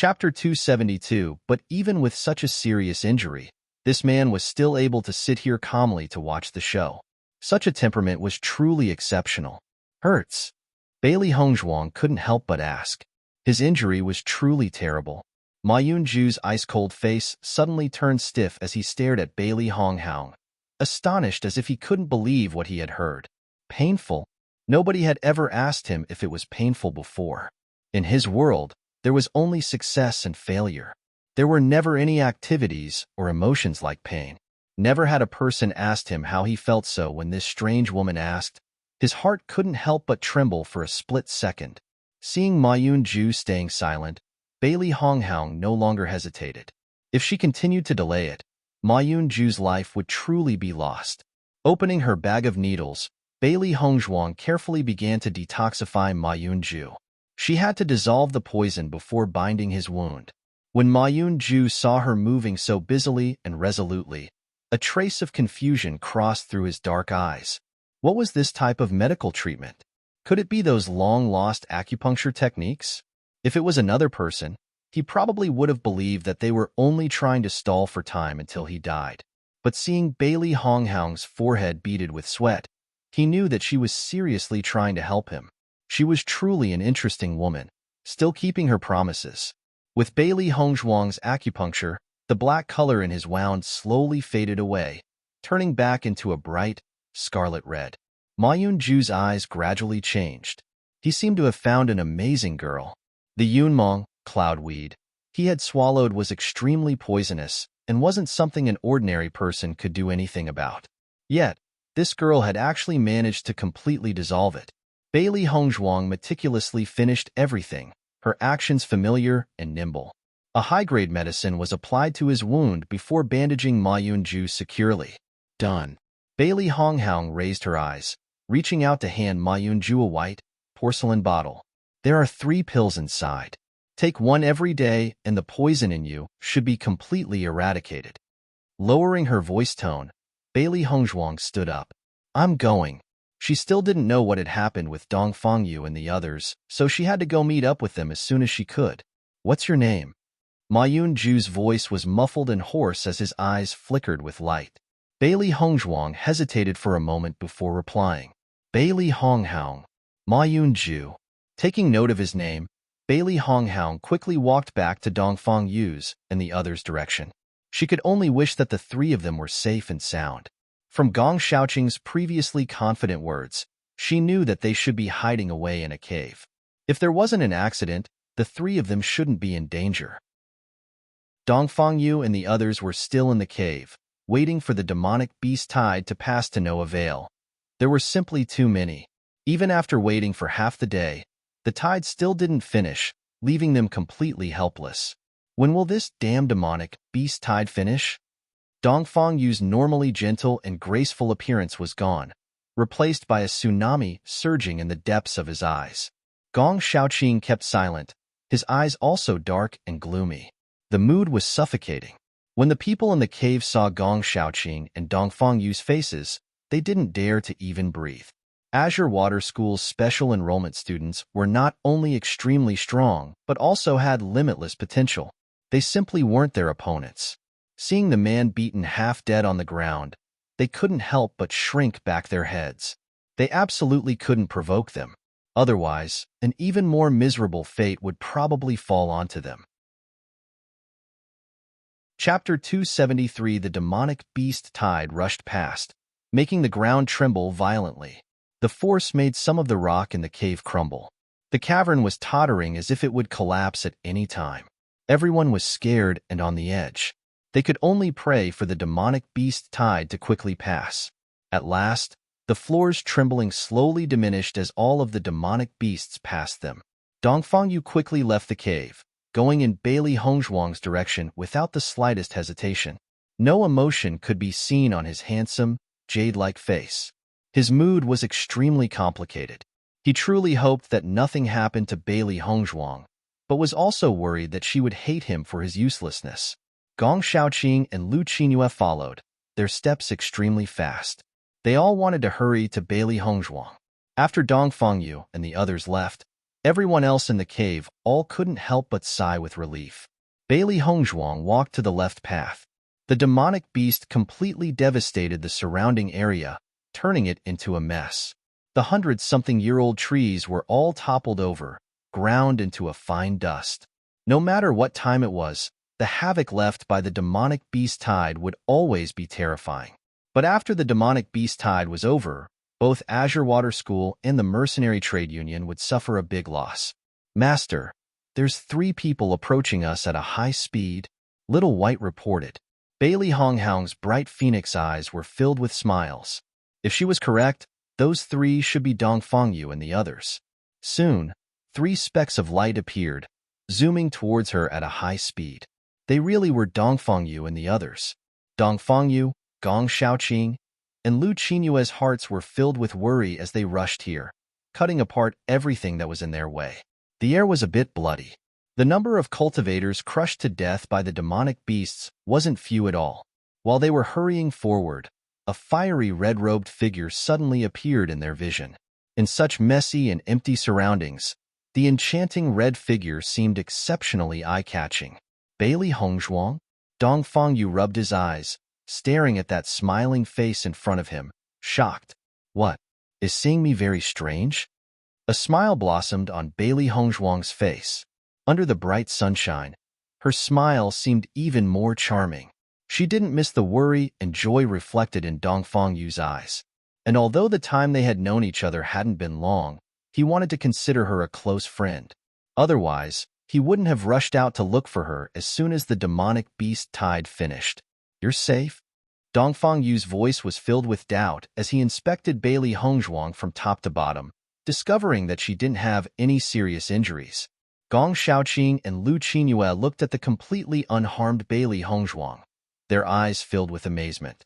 Chapter 272. But even with such a serious injury, this man was still able to sit here calmly to watch the show. Such a temperament was truly exceptional. Hurts? Bailey Hongzhuang couldn't help but ask. His injury was truly terrible. Ma Yunju's ice-cold face suddenly turned stiff as he stared at Bailey Hongzhuang, astonished as if he couldn't believe what he had heard. Painful? Nobody had ever asked him if it was painful before. In his world, there was only success and failure. There were never any activities or emotions like pain. Never had a person asked him how he felt, so when this strange woman asked, his heart couldn't help but tremble for a split second. Seeing Ma Yunju staying silent, Bailey Hongzhuang no longer hesitated. If she continued to delay it, Ma Yunju's life would truly be lost. Opening her bag of needles, Bailey Hongzhuang carefully began to detoxify Ma Yunju. She had to dissolve the poison before binding his wound. When Ma Yunju saw her moving so busily and resolutely, a trace of confusion crossed through his dark eyes. What was this type of medical treatment? Could it be those long-lost acupuncture techniques? If it was another person, he probably would have believed that they were only trying to stall for time until he died. But seeing Bailey Hongzhuang's forehead beaded with sweat, he knew that she was seriously trying to help him. She was truly an interesting woman, still keeping her promises. With Bailey Hongzhuang's acupuncture, the black color in his wound slowly faded away, turning back into a bright, scarlet red. Ma Yunju's eyes gradually changed. He seemed to have found an amazing girl. The yunmong, cloudweed, he had swallowed was extremely poisonous and wasn't something an ordinary person could do anything about. Yet, this girl had actually managed to completely dissolve it. Bailey Hongzhuang meticulously finished everything, her actions familiar and nimble. A high-grade medicine was applied to his wound before bandaging Ma Yunju securely. Done. Bailey Hongzhuang raised her eyes, reaching out to hand Ma Yunju a white, porcelain bottle. There are 3 pills inside. Take one every day and the poison in you should be completely eradicated. Lowering her voice tone, Bailey Hongzhuang stood up. I'm going. She still didn't know what had happened with Dongfang Yu and the others, so she had to go meet up with them as soon as she could. What's your name? Ma Yunju's voice was muffled and hoarse as his eyes flickered with light. Bailey Hongzhuang hesitated for a moment before replying. Bailey Hongzhuang. Ma Yunju. Taking note of his name, Bailey Hongzhuang quickly walked back to Dongfang Yu's and the others' direction. She could only wish that the 3 of them were safe and sound. From Gong Shaoqing's previously confident words, she knew that they should be hiding away in a cave. If there wasn't an accident, the 3 of them shouldn't be in danger. Dongfang Yu and the others were still in the cave, waiting for the demonic beast tide to pass to no avail. There were simply too many. Even after waiting for half the day, the tide still didn't finish, leaving them completely helpless. When will this damn demonic beast tide finish? Dongfang Yu's normally gentle and graceful appearance was gone, replaced by a tsunami surging in the depths of his eyes. Gong Shaoqing kept silent, his eyes also dark and gloomy. The mood was suffocating. When the people in the cave saw Gong Shaoqing and Dongfang Yu's faces, they didn't dare to even breathe. Azure Water School's special enrollment students were not only extremely strong, but also had limitless potential. They simply weren't their opponents. Seeing the man beaten half dead on the ground, they couldn't help but shrink back their heads. They absolutely couldn't provoke them. Otherwise, an even more miserable fate would probably fall onto them. Chapter 273. The demonic beast tide rushed past, making the ground tremble violently. The force made some of the rock in the cave crumble. The cavern was tottering as if it would collapse at any time. Everyone was scared and on the edge. They could only pray for the demonic beast tide to quickly pass. At last, the floors trembling slowly diminished as all of the demonic beasts passed them. Dongfang Yu quickly left the cave, going in Bailey Hongzhuang's direction without the slightest hesitation. No emotion could be seen on his handsome, jade-like face. His mood was extremely complicated. He truly hoped that nothing happened to Bailey Hongzhuang, but was also worried that she would hate him for his uselessness. Gong Shaoqing and Lu Qinyue followed, their steps extremely fast. They all wanted to hurry to Bailey Hongzhuang. After Dongfang Yu and the others left, Everyone else in the cave all couldn't help but sigh with relief. Bailey Hongzhuang walked to the left path. The demonic beast completely devastated the surrounding area, turning it into a mess. The 100-something-year-old trees were all toppled over, ground into a fine dust. No matter what time it was, the havoc left by the demonic beast tide would always be terrifying. But after the demonic beast tide was over, both Azure Water School and the Mercenary Trade Union would suffer a big loss. Master, there's 3 people approaching us at a high speed, Little White reported. Bailey Honghaung's bright phoenix eyes were filled with smiles. If she was correct, those 3 should be Dongfangyu and the others. Soon, 3 specks of light appeared, zooming towards her at a high speed. They really were Dongfangyu and the others. Dongfangyu, Gong Shaoqing, and Lu Qinyue's hearts were filled with worry as they rushed here, cutting apart everything that was in their way. The air was a bit bloody. The number of cultivators crushed to death by the demonic beasts wasn't few at all. While they were hurrying forward, a fiery red-robed figure suddenly appeared in their vision. In such messy and empty surroundings, the enchanting red figure seemed exceptionally eye-catching. Bailey Hongzhuang? Dongfangyu rubbed his eyes, staring at that smiling face in front of him, shocked. What? Is seeing me very strange? A smile blossomed on Bailey Hongzhuang's face. Under the bright sunshine, her smile seemed even more charming. She didn't miss the worry and joy reflected in Dongfangyu's eyes. And although the time they had known each other hadn't been long, he wanted to consider her a close friend. Otherwise, he wouldn't have rushed out to look for her as soon as the demonic beast tide finished. You're safe? Dongfangyu's voice was filled with doubt as he inspected Bailey Hongzhuang from top to bottom, discovering that she didn't have any serious injuries. Gong Shaoqing and Lu Qinyue looked at the completely unharmed Bailey Hongzhuang, their eyes filled with amazement.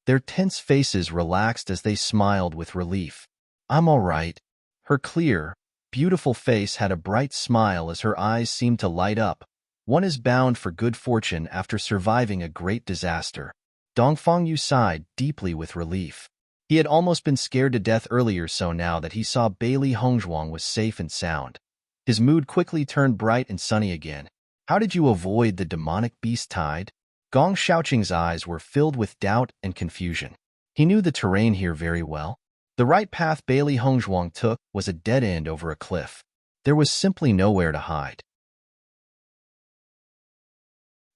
Their tense faces relaxed as they smiled with relief. I'm all right. Her clear, beautiful face had a bright smile as her eyes seemed to light up. One is bound for good fortune after surviving a great disaster. Dongfangyu sighed deeply with relief. He had almost been scared to death earlier, so now that he saw Bailey Hongzhuang was safe and sound, his mood quickly turned bright and sunny again. How did you avoid the demonic beast tide? Gong Shaoqing's eyes were filled with doubt and confusion. He knew the terrain here very well. The right path Bailey Hongzhuang took was a dead end over a cliff. There was simply nowhere to hide.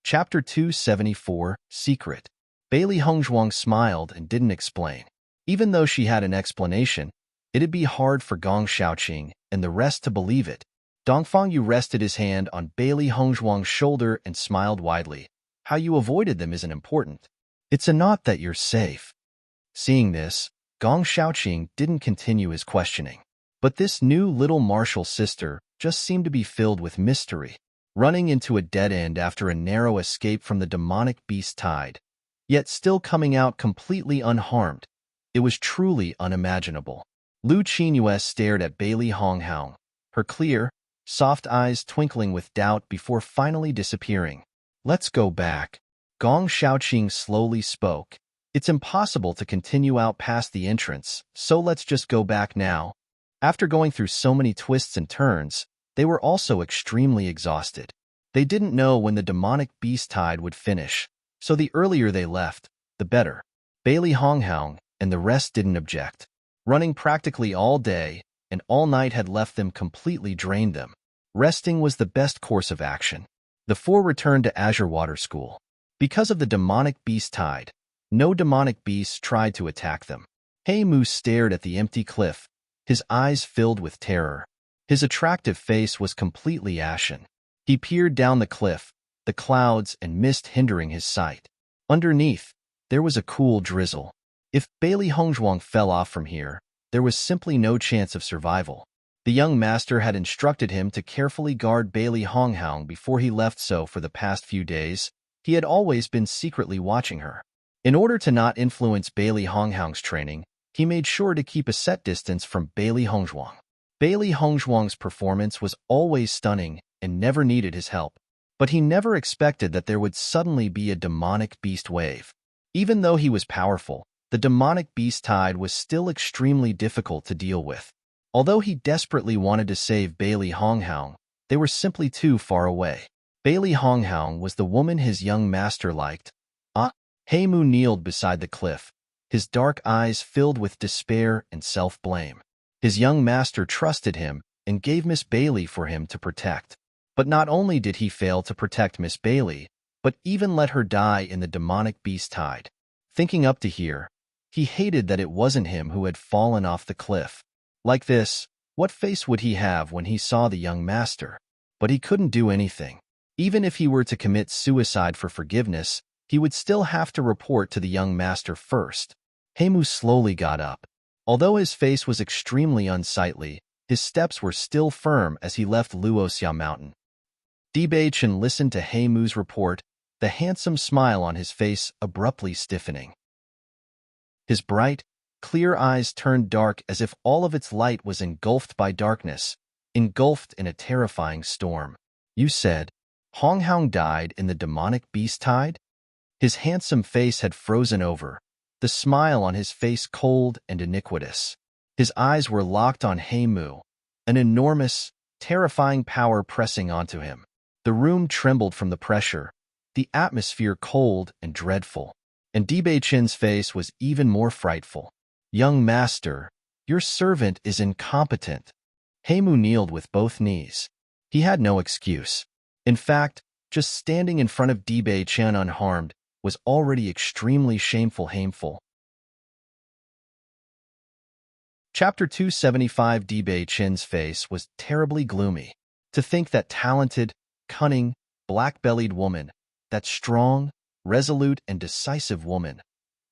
Chapter 274, Secret. Bailey Hongzhuang smiled and didn't explain. Even though she had an explanation, it'd be hard for Gong Shaoqing and the rest to believe it. Dongfangyu rested his hand on Bailey Hongzhuang's shoulder and smiled widely. How you avoided them isn't important. It's a knot that you're safe. Seeing this, Gong Shaoqing didn't continue his questioning. But this new little martial sister just seemed to be filled with mystery, running into a dead end after a narrow escape from the demonic beast tide, yet still coming out completely unharmed. It was truly unimaginable. Lu Qinyue stared at Bailey Honghaung, her clear, soft eyes twinkling with doubt before finally disappearing. Let's go back. Gong Shaoqing slowly spoke. It's impossible to continue out past the entrance, so let's just go back now. After going through so many twists and turns, they were also extremely exhausted. They didn't know when the demonic beast tide would finish, so the earlier they left, the better. Bailey Honghaung and the rest didn't object. Running practically all day and all night had left them completely drained them. Resting was the best course of action. The 4 returned to Azure Water School. Because of the demonic beast tide, no demonic beasts tried to attack them. Hey Moose stared at the empty cliff, his eyes filled with terror. His attractive face was completely ashen. He peered down the cliff, the clouds and mist hindering his sight. Underneath, there was a cool drizzle. If Bailey Hongzhuang fell off from here, there was simply no chance of survival. The young master had instructed him to carefully guard Bailey Honghaung before he left, so for the past few days, he had always been secretly watching her. In order to not influence Bailey Honghaung's training, he made sure to keep a set distance from Bailey Hongzhuang. Bailey Hongzhuang's performance was always stunning and never needed his help, but he never expected that there would suddenly be a demonic beast wave. Even though he was powerful, the demonic beast tide was still extremely difficult to deal with. Although he desperately wanted to save Bailey Honghaung, they were simply too far away. Bailey Honghaung was the woman his young master liked. Heimu kneeled beside the cliff, his dark eyes filled with despair and self-blame. His young master trusted him and gave Miss Bailey for him to protect. But not only did he fail to protect Miss Bailey, but even let her die in the demonic beast tide. Thinking up to here, he hated that it wasn't him who had fallen off the cliff. Like this, what face would he have when he saw the young master? But he couldn't do anything. Even if he were to commit suicide for forgiveness, he would still have to report to the young master first. Heimu slowly got up. Although his face was extremely unsightly, his steps were still firm as he left Luoxia Mountain. Bewitching listened to Heimu's report, the handsome smile on his face abruptly stiffening. His bright, clear eyes turned dark as if all of its light was engulfed by darkness, engulfed in a terrifying storm. You said, Honghaung died in the demonic beast tide? His handsome face had frozen over, the smile on his face cold and iniquitous. His eyes were locked on Heimu, an enormous, terrifying power pressing onto him. The room trembled from the pressure, the atmosphere cold and dreadful. And Bewitching's face was even more frightful. Young master, your servant is incompetent. Heimu kneeled with both knees. He had no excuse. In fact, just standing in front of Bewitching unharmed was already extremely shameful. Chapter 275. Bewitching's face was terribly gloomy. To think that talented, cunning, black-bellied woman, that strong, resolute and decisive woman,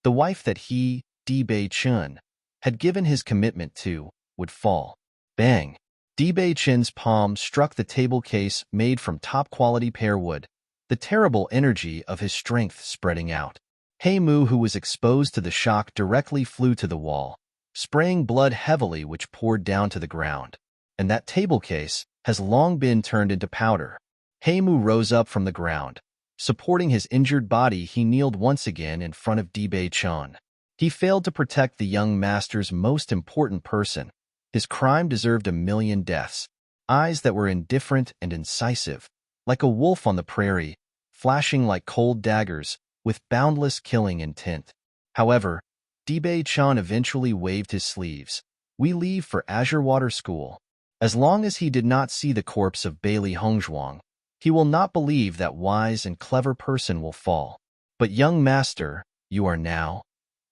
the wife that he, Bewitching, had given his commitment to, would fall. Bang! Bewitching's palm struck the table case made from top-quality pear wood, the terrible energy of his strength spreading out. Heimu, who was exposed to the shock, directly flew to the wall, spraying blood heavily which poured down to the ground. And that table case has long been turned into powder. Heimu rose up from the ground. Supporting his injured body, he kneeled once again in front of Bewitching. He failed to protect the young master's most important person. His crime deserved 1,000,000 deaths. Eyes that were indifferent and incisive, like a wolf on the prairie, flashing like cold daggers, with boundless killing intent. However, Bewitching eventually waved his sleeves. We leave for Azure Water School. As long as he did not see the corpse of Bailey Hongzhuang, he will not believe that wise and clever person will fall. But young master, you are now.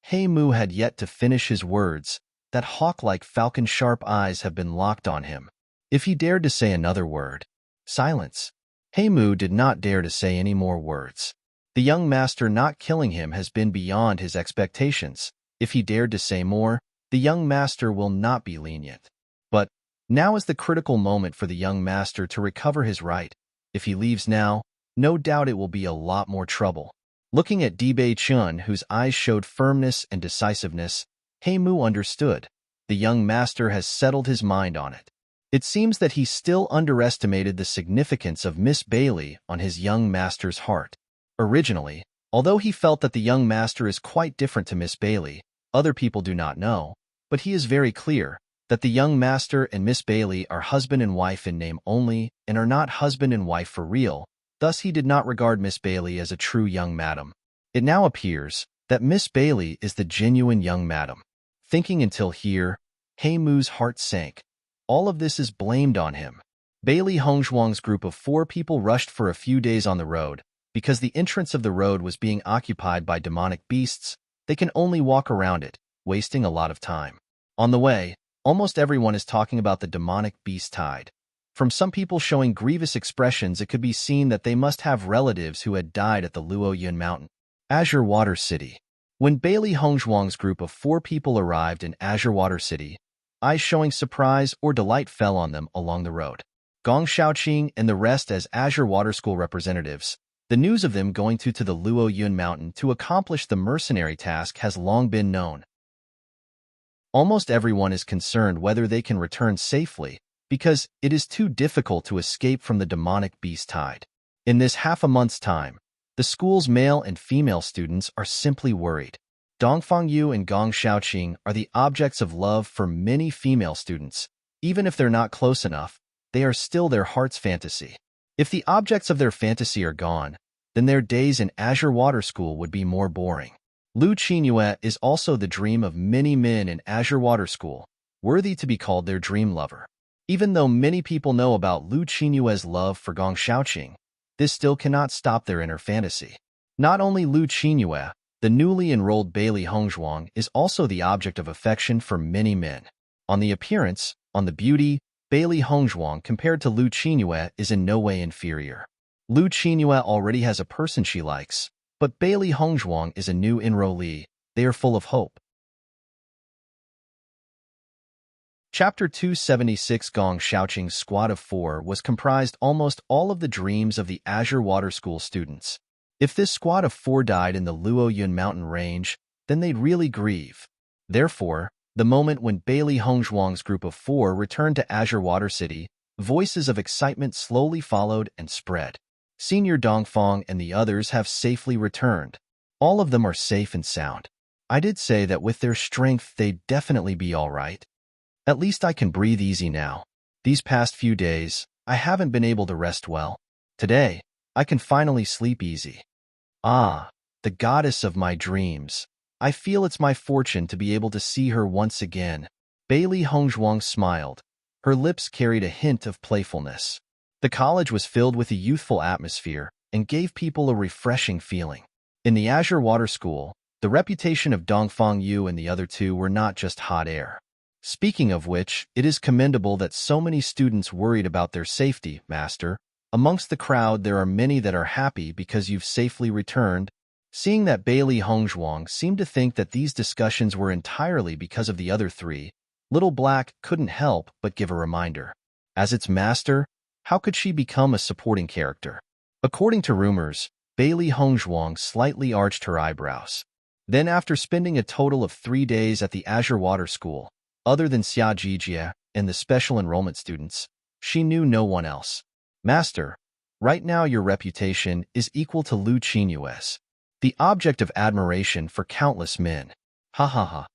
Heimu had yet to finish his words, that hawk-like falcon-sharp eyes have been locked on him. If he dared to say another word, silence. Heimu did not dare to say any more words. The young master not killing him has been beyond his expectations. If he dared to say more, the young master will not be lenient. But now is the critical moment for the young master to recover his right. If he leaves now, no doubt it will be a lot more trouble. Looking at Bewitching, whose eyes showed firmness and decisiveness, Heimu understood. The young master has settled his mind on it. It seems that he still underestimated the significance of Miss Bailey on his young master's heart. Originally, although he felt that the young master is quite different to Miss Bailey, other people do not know, but he is very clear that the young master and Miss Bailey are husband and wife in name only and are not husband and wife for real. Thus he did not regard Miss Bailey as a true young madam. It now appears that Miss Bailey is the genuine young madam. Thinking until here, Heimu's heart sank. All of this is blamed on him. Bailey Hongzhuang's group of 4 people rushed for a few days on the road. Because the entrance of the road was being occupied by demonic beasts, they can only walk around it, wasting a lot of time. On the way, almost everyone is talking about the demonic beast tide. From some people showing grievous expressions, it could be seen that they must have relatives who had died at the Luoyun Mountain. Azure Water City. When Bailey Hongzhuang's group of 4 people arrived in Azure Water City, eyes showing surprise or delight fell on them along the road. Gong Shaoqing and the rest as Azure Water School representatives. The news of them going to the Luoyun Mountain to accomplish the mercenary task has long been known. Almost everyone is concerned whether they can return safely, because it is too difficult to escape from the demonic beast tide. In this half a month's time, the school's male and female students are simply worried. Dongfang Yu and Gong Shaoqing are the objects of love for many female students, Even if they're not close enough, they are still their heart's fantasy. If the objects of their fantasy are gone, then their days in Azure Water School would be more boring. Lu Qinyue is also the dream of many men in Azure Water School, worthy to be called their dream lover. Even though many people know about Lu Qinyue's love for Gong Xiaoqing, this still cannot stop their inner fantasy. Not only Lu Qinyue, the newly enrolled Bailey Hongzhuang is also the object of affection for many men. On the appearance, on the beauty, Bailey Hongzhuang compared to Lu Qinyue is in no way inferior. Lu Qinyue already has a person she likes, but Bailey Hongzhuang is a new enrollee. They are full of hope. Chapter 276 Gong Xiaoqing's squad of 4 was comprised almost all of the dreams of the Azure Water School students. If this squad of 4 died in the Luoyun mountain range, then they'd really grieve. Therefore, the moment when Bailey Hongzhuang's group of 4 returned to Azure Water City, voices of excitement slowly followed and spread. Senior Dongfang and the others have safely returned. All of them are safe and sound. I did say that with their strength they'd definitely be all right. At least I can breathe easy now. These past few days, I haven't been able to rest well. Today, I can finally sleep easy. Ah, the goddess of my dreams. I feel it's my fortune to be able to see her once again. Bailey Hongzhuang smiled. Her lips carried a hint of playfulness. The college was filled with a youthful atmosphere and gave people a refreshing feeling. In the Azure Water School, the reputation of Dongfang Yu and the other 2 were not just hot air. Speaking of which, it is commendable that so many students worried about their safety, Master. Amongst the crowd there are many that are happy because you've safely returned. Seeing that Bailey Hongzhuang seemed to think that these discussions were entirely because of the other 3, Little Black couldn't help but give a reminder. As its master, how could she become a supporting character? According to rumors, Bailey Hongzhuang slightly arched her eyebrows. Then after spending a total of 3 days at the Azure Water School, other than Xia Jijie and the special enrollment students, she knew no one else. Master, right now your reputation is equal to Lu Qinyue's, the object of admiration for countless men. Ha ha ha.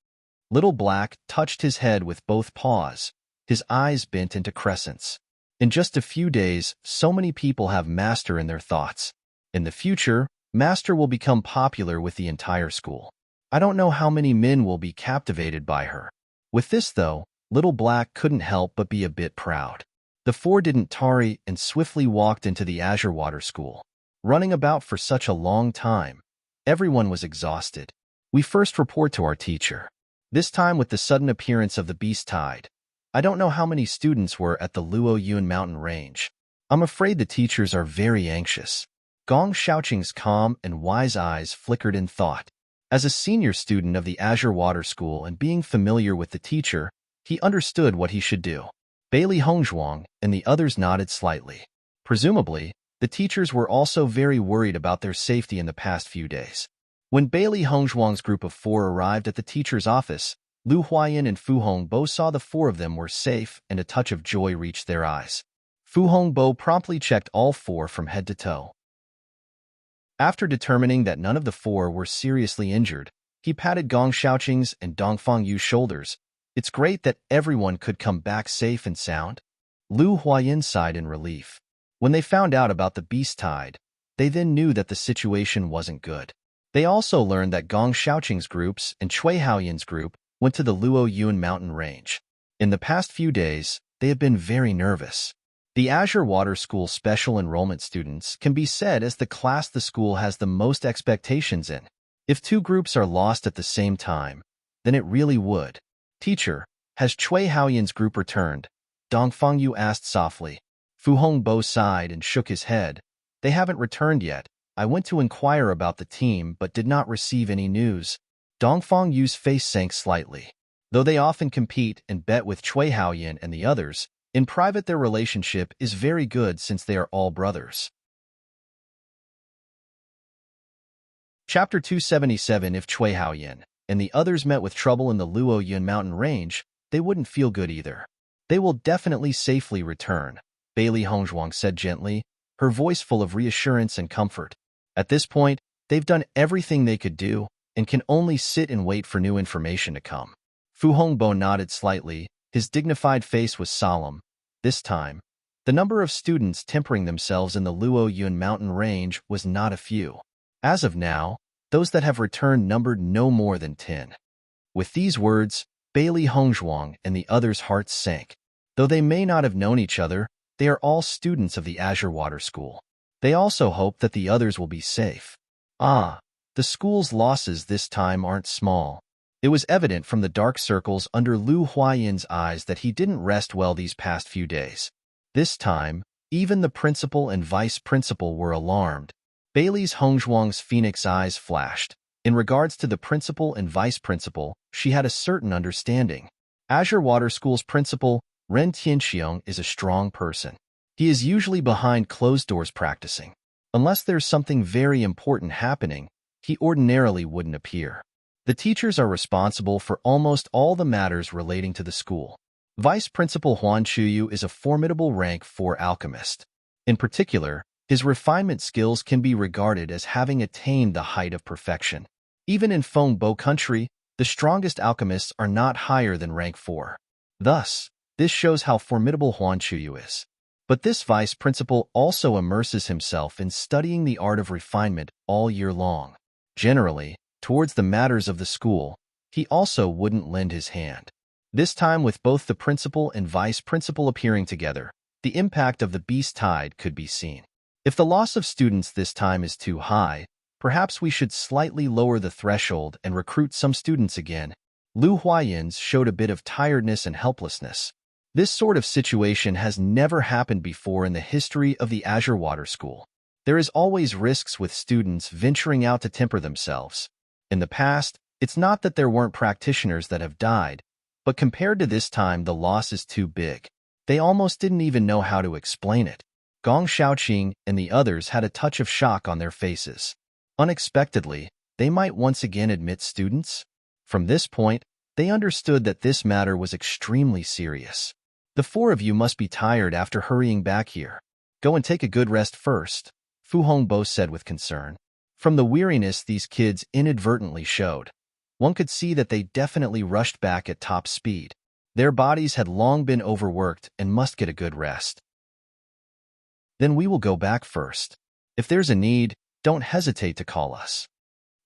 Little Black touched his head with both paws, his eyes bent into crescents. In just a few days, so many people have Master in their thoughts. In the future, Master will become popular with the entire school. I don't know how many men will be captivated by her. With this, though, Little Black couldn't help but be a bit proud. The 4 didn't tarry and swiftly walked into the Azure Water School. Running about for such a long time, everyone was exhausted. We first report to our teacher. This time with the sudden appearance of the beast tide. I don't know how many students were at the Luoyun mountain range. I'm afraid the teachers are very anxious. Gong Xiaoqing's calm and wise eyes flickered in thought. As a senior student of the Azure Water School and being familiar with the teacher, he understood what he should do. Bailey Hongzhuang and the others nodded slightly. Presumably, the teachers were also very worried about their safety in the past few days. When Bailey Hongzhuang's group of 4 arrived at the teacher's office, Lu Huayan and Fu Hongbo saw the 4 of them were safe and a touch of joy reached their eyes. Fu Hongbo promptly checked all 4 from head to toe. After determining that none of the 4 were seriously injured, he patted Gong Xiaoqing's and Dongfang Yu's shoulders. It's great that everyone could come back safe and sound. Lu Huayan sighed in relief. When they found out about the beast tide, they then knew that the situation wasn't good. They also learned that Gong Xiaoqing's groups and Cui Haoyan's group went to the Luoyun mountain range. In the past few days, they have been very nervous. The Azure Water School special enrollment students can be said as the class the school has the most expectations in. If 2 groups are lost at the same time, then it really would. Teacher, has Cui Haoyan's group returned? Dongfang Yu asked softly. Fu Hongbo sighed and shook his head. They haven't returned yet. I went to inquire about the team but did not receive any news. Dongfang Yu's face sank slightly. Though they often compete and bet with Cui Haoyan and the others, in private their relationship is very good since they are all brothers. Chapter 277 If Cui Haoyan and the others met with trouble in the Luoyun mountain range, they wouldn't feel good either. They will definitely safely return, Bailey Hongzhuang said gently, her voice full of reassurance and comfort. At this point, they've done everything they could do and can only sit and wait for new information to come. Fu Hongbo nodded slightly, His dignified face was solemn. This time, the number of students tempering themselves in the Luo Yun mountain range was not a few. As of now, those that have returned numbered no more than 10. With these words, Bailey Hongzhuang and the others' hearts sank. Though they may not have known each other, they are all students of the Azure Water School. They also hope that the others will be safe. The school's losses this time aren't small. It was evident from the dark circles under Lu Huayin's eyes that he didn't rest well these past few days. This time, even the principal and vice principal were alarmed. Bailey's Hongzhuang's phoenix eyes flashed. In regards to the principal and vice principal, she had a certain understanding. Azure Water School's principal, Ren Tianxiong, is a strong person. He is usually behind closed doors practicing. Unless there's something very important happening, he ordinarily wouldn't appear. The teachers are responsible for almost all the matters relating to the school. Vice Principal Huan Chuyu is a formidable rank 4 alchemist. In particular, his refinement skills can be regarded as having attained the height of perfection. Even in Fengbo country, the strongest alchemists are not higher than rank 4. Thus, this shows how formidable Huan Chuyu is. But this vice principal also immerses himself in studying the art of refinement all year long. Generally, towards the matters of the school, he also wouldn't lend his hand. This time, with both the principal and vice principal appearing together, the impact of the beast tide could be seen. If the loss of students this time is too high, perhaps we should slightly lower the threshold and recruit some students again. Lu Huayin's showed a bit of tiredness and helplessness. This sort of situation has never happened before in the history of the Azure Water School. There is always risks with students venturing out to temper themselves. In the past, it's not that there weren't practitioners that have died, but compared to this time, the loss is too big. They almost didn't even know how to explain it. Gong Shaoqing and the others had a touch of shock on their faces. Unexpectedly, they might once again admit students. From this point, they understood that this matter was extremely serious. The 4 of you must be tired after hurrying back here. Go and take a good rest first, Fu Hongbo said with concern. From the weariness these kids inadvertently showed, one could see that they definitely rushed back at top speed. Their bodies had long been overworked and must get a good rest. Then we will go back first. If there's a need, don't hesitate to call us.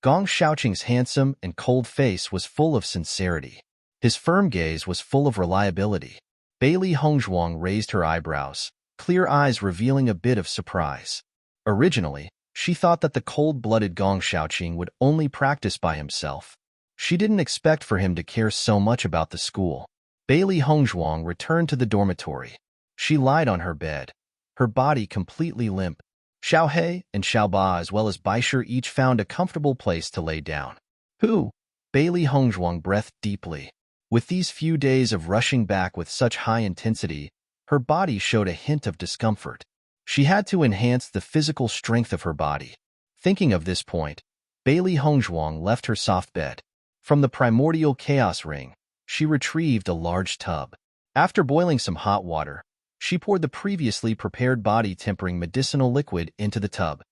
Gong Shaoqing's handsome and cold face was full of sincerity. His firm gaze was full of reliability. Bailey Hongzhuang raised her eyebrows, clear eyes revealing a bit of surprise. Originally, she thought that the cold-blooded Gong Shaoqing would only practice by himself. She didn't expect for him to care so much about the school. Bailey Hongzhuang returned to the dormitory. She lied on her bed, her body completely limp. Xiao He and Xiao Ba as well as Baisher each found a comfortable place to lay down. Bailey Hongzhuang breathed deeply. With these few days of rushing back with such high intensity, her body showed a hint of discomfort. She had to enhance the physical strength of her body. Thinking of this point, Bailey Hongzhuang left her soft bed. From the primordial chaos ring, she retrieved a large tub. After boiling some hot water, she poured the previously prepared body-tempering medicinal liquid into the tub.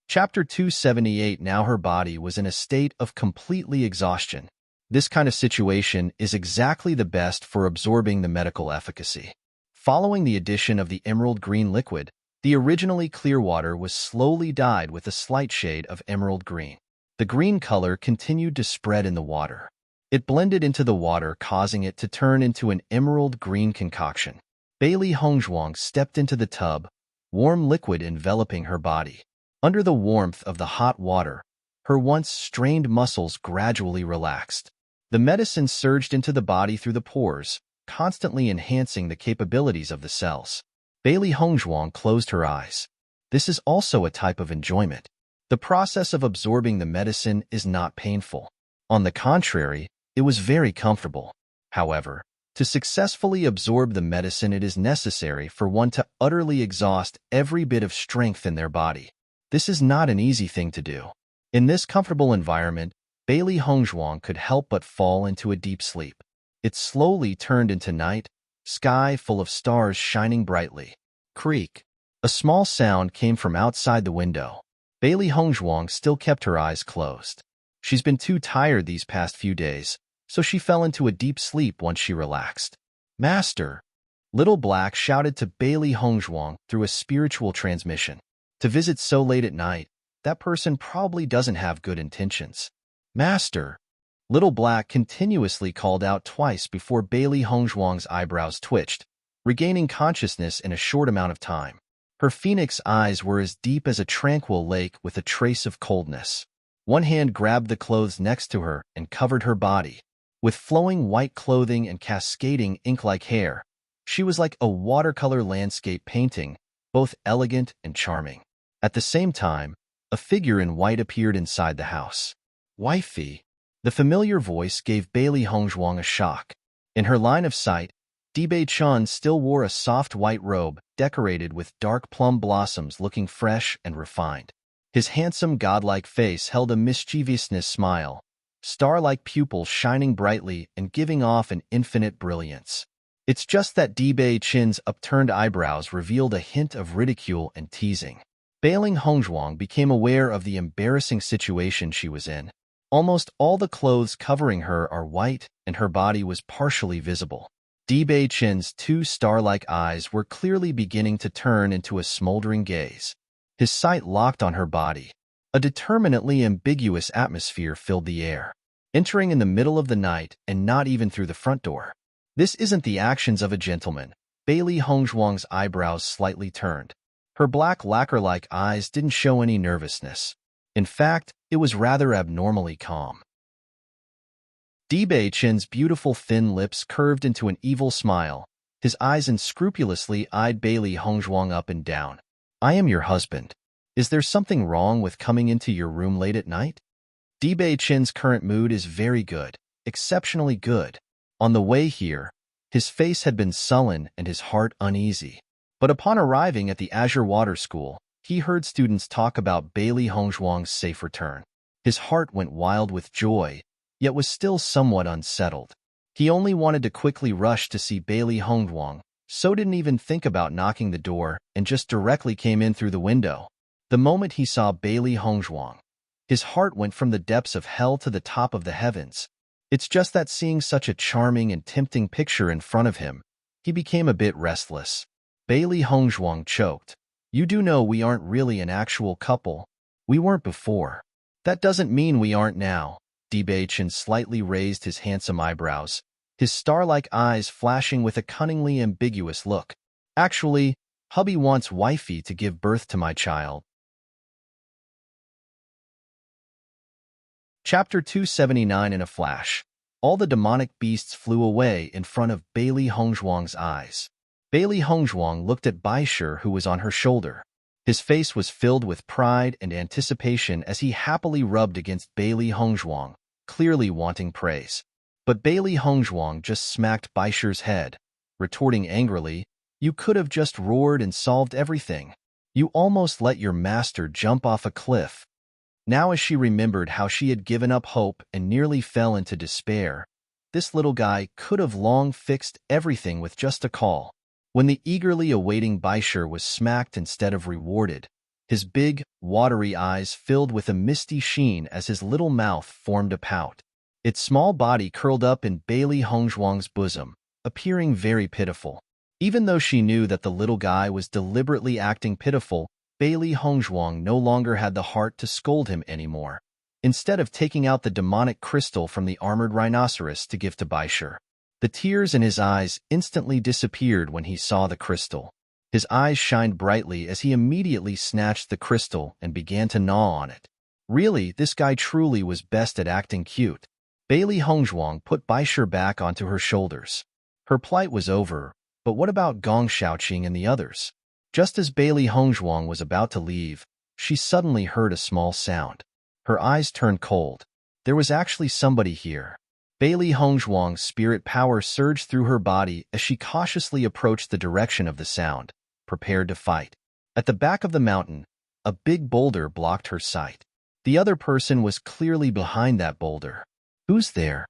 Chapter 278. Now her body was in a state of completely exhaustion. This kind of situation is exactly the best for absorbing the medical efficacy. Following the addition of the emerald green liquid, the originally clear water was slowly dyed with a slight shade of emerald green. The green color continued to spread in the water. It blended into the water, causing it to turn into an emerald green concoction. Bailey Hongzhuang stepped into the tub, warm liquid enveloping her body. Under the warmth of the hot water, her once strained muscles gradually relaxed. The medicine surged into the body through the pores, constantly enhancing the capabilities of the cells. Bailey Hongzhuang closed her eyes. This is also a type of enjoyment. The process of absorbing the medicine is not painful. On the contrary, it was very comfortable. However, to successfully absorb the medicine, it is necessary for one to utterly exhaust every bit of strength in their body. This is not an easy thing to do. In this comfortable environment, Bailey Hongzhuang could help but fall into a deep sleep. It slowly turned into night, sky full of stars shining brightly. Creak. A small sound came from outside the window. Bailey Hongzhuang still kept her eyes closed. She's been too tired these past few days, so she fell into a deep sleep once she relaxed. Master, Little Black shouted to Bailey Hongzhuang through a spiritual transmission. To visit so late at night, that person probably doesn't have good intentions. Master, Little Black continuously called out twice before Bailey Hongzhuang's eyebrows twitched, regaining consciousness in a short amount of time. Her phoenix eyes were as deep as a tranquil lake with a trace of coldness. One hand grabbed the clothes next to her and covered her body. With flowing white clothing and cascading ink-like hair, she was like a watercolor landscape painting, both elegant and charming. At the same time, a figure in white appeared inside the house. Wifey. The familiar voice gave Bailey Hongzhuang a shock. In her line of sight, Dibei Chun still wore a soft white robe decorated with dark plum blossoms, looking fresh and refined. His handsome godlike face held a mischievous smile, star-like pupils shining brightly and giving off an infinite brilliance. It's just that Dibei Chin's upturned eyebrows revealed a hint of ridicule and teasing. Bailey Hongzhuang became aware of the embarrassing situation she was in. Almost all the clothes covering her are white, and her body was partially visible. Dibei Chin's two star-like eyes were clearly beginning to turn into a smoldering gaze. His sight locked on her body. A determinately ambiguous atmosphere filled the air. Entering in the middle of the night and not even through the front door. This isn't the actions of a gentleman. Bailey Hongzhuang's eyebrows slightly turned. Her black lacquer-like eyes didn't show any nervousness. In fact, it was rather abnormally calm. Dibei Chin's beautiful thin lips curved into an evil smile. His eyes unscrupulously eyed Bailey Hongzhuang up and down. I am your husband. Is there something wrong with coming into your room late at night? Dibei Chin's current mood is very good, exceptionally good. On the way here, his face had been sullen and his heart uneasy. But upon arriving at the Azure Water School, he heard students talk about Bailey Hongzhuang's safe return. His heart went wild with joy, yet was still somewhat unsettled. He only wanted to quickly rush to see Bailey Hongzhuang, so didn't even think about knocking the door and just directly came in through the window. The moment he saw Bailey Hongzhuang, his heart went from the depths of hell to the top of the heavens. It's just that seeing such a charming and tempting picture in front of him, he became a bit restless. Bailey Hongzhuang choked. You do know we aren't really an actual couple. We weren't before. That doesn't mean we aren't now. Dibei Chin slightly raised his handsome eyebrows, his star-like eyes flashing with a cunningly ambiguous look. Actually, hubby wants wifey to give birth to my child. Chapter 279. In a flash, all the demonic beasts flew away in front of Bailey Hongzhuang's eyes. Bailey Hongzhuang looked at Baishir, who was on her shoulder. His face was filled with pride and anticipation as he happily rubbed against Bailey Hongzhuang, clearly wanting praise. But Bailey Hongzhuang just smacked Baishir's head, retorting angrily, "You could have just roared and solved everything. You almost let your master jump off a cliff." Now as she remembered how she had given up hope and nearly fell into despair, this little guy could have long fixed everything with just a call. When the eagerly awaiting Baishir was smacked instead of rewarded, his big, watery eyes filled with a misty sheen as his little mouth formed a pout. Its small body curled up in Bailey Hongzhuang's bosom, appearing very pitiful. Even though she knew that the little guy was deliberately acting pitiful, Bailey Hongzhuang no longer had the heart to scold him anymore. Instead of taking out the demonic crystal from the armored rhinoceros to give to Baishir, the tears in his eyes instantly disappeared when he saw the crystal. His eyes shined brightly as he immediately snatched the crystal and began to gnaw on it. Really, this guy truly was best at acting cute. Bailey Hongzhuang put Baishir back onto her shoulders. Her plight was over, but what about Gong Shaoqing and the others? Just as Bailey Hongzhuang was about to leave, she suddenly heard a small sound. Her eyes turned cold. There was actually somebody here. Bailey Hongzhuang's spirit power surged through her body as she cautiously approached the direction of the sound, prepared to fight. At the back of the mountain, a big boulder blocked her sight. The other person was clearly behind that boulder. Who's there?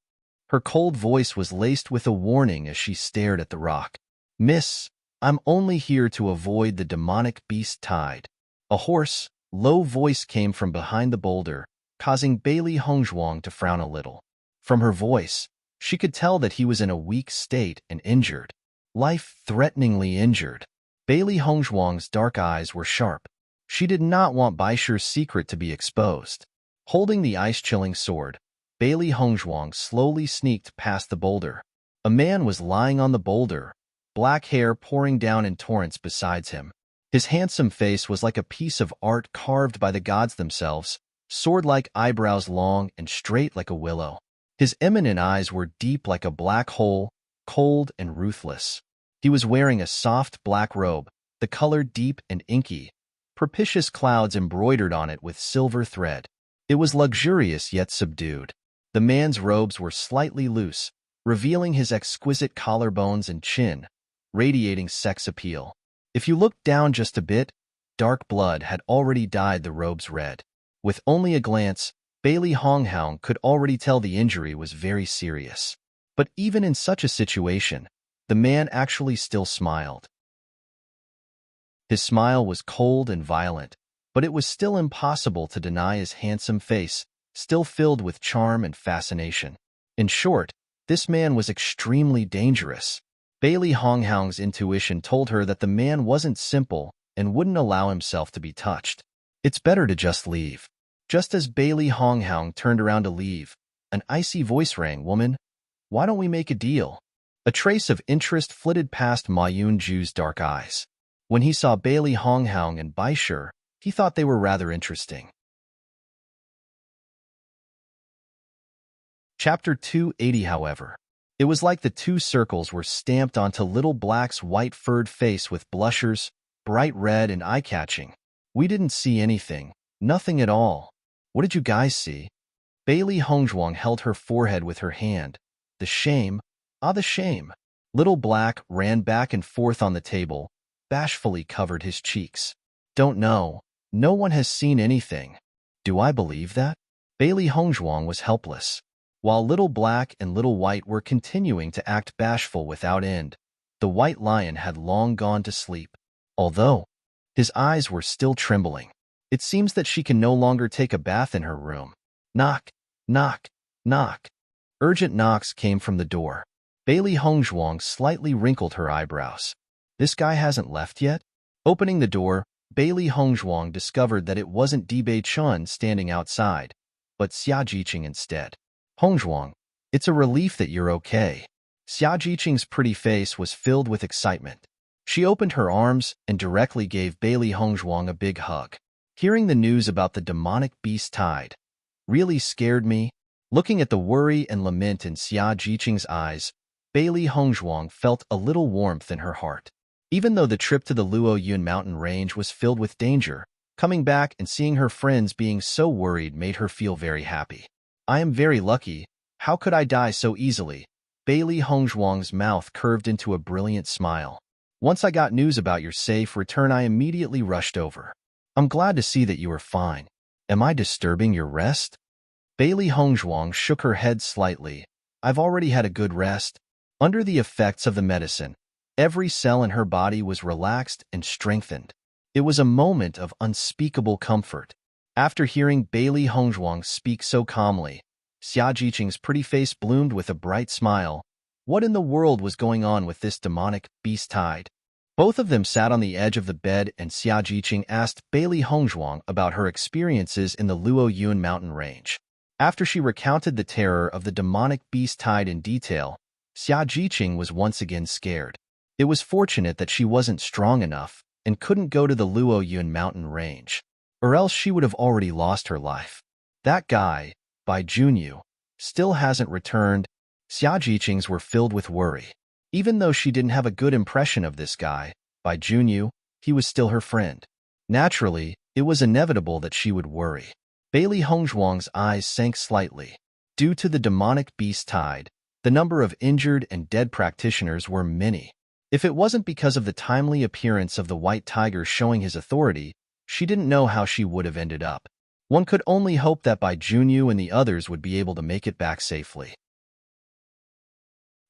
Her cold voice was laced with a warning as she stared at the rock. Miss, I'm only here to avoid the demonic beast tide. A hoarse, low voice came from behind the boulder, causing Bailey Hongzhuang to frown a little. From her voice, She could tell that he was in a weak state and injured. Life-threateningly injured. Bailey Hongzhuang's dark eyes were sharp. She did not want Baishi's secret to be exposed. Holding the ice-chilling sword, Bailey Hongzhuang slowly sneaked past the boulder. A man was lying on the boulder, black hair pouring down in torrents beside him. His handsome face was like a piece of art carved by the gods themselves, sword-like eyebrows long and straight like a willow. His eminent eyes were deep like a black hole, cold and ruthless. He was wearing a soft black robe, the color deep and inky, propitious clouds embroidered on it with silver thread. It was luxurious yet subdued. The man's robes were slightly loose, revealing his exquisite collarbones and chin, radiating sex appeal. If you looked down just a bit, dark blood had already dyed the robes red. With only a glance, Bailey Hongzhuang could already tell the injury was very serious. But even in such a situation, the man actually still smiled. His smile was cold and violent, but it was still impossible to deny his handsome face, still filled with charm and fascination. In short, this man was extremely dangerous. Bailey Hongzhuang's intuition told her that the man wasn't simple and wouldn't allow himself to be touched. It's better to just leave. Just as Bailey Hongzhuang turned around to leave, an icy voice rang, "Woman, why don't we make a deal?" A trace of interest flitted past Ma Yunju's dark eyes. When he saw Bailey Hongzhuang and Baishi, he thought they were rather interesting. Chapter 280, however. It was like the two circles were stamped onto Little Black's white-furred face with blushers, bright red and eye-catching. "We didn't see anything. Nothing at all. What did you guys see?" Bailey Hongzhuang held her forehead with her hand. "The shame. Ah, the shame." Little Black ran back and forth on the table, bashfully covered his cheeks. "Don't know. No one has seen anything." "Do I believe that?" Bailey Hongzhuang was helpless. While Little Black and Little White were continuing to act bashful without end, the White Lion had long gone to sleep. Although his eyes were still trembling. It seems that she can no longer take a bath in her room. Knock, knock, knock. Urgent knocks came from the door. Bailey Hongzhuang slightly wrinkled her eyebrows. "This guy hasn't left yet?" Opening the door, Bailey Hongzhuang discovered that it wasn't Dibei Chun standing outside, but Xia Jiqing instead. "Hongzhuang, it's a relief that you're okay." Xia Jiqing's pretty face was filled with excitement. She opened her arms and directly gave Bailey Hongzhuang a big hug. "Hearing the news about the demonic beast tide really scared me." Looking at the worry and lament in Xia Jiqing's eyes, Bailey Hongzhuang felt a little warmth in her heart. Even though the trip to the Luoyun mountain range was filled with danger, coming back and seeing her friends being so worried made her feel very happy. "I am very lucky. How could I die so easily?" Bailey Hongzhuang's mouth curved into a brilliant smile. "Once I got news about your safe return, I immediately rushed over. I'm glad to see that you are fine. Am I disturbing your rest?" Bailey Hongzhuang shook her head slightly. "I've already had a good rest." Under the effects of the medicine, every cell in her body was relaxed and strengthened. It was a moment of unspeakable comfort. After hearing Bailey Hongzhuang speak so calmly, Xia Jiqing's pretty face bloomed with a bright smile. What in the world was going on with this demonic beast tide? Both of them sat on the edge of the bed and Xia Jiqing asked Bailey Hongzhuang about her experiences in the Luoyun mountain range. After she recounted the terror of the demonic beast tide in detail, Xia Jiqing was once again scared. It was fortunate that she wasn't strong enough and couldn't go to the Luoyun mountain range, or else she would have already lost her life. That guy, Bai Junyu, still hasn't returned. Xia Jiqing's were filled with worry. Even though she didn't have a good impression of this guy, Bai Junyu, he was still her friend. Naturally, it was inevitable that she would worry. Bailey Hongzhuang's eyes sank slightly. Due to the demonic beast tide, the number of injured and dead practitioners were many. If it wasn't because of the timely appearance of the white tiger showing his authority, she didn't know how she would have ended up. One could only hope that Bai Junyu and the others would be able to make it back safely.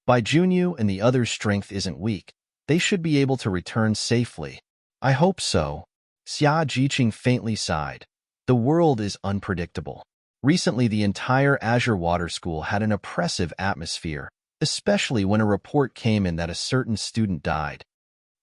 Bai Junyu and the others' strength isn't weak. They should be able to return safely. "I hope so." Xia Jiqing faintly sighed. The world is unpredictable. Recently, the entire Azure Water School had an oppressive atmosphere, especially when a report came in that a certain student died.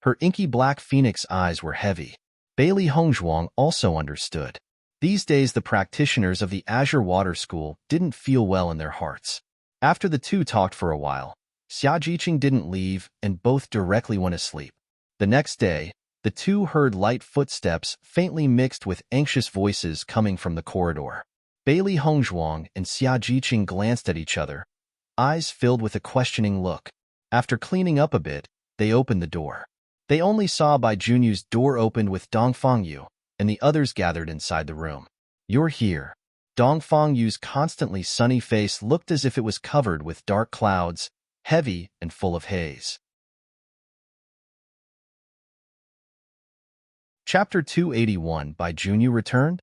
Her inky black phoenix eyes were heavy. Bailey Hongzhuang also understood. These days, the practitioners of the Azure Water School didn't feel well in their hearts. After the two talked for a while, Xiajiqing didn't leave and both directly went asleep. The next day, the two heard light footsteps faintly mixed with anxious voices coming from the corridor. Bailey Hongzhuang and Xiajiqing glanced at each other, eyes filled with a questioning look. After cleaning up a bit, they opened the door. They only saw Bai Junyu's door opened with Dongfang Yu, and the others gathered inside the room. "You're here." Dongfang Yu's constantly sunny face looked as if it was covered with dark clouds, heavy and full of haze. Chapter 281 Bai Junyu returned.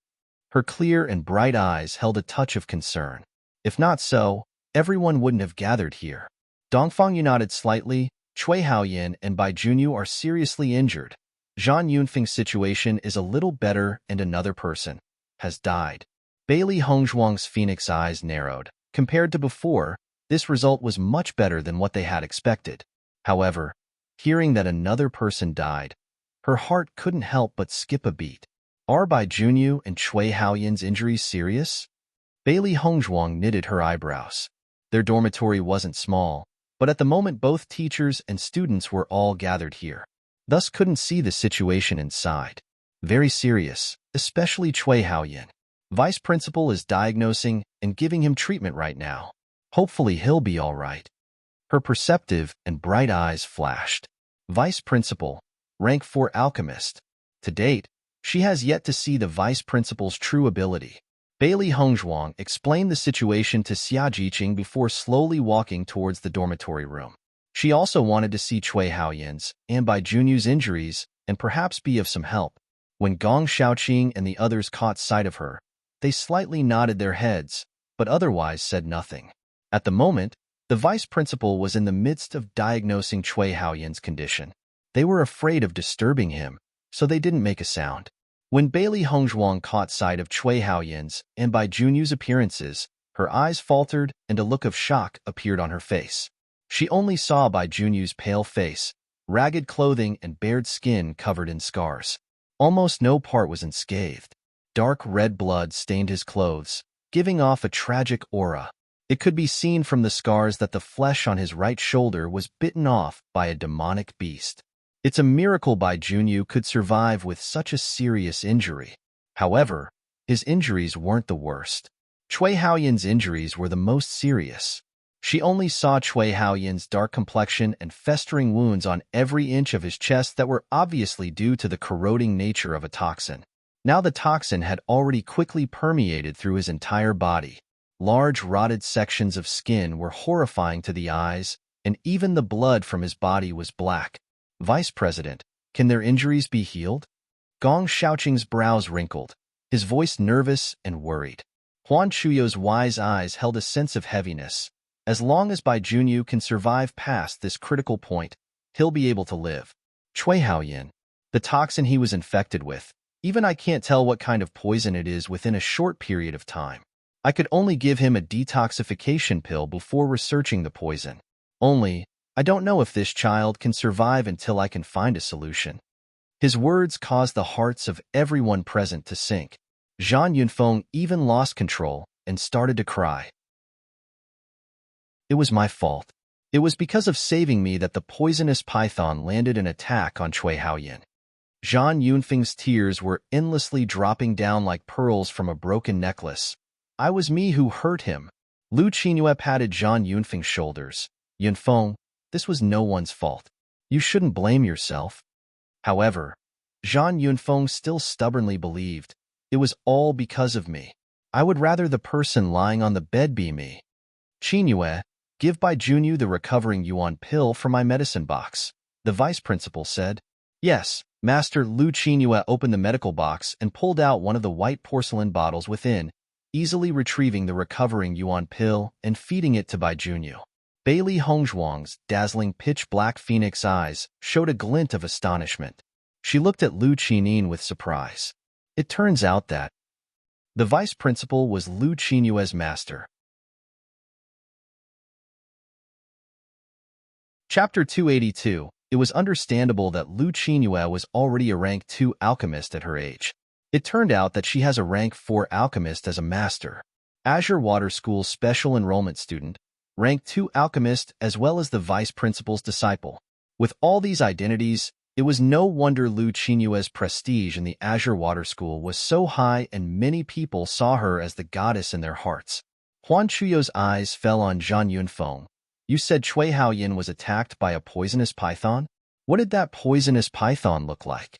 Her clear and bright eyes held a touch of concern. If not so, everyone wouldn't have gathered here. Dongfang Yu nodded slightly. Cui Haoyan and Bai Junyu are seriously injured. Zhang Yunfeng's situation is a little better and another person has died. Bailey Hongzhuang's phoenix eyes narrowed. Compared to before, this result was much better than what they had expected. However, hearing that another person died, her heart couldn't help but skip a beat. Are Bai Junyu and Cui Haoyan's injuries serious? Bailey Hongzhuang knitted her eyebrows. Their dormitory wasn't small, but at the moment both teachers and students were all gathered here, thus couldn't see the situation inside. Very serious, especially Cui Haoyan. Vice Principal is diagnosing and giving him treatment right now. Hopefully he'll be all right. Her perceptive and bright eyes flashed. Vice Principal, rank 4 alchemist. To date, she has yet to see the Vice Principal's true ability. Bailey Hongzhuang explained the situation to Xiajiqing before slowly walking towards the dormitory room. She also wanted to see Cui Haoyan's and Bai Junyu's injuries and perhaps be of some help. When Gong Shaoqing and the others caught sight of her, they slightly nodded their heads, but otherwise said nothing. At the moment, the vice principal was in the midst of diagnosing Cui Haoyan's condition. They were afraid of disturbing him, so they didn't make a sound. When Bailey Hongzhuang caught sight of Cui Haoyan's and Bai Junyu's appearances, her eyes faltered and a look of shock appeared on her face. She only saw Bai Junyu's pale face, ragged clothing and bared skin covered in scars. Almost no part was unscathed. Dark red blood stained his clothes, giving off a tragic aura. It could be seen from the scars that the flesh on his right shoulder was bitten off by a demonic beast. It's a miracle Bai Junyu could survive with such a serious injury. However, his injuries weren't the worst. Cui Haoyan's injuries were the most serious. She only saw Cui Haoyan's dark complexion and festering wounds on every inch of his chest that were obviously due to the corroding nature of a toxin. Now the toxin had already quickly permeated through his entire body. Large rotted sections of skin were horrifying to the eyes, and even the blood from his body was black. Vice President, can their injuries be healed? Gong Shaoqing's brows wrinkled, his voice nervous and worried. Huan Chuyo's wise eyes held a sense of heaviness. As long as Bai Junyu can survive past this critical point, he'll be able to live. Cui Haoyan, the toxin he was infected with, even I can't tell what kind of poison it is within a short period of time. I could only give him a detoxification pill before researching the poison. Only, I don't know if this child can survive until I can find a solution. His words caused the hearts of everyone present to sink. Zhang Yunfeng even lost control and started to cry. It was my fault. It was because of saving me that the poisonous python landed an attack on Cui Haoyan. Zhang Yunfeng's tears were endlessly dropping down like pearls from a broken necklace. I was me who hurt him. Lu Qingyue patted Zhang Yunfeng's shoulders. Yunfeng, this was no one's fault. You shouldn't blame yourself. However, Zhang Yunfeng still stubbornly believed it was all because of me. I would rather the person lying on the bed be me. Qingyue, give Bai Junyu the recovering yuan pill for my medicine box, the vice principal said. Yes, Master. Lu Qingyue opened the medical box and pulled out one of the white porcelain bottles within, easily retrieving the recovering yuan pill and feeding it to Bai Junyu. Bailey Hongzhuang's dazzling pitch-black phoenix eyes showed a glint of astonishment. She looked at Lu Qinin with surprise. It turns out that The vice principal was Lu Qinyue's master. Chapter 282. It was understandable that Lu Qinyue was already a rank 2 alchemist at her age. It turned out that she has a rank 4 alchemist as a master, Azure Water School's special enrollment student, rank 2 alchemist, as well as the vice principal's disciple. With all these identities, it was no wonder Lu Qinyue's prestige in the Azure Water School was so high, and many people saw her as the goddess in their hearts. Huan Chuyo's eyes fell on Zhang Yunfeng. You said Cui Haoyan was attacked by a poisonous python? What did that poisonous python look like?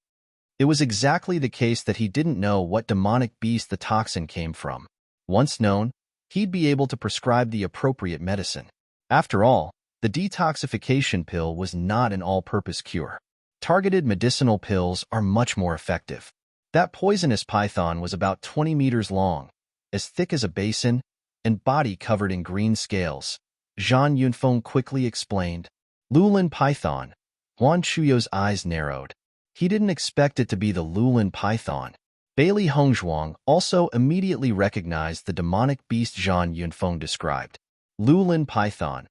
It was exactly the case that he didn't know what demonic beast the toxin came from. Once known, he'd be able to prescribe the appropriate medicine. After all, the detoxification pill was not an all-purpose cure. Targeted medicinal pills are much more effective. That poisonous python was about 20 meters long, as thick as a basin, and body covered in green scales. Zhang Yunfeng quickly explained. Lulin python. Huan Chuyo's eyes narrowed. He didn't expect it to be the Lulin python. Bailey Hongzhuang also immediately recognized the demonic beast Zhang Yunfeng described. Lulin python,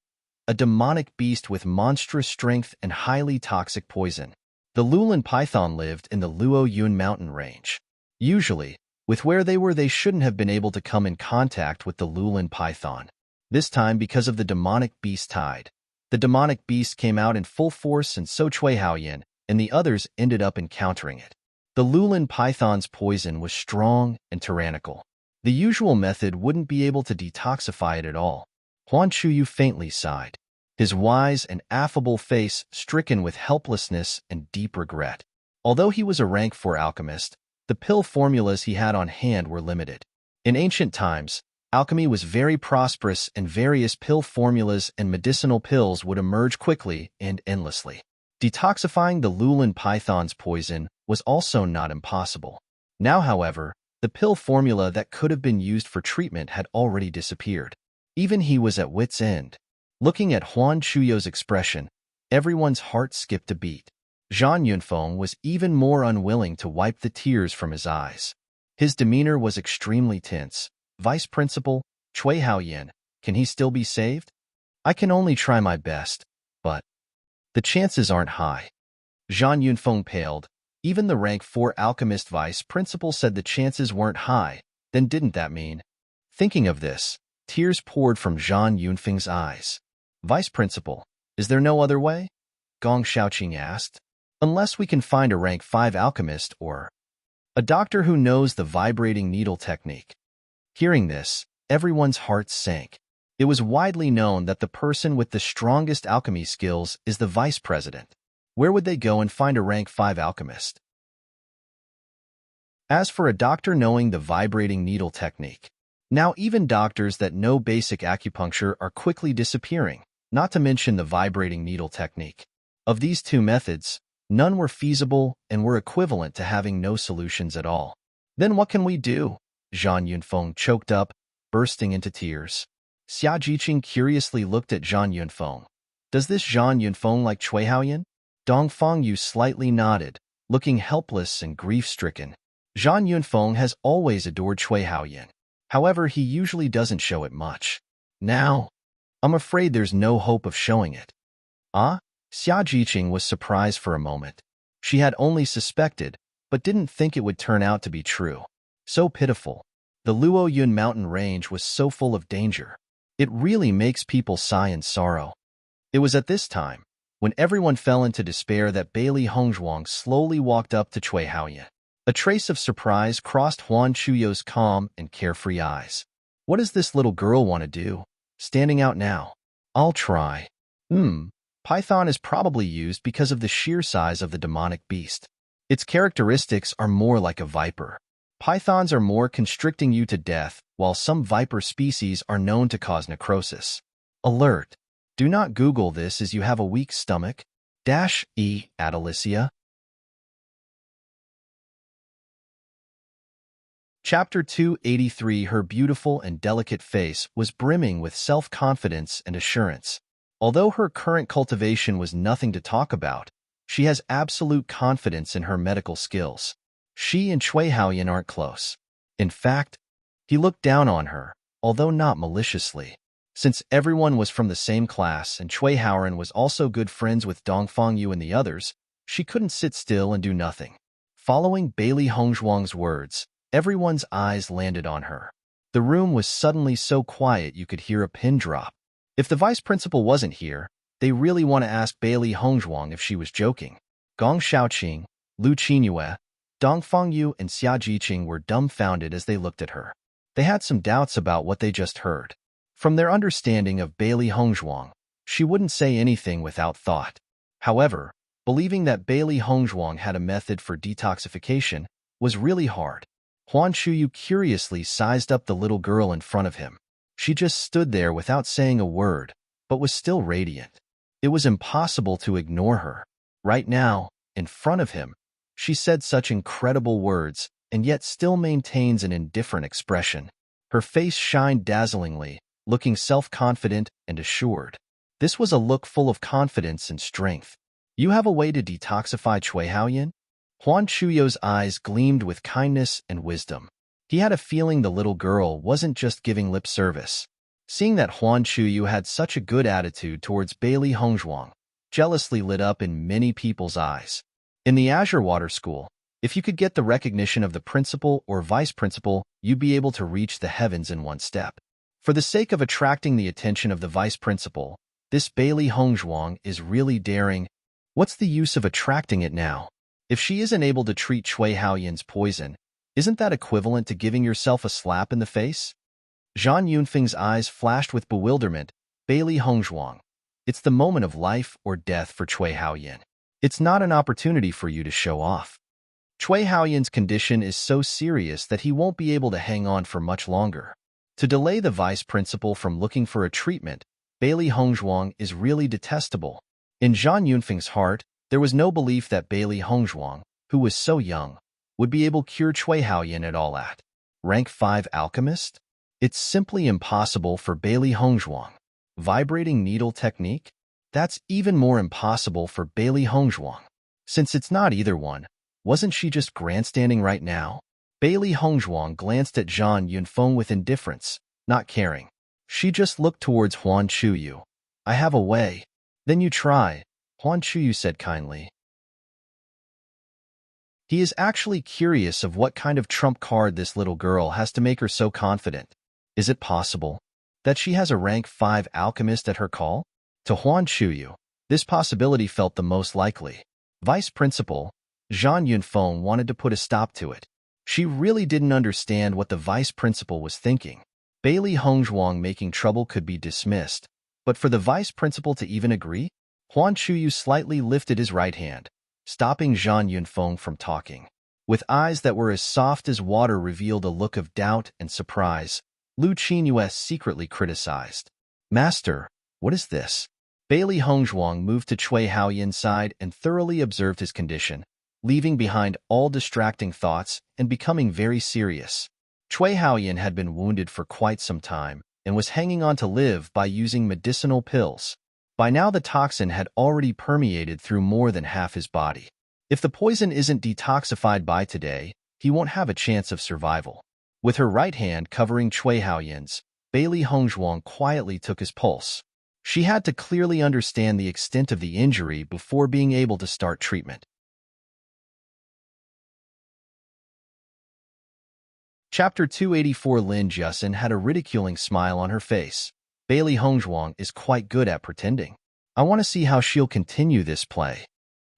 a demonic beast with monstrous strength and highly toxic poison. The Lulin python lived in the Luo Yun mountain range. Usually, with where they were, they shouldn't have been able to come in contact with the Lulin python. This time, because of the demonic beast tide. The demonic beast came out in full force, and so Cui Haoyan and the others ended up encountering it. The Lulin python's poison was strong and tyrannical. The usual method wouldn't be able to detoxify it at all. Huan Chuyu faintly sighed, his wise and affable face stricken with helplessness and deep regret. Although he was a rank 4 alchemist, the pill formulas he had on hand were limited. In ancient times, alchemy was very prosperous, and various pill formulas and medicinal pills would emerge quickly and endlessly. Detoxifying the Lulin python's poison was also not impossible. Now, however, the pill formula that could have been used for treatment had already disappeared. Even he was at wit's end. Looking at Huan Chuyo's expression, everyone's heart skipped a beat. Zhang Yunfeng was even more unwilling to wipe the tears from his eyes. His demeanor was extremely tense. Vice Principal, Cui Haoyan, can he still be saved? I can only try my best, but the chances aren't high. Zhang Yunfeng paled. Even the rank 4 alchemist vice principal said the chances weren't high. Then didn't that mean? Thinking of this, tears poured from Zhang Yunfeng's eyes. Vice principal, is there no other way? Gong Shaoqing asked. Unless we can find a rank 5 alchemist or a doctor who knows the vibrating needle technique. Hearing this, everyone's hearts sank. It was widely known that the person with the strongest alchemy skills is the vice president. Where would they go and find a rank 5 alchemist? As for a doctor knowing the vibrating needle technique, now even doctors that know basic acupuncture are quickly disappearing, not to mention the vibrating needle technique. Of these two methods, none were feasible and were equivalent to having no solutions at all. Then what can we do? Zhang Yunfeng choked up, bursting into tears. Xia Jiqing curiously looked at Zhang Yunfeng. Does this Zhang Yunfeng like Cui Haoyan? Dongfang Yu slightly nodded, looking helpless and grief-stricken. Zhang Yunfeng has always adored Cui Haoyan. However, he usually doesn't show it much. Now, I'm afraid there's no hope of showing it. Ah? Xia Jiqing was surprised for a moment. She had only suspected, but didn't think it would turn out to be true. So pitiful. The Luo Yun mountain range was so full of danger. It really makes people sigh in sorrow. It was at this time, when everyone fell into despair, that Bailey Hongzhuang slowly walked up to Cui Haoyan. A trace of surprise crossed Huan Chuyo's calm and carefree eyes. What does this little girl want to do? Standing out now. I'll try. Python is probably used because of the sheer size of the demonic beast. Its characteristics are more like a viper. Pythons are more constricting you to death, while some viper species are known to cause necrosis. Alert! Do not Google this as you have a weak stomach. Adelicia. Chapter 283. Her beautiful and delicate face was brimming with self-confidence and assurance. Although her current cultivation was nothing to talk about, she has absolute confidence in her medical skills. She and Cui Haoyan aren't close. In fact, He looked down on her, although not maliciously. Since everyone was from the same class and Cui Haoran was also good friends with Dongfang Yu and the others, she couldn't sit still and do nothing. Following Bailey Hongzhuang's words, everyone's eyes landed on her. The room was suddenly so quiet you could hear a pin drop. If the vice principal wasn't here, they really want to ask Bailey Hongzhuang if she was joking. Gong Shaoqing, Lu Qinyue, Dongfang Yu, and Xia Jiqing were dumbfounded as they looked at her. They had some doubts about what they just heard. From their understanding of Bailey Hongzhuang, she wouldn't say anything without thought. However, believing that Bailey Hongzhuang had a method for detoxification was really hard. Huan Chuyu curiously sized up the little girl in front of him. She just stood there without saying a word, but was still radiant. It was impossible to ignore her. Right now, in front of him, she said such incredible words, and yet still maintains an indifferent expression. Her face shined dazzlingly, looking self-confident and assured. This was a look full of confidence and strength. You have a way to detoxify Cui Haoyan? Huan Chuyu's eyes gleamed with kindness and wisdom. He had a feeling the little girl wasn't just giving lip service. Seeing that Huan Chuyu had such a good attitude towards Bailey Hongzhuang, jealously lit up in many people's eyes. In the Azure Water School, if you could get the recognition of the principal or vice principal, you'd be able to reach the heavens in one step. For the sake of attracting the attention of the vice principal, this Bailey Hongzhuang is really daring. What's the use of attracting it now? If she isn't able to treat Cui Haoyan's poison, isn't that equivalent to giving yourself a slap in the face? Zhang Yunfeng's eyes flashed with bewilderment. Bailey Hongzhuang, it's the moment of life or death for Cui Haoyan. It's not an opportunity for you to show off. Cui Haoyan's condition is so serious that he won't be able to hang on for much longer. To delay the vice principal from looking for a treatment, Bailey Hongzhuang is really detestable. In Zhang Yunfeng's heart, there was no belief that Bailey Hongzhuang, who was so young, would be able to cure Cui Haoyan at all at rank 5 alchemist? It's simply impossible for Bailey Hongzhuang. Vibrating needle technique? That's even more impossible for Bailey Hongzhuang. Since it's not either one, wasn't she just grandstanding right now? Bailey Hongzhuang glanced at Zhang Yunfeng with indifference, not caring. She just looked towards Huan Chuyu. I have a way. Then you try, Huan Chuyu said kindly. He is actually curious of what kind of trump card this little girl has to make her so confident. Is it possible that she has a rank 5 alchemist at her call? To Huan Chuyu, this possibility felt the most likely. Vice Principal, Zhang Yunfeng wanted to put a stop to it. She really didn't understand what the vice principal was thinking. Bailey Hongzhuang making trouble could be dismissed, but for the vice principal to even agree? Huan Chuyu slightly lifted his right hand, stopping Zhang Yunfeng from talking. With eyes that were as soft as water revealed a look of doubt and surprise, Lu Qinyue secretly criticized. Master, what is this? Bailey Hongzhuang moved to Cui Haoyan's side and thoroughly observed his condition, leaving behind all distracting thoughts and becoming very serious. Cui Haoyan had been wounded for quite some time and was hanging on to live by using medicinal pills. By now the toxin had already permeated through more than half his body. If the poison isn't detoxified by today, he won't have a chance of survival. With her right hand covering Cui Haoyan's, Bailey Hongzhuang quietly took his pulse. She had to clearly understand the extent of the injury before being able to start treatment. Chapter 284. Lin Jiasin had a ridiculing smile on her face. Bailey Hongzhuang is quite good at pretending. I want to see how she'll continue this play.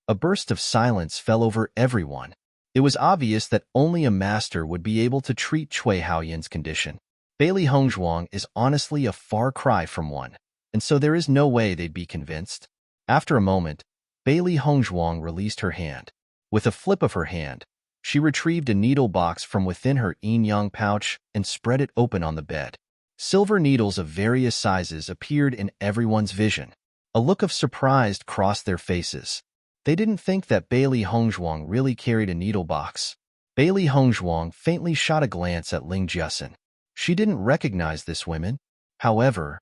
A burst of silence fell over everyone. It was obvious that only a master would be able to treat Cui Haoyan's condition. Bailey Hongzhuang is honestly a far cry from one, and so there is no way they'd be convinced. After a moment, Bailey Hongzhuang released her hand. With a flip of her hand, she retrieved a needle box from within her yin-yang pouch and spread it open on the bed. Silver needles of various sizes appeared in everyone's vision. A look of surprise crossed their faces. They didn't think that Bailey Hongzhuang really carried a needle box. Bailey Hongzhuang faintly shot a glance at Ling Jiasin. She didn't recognize this woman. However,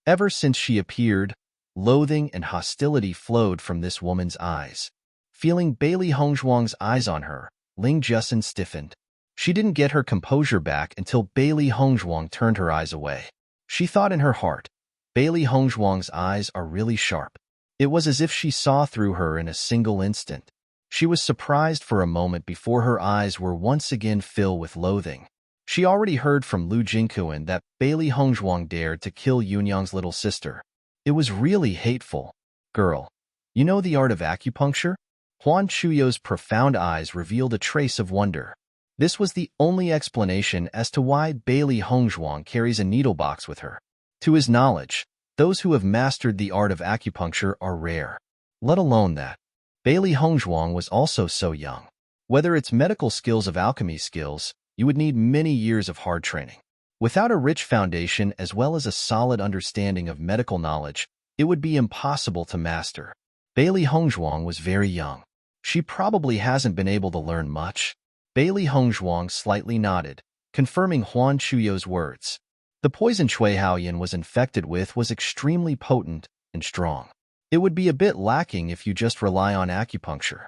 ever since she appeared, loathing and hostility flowed from this woman's eyes. Feeling Bailey Hongzhuang's eyes on her, Ling Jiasin stiffened. She didn't get her composure back until Bailey Hongzhuang turned her eyes away. She thought in her heart, Bailey Hongzhuang's eyes are really sharp. It was as if she saw through her in a single instant. She was surprised for a moment before her eyes were once again filled with loathing. She already heard from Lu Jingquan that Bailey Hongzhuang dared to kill Yunyang's little sister. It was really hateful. Girl, you know the art of acupuncture? Huan Chuyo's profound eyes revealed a trace of wonder. This was the only explanation as to why Bailey Hongzhuang carries a needle box with her. To his knowledge, those who have mastered the art of acupuncture are rare. Let alone that Bailey Hongzhuang was also so young. Whether it's medical skills of alchemy skills, you would need many years of hard training. Without a rich foundation as well as a solid understanding of medical knowledge, it would be impossible to master. Bailey Hongzhuang was very young. She probably hasn't been able to learn much. Bailey Hongzhuang slightly nodded, confirming Huan Chuyo's words. The poison Cui Haoyan was infected with was extremely potent and strong. It would be a bit lacking if you just rely on acupuncture.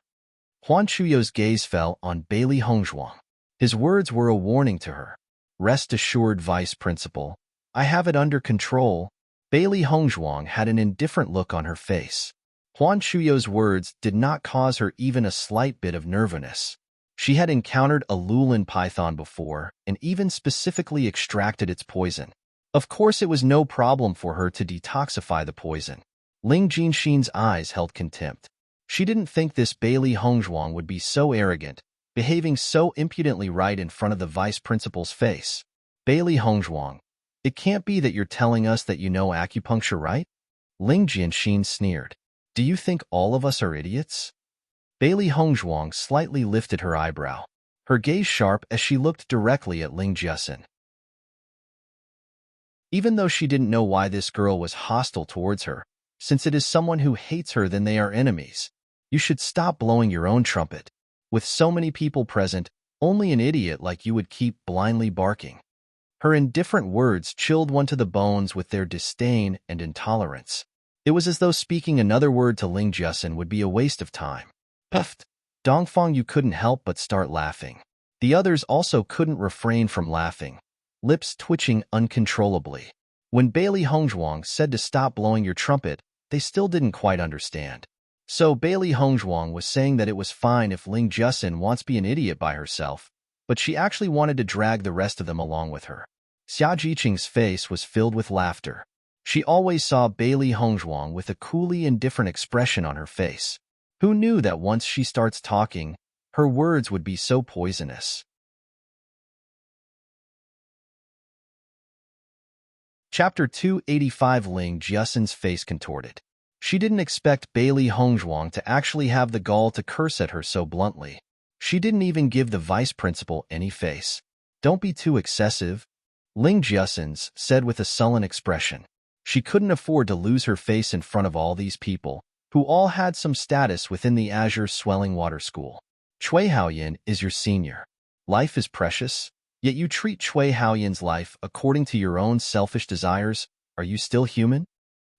Huan Chuyo's gaze fell on Bailey Hongzhuang. His words were a warning to her. Rest assured, Vice Principal. I have it under control. Bailey Hongzhuang had an indifferent look on her face. Huan Chuyo's words did not cause her even a slight bit of nervousness. She had encountered a Lulin python before and even specifically extracted its poison. Of course, it was no problem for her to detoxify the poison. Ling Jinxin's eyes held contempt. She didn't think this Bailey Hongzhuang would be so arrogant, behaving so impudently right in front of the vice principal's face. Bailey Hongzhuang, it can't be that you're telling us that you know acupuncture, right? Ling Jinxin sneered. Do you think all of us are idiots? Bailey Hongzhuang slightly lifted her eyebrow, her gaze sharp as she looked directly at Ling Jiasin. Even though she didn't know why this girl was hostile towards her, since it is someone who hates her then they are enemies, you should stop blowing your own trumpet. With so many people present, only an idiot like you would keep blindly barking. Her indifferent words chilled one to the bones with their disdain and intolerance. It was as though speaking another word to Ling Jiasin would be a waste of time. Puffed. Dongfang, you couldn't help but start laughing. The others also couldn't refrain from laughing, lips twitching uncontrollably. When Bailey Hongzhuang said to stop blowing your trumpet, they still didn't quite understand. So Bailey Hongzhuang was saying that it was fine if Ling Jiasin wants to be an idiot by herself, but she actually wanted to drag the rest of them along with her. Xia Jiqing's face was filled with laughter. She always saw Bailey Hongzhuang with a coolly indifferent expression on her face. Who knew that once she starts talking, her words would be so poisonous? Chapter 285. Ling Jiasin's face contorted. She didn't expect Bailey Hongzhuang to actually have the gall to curse at her so bluntly. She didn't even give the vice principal any face. Don't be too excessive, Ling Jiasin said with a sullen expression. She couldn't afford to lose her face in front of all these people, who all had some status within the Azure Swelling Water School. Cui Haoyan is your senior. Life is precious, yet you treat Cui Haoyan's life according to your own selfish desires. Are you still human?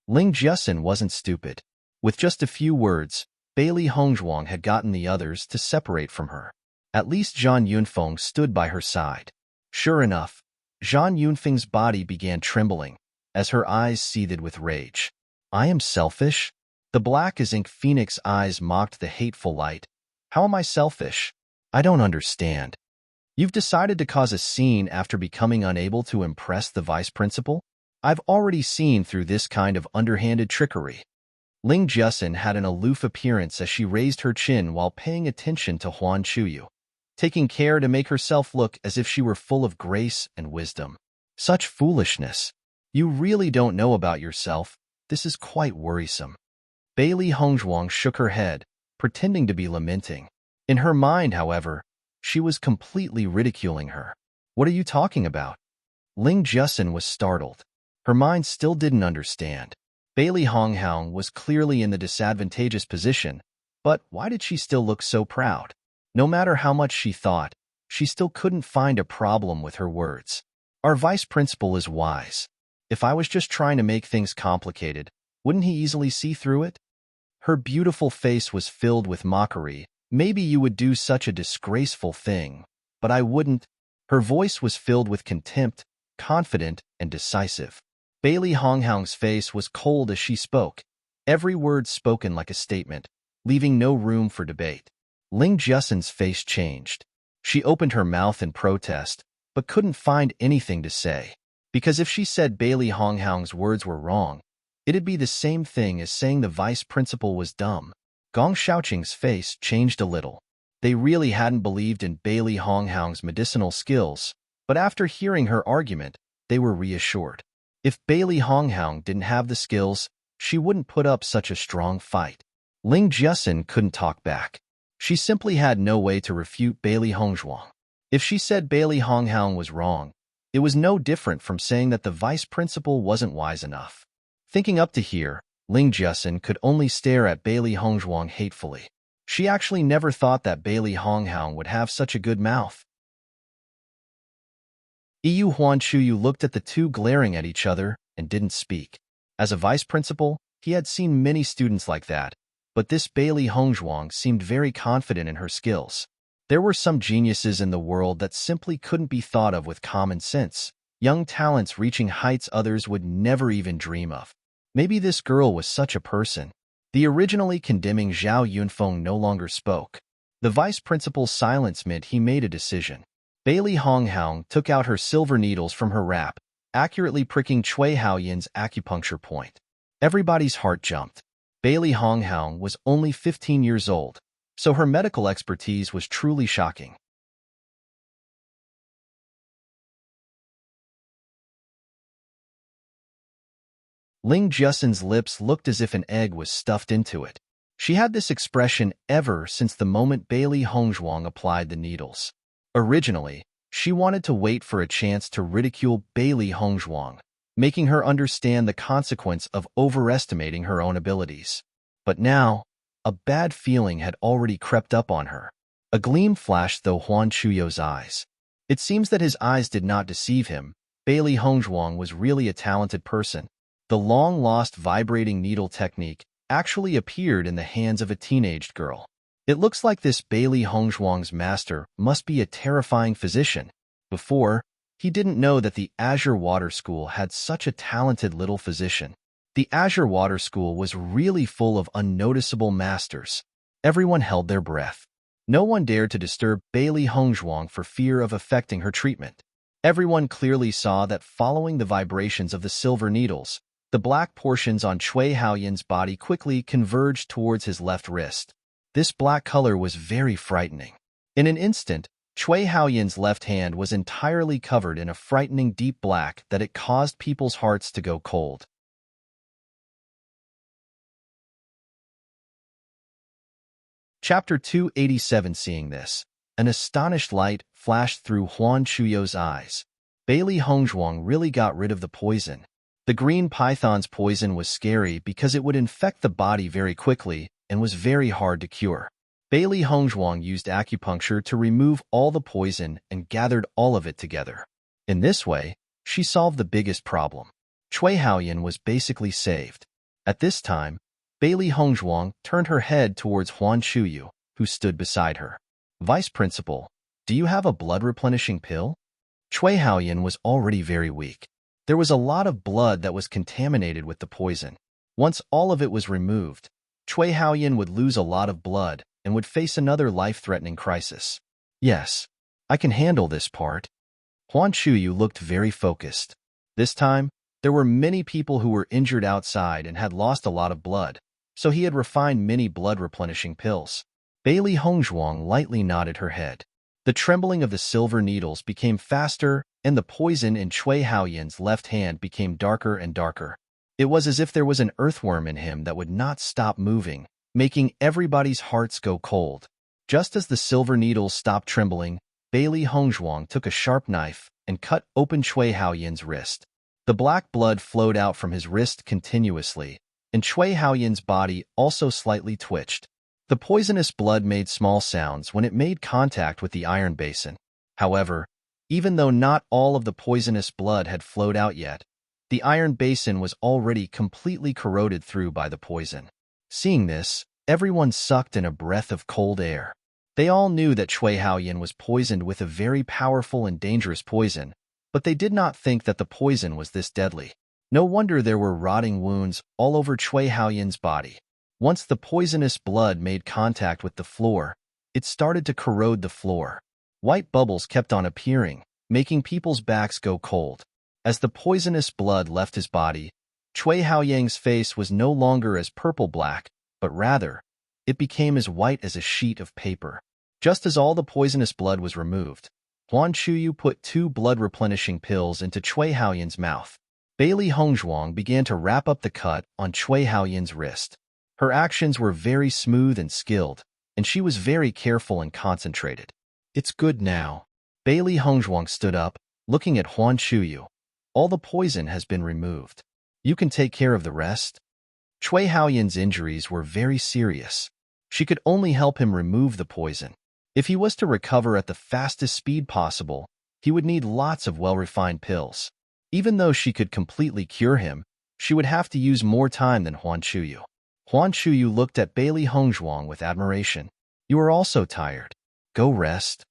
Ling Jiasin wasn't stupid. With just a few words, Bailey Hongzhuang had gotten the others to separate from her. At least Zhang Yunfeng stood by her side. Sure enough, Zhang Yunfeng's body began trembling, as her eyes seethed with rage. I am selfish? The black as ink phoenix eyes mocked the hateful light. How am I selfish? I don't understand. You've decided to cause a scene after becoming unable to impress the vice principal? I've already seen through this kind of underhanded trickery. Ling Jiasin had an aloof appearance as she raised her chin while paying attention to Huan Chuyu, taking care to make herself look as if she were full of grace and wisdom. Such foolishness. You really don't know about yourself. This is quite worrisome. Bailey Hongzhuang shook her head, pretending to be lamenting. In her mind, however, she was completely ridiculing her. What are you talking about? Ling Jiasin was startled. Her mind still didn't understand. Bailey Hongzhuang was clearly in the disadvantageous position, but why did she still look so proud? No matter how much she thought, she still couldn't find a problem with her words. Our vice principal is wise. If I was just trying to make things complicated, wouldn't he easily see through it? Her beautiful face was filled with mockery. Maybe you would do such a disgraceful thing. but I wouldn't. Her voice was filled with contempt, confident and decisive. Bailey Honghoung's face was cold as she spoke, every word spoken like a statement, leaving no room for debate. Ling Jiasen's face changed. She opened her mouth in protest, but couldn't find anything to say. Because if she said Bailey Honghoung's words were wrong, it'd be the same thing as saying the vice principal was dumb. Gong Xiaoqing's face changed a little. They really hadn't believed in Bailey Honghoung's medicinal skills, but after hearing her argument, they were reassured. If Bailey Honghoung didn't have the skills, she wouldn't put up such a strong fight. Ling Jiasen couldn't talk back. She simply had no way to refute Bailey Hongzhuang. If she said Bailey Honghoung was wrong, it was no different from saying that the vice principal wasn't wise enough. Thinking up to here, Ling Jiasen could only stare at Bailey Hongzhuang hatefully. She actually never thought that Bailey Honghoung would have such a good mouth. Yu Huanshuyu looked at the two glaring at each other and didn't speak. As a vice principal, he had seen many students like that, but this Bailey Hongzhuang seemed very confident in her skills. There were some geniuses in the world that simply couldn't be thought of with common sense, young talents reaching heights others would never even dream of. Maybe this girl was such a person. The originally condemning Zhao Yunfeng no longer spoke. The vice principal's silence meant he made a decision. Bailey Honghoung took out her silver needles from her wrap, accurately pricking Cui Haoyin's acupuncture point. Everybody's heart jumped. Bailey Honghoung was only 15 years old, so her medical expertise was truly shocking. Ling Jiasen's lips looked as if an egg was stuffed into it. She had this expression ever since the moment Bailey Hongzhuang applied the needles. Originally, she wanted to wait for a chance to ridicule Bailey Hongzhuang, making her understand the consequence of overestimating her own abilities. But now, a bad feeling had already crept up on her. A gleam flashed through Huan Chuyo's eyes. It seems that his eyes did not deceive him. Bailey Hongzhuang was really a talented person. The long-lost vibrating needle technique actually appeared in the hands of a teenaged girl. It looks like this Bailey Hongzhuang's master must be a terrifying physician. Before, he didn't know that the Azure Water School had such a talented little physician. The Azure Water School was really full of unnoticeable masters. Everyone held their breath. No one dared to disturb Bailey Hongzhuang for fear of affecting her treatment. Everyone clearly saw that following the vibrations of the silver needles, the black portions on Cui Haoyin's body quickly converged towards his left wrist. This black color was very frightening. In an instant, Cui Haoyin's left hand was entirely covered in a frightening deep black that it caused people's hearts to go cold. Chapter 287. Seeing this, an astonished light flashed through Huan Chuyo's eyes. Bailey Hongzhuang really got rid of the poison. The green python's poison was scary because it would infect the body very quickly and was very hard to cure. Bailey Hongzhuang used acupuncture to remove all the poison and gathered all of it together. In this way, she solved the biggest problem. Cui Haoyin was basically saved. At this time, Bailey Hongzhuang turned her head towards Huan Chuyu, who stood beside her. Vice Principal, do you have a blood replenishing pill? Cui Haoyin was already very weak. There was a lot of blood that was contaminated with the poison. Once all of it was removed, Cui Haoyin would lose a lot of blood and would face another life-threatening crisis. Yes, I can handle this part. Huan Chuyu looked very focused. This time, there were many people who were injured outside and had lost a lot of blood, so he had refined many blood-replenishing pills. Bailey Hongzhuang lightly nodded her head. The trembling of the silver needles became faster, and the poison in Cui Haoyin's left hand became darker and darker. It was as if there was an earthworm in him that would not stop moving, making everybody's hearts go cold. Just as the silver needles stopped trembling, Bailey Hongzhuang took a sharp knife and cut open Cui Haoyin's wrist. The black blood flowed out from his wrist continuously, and Cui Haoyin's body also slightly twitched. The poisonous blood made small sounds when it made contact with the iron basin. However, even though not all of the poisonous blood had flowed out yet, the iron basin was already completely corroded through by the poison. Seeing this, everyone sucked in a breath of cold air. They all knew that Cui Haoyan was poisoned with a very powerful and dangerous poison, but they did not think that the poison was this deadly. No wonder there were rotting wounds all over Cui Haoyan's body. Once the poisonous blood made contact with the floor, it started to corrode the floor. White bubbles kept on appearing, making people's backs go cold. As the poisonous blood left his body, Cui Haoyang's face was no longer as purple-black, but rather, it became as white as a sheet of paper. Just as all the poisonous blood was removed, Huan Chuyu put 2 blood-replenishing pills into Cui Haoyan's mouth. Bailey Hongzhuang began to wrap up the cut on Cui Haoyan's wrist. Her actions were very smooth and skilled, and she was very careful and concentrated. It's good now. Bailey Hongzhuang stood up, looking at Huan Chuyu. All the poison has been removed. You can take care of the rest. Cui Haoyan's injuries were very serious. She could only help him remove the poison. If he was to recover at the fastest speed possible, he would need lots of well-refined pills. Even though she could completely cure him, she would have to use more time than Huan Chuyu. Huan Chuyu looked at Bailey Hongzhuang with admiration. You are also tired. Go rest.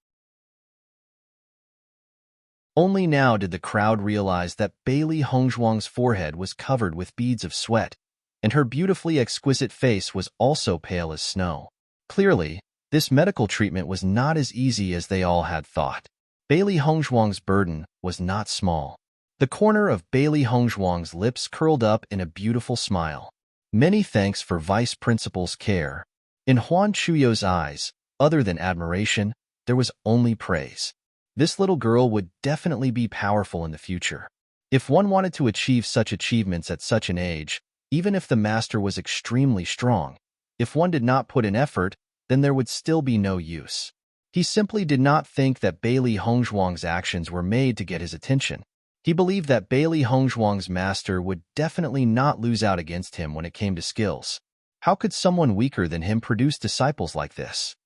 Only now did the crowd realize that Bailey Hongzhuang's forehead was covered with beads of sweat, and her beautifully exquisite face was also pale as snow. Clearly, this medical treatment was not as easy as they all had thought. Bailey Hongzhuang's burden was not small. The corner of Bailey Hongzhuang's lips curled up in a beautiful smile. Many thanks for Vice Principal's care. In Huan Chuyu's eyes, other than admiration, there was only praise. This little girl would definitely be powerful in the future. If one wanted to achieve such achievements at such an age, even if the master was extremely strong, if one did not put in effort, then there would still be no use. He simply did not think that Bailey Hongzhuang's actions were made to get his attention. He believed that Bailey Hongzhuang's master would definitely not lose out against him when it came to skills. How could someone weaker than him produce disciples like this?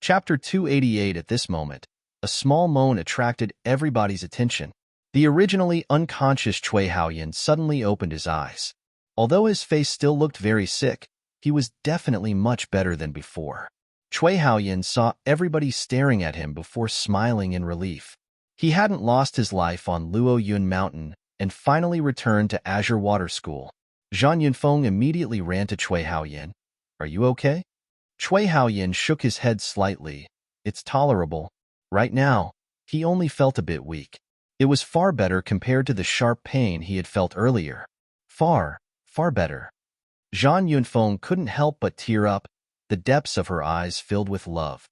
Chapter 288. At this moment, a small moan attracted everybody's attention. The originally unconscious Cui Haoyan suddenly opened his eyes. Although his face still looked very sick, he was definitely much better than before. Cui Haoyan saw everybody staring at him before smiling in relief. He hadn't lost his life on Luo Yun Mountain and finally returned to Azure Water School. Zhang Yunfeng immediately ran to Cui Haoyan. Are you okay? Cui Haoyan shook his head slightly. It's tolerable. Right now, he only felt a bit weak. It was far better compared to the sharp pain he had felt earlier. Far better. Zhang Yunfeng couldn't help but tear up, the depths of her eyes filled with love.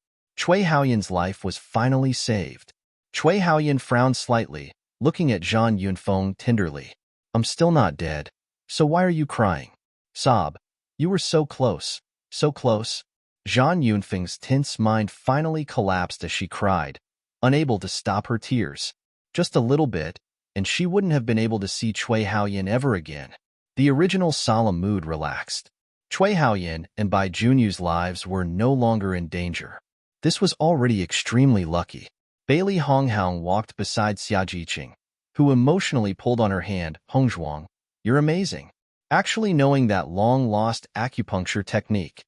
Cui Haoyan's life was finally saved. Cui Haoyan frowned slightly, looking at Zhang Yunfeng tenderly. I'm still not dead, so why are you crying? Sob. You were so close, so close. Zhang Yunfeng's tense mind finally collapsed as she cried, unable to stop her tears. Just a little bit, and she wouldn't have been able to see Cui Haoyan ever again. The original solemn mood relaxed. Cui Haoyan and Bai Junyu's lives were no longer in danger. This was already extremely lucky. Bailey Hongzhuang walked beside Xia Jiqing, who emotionally pulled on her hand. Hongzhuang, you're amazing. Actually knowing that long-lost acupuncture technique.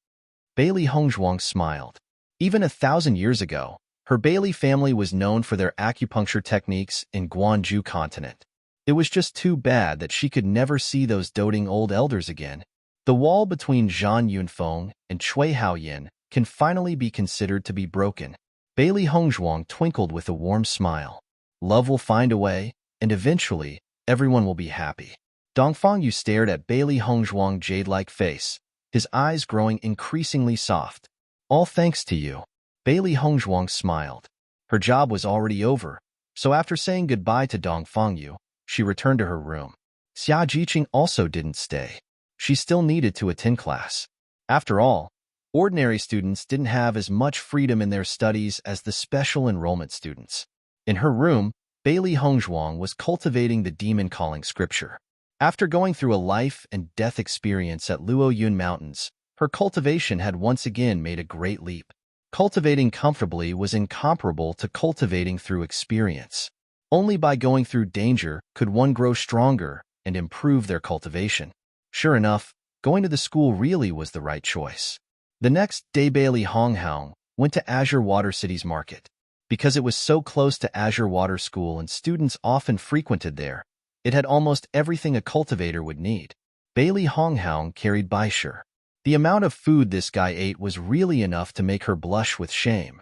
Bailey Hongzhuang smiled. Even 1,000 years ago, her Bailey family was known for their acupuncture techniques in Guanju continent. It was just too bad that she could never see those doting old elders again. The wall between Zhang Yunfeng and Cui Haoyan can finally be considered to be broken. Bailey Hongzhuang twinkled with a warm smile. Love will find a way, and eventually, everyone will be happy. Dongfang Yu stared at Bailey Hongzhuang's jade-like face, his eyes growing increasingly soft. All thanks to you. Bailey Hongzhuang smiled. Her job was already over, so after saying goodbye to Dongfang Yu, she returned to her room. Xia Jiqing also didn't stay. She still needed to attend class. After all, ordinary students didn't have as much freedom in their studies as the special enrollment students. In her room, Bailey Hongzhuang was cultivating the demon-calling scripture. After going through a life and death experience at Luo Yun Mountains, her cultivation had once again made a great leap. Cultivating comfortably was incomparable to cultivating through experience. Only by going through danger could one grow stronger and improve their cultivation. Sure enough, Going to the school really was the right choice. The next day, Bailey Honghong went to Azure Water City's market. Because it was so close to Azure Water School and students often frequented there, it had almost everything a cultivator would need. Bailey Honghong carried Baisher. The amount of food this guy ate was really enough to make her blush with shame.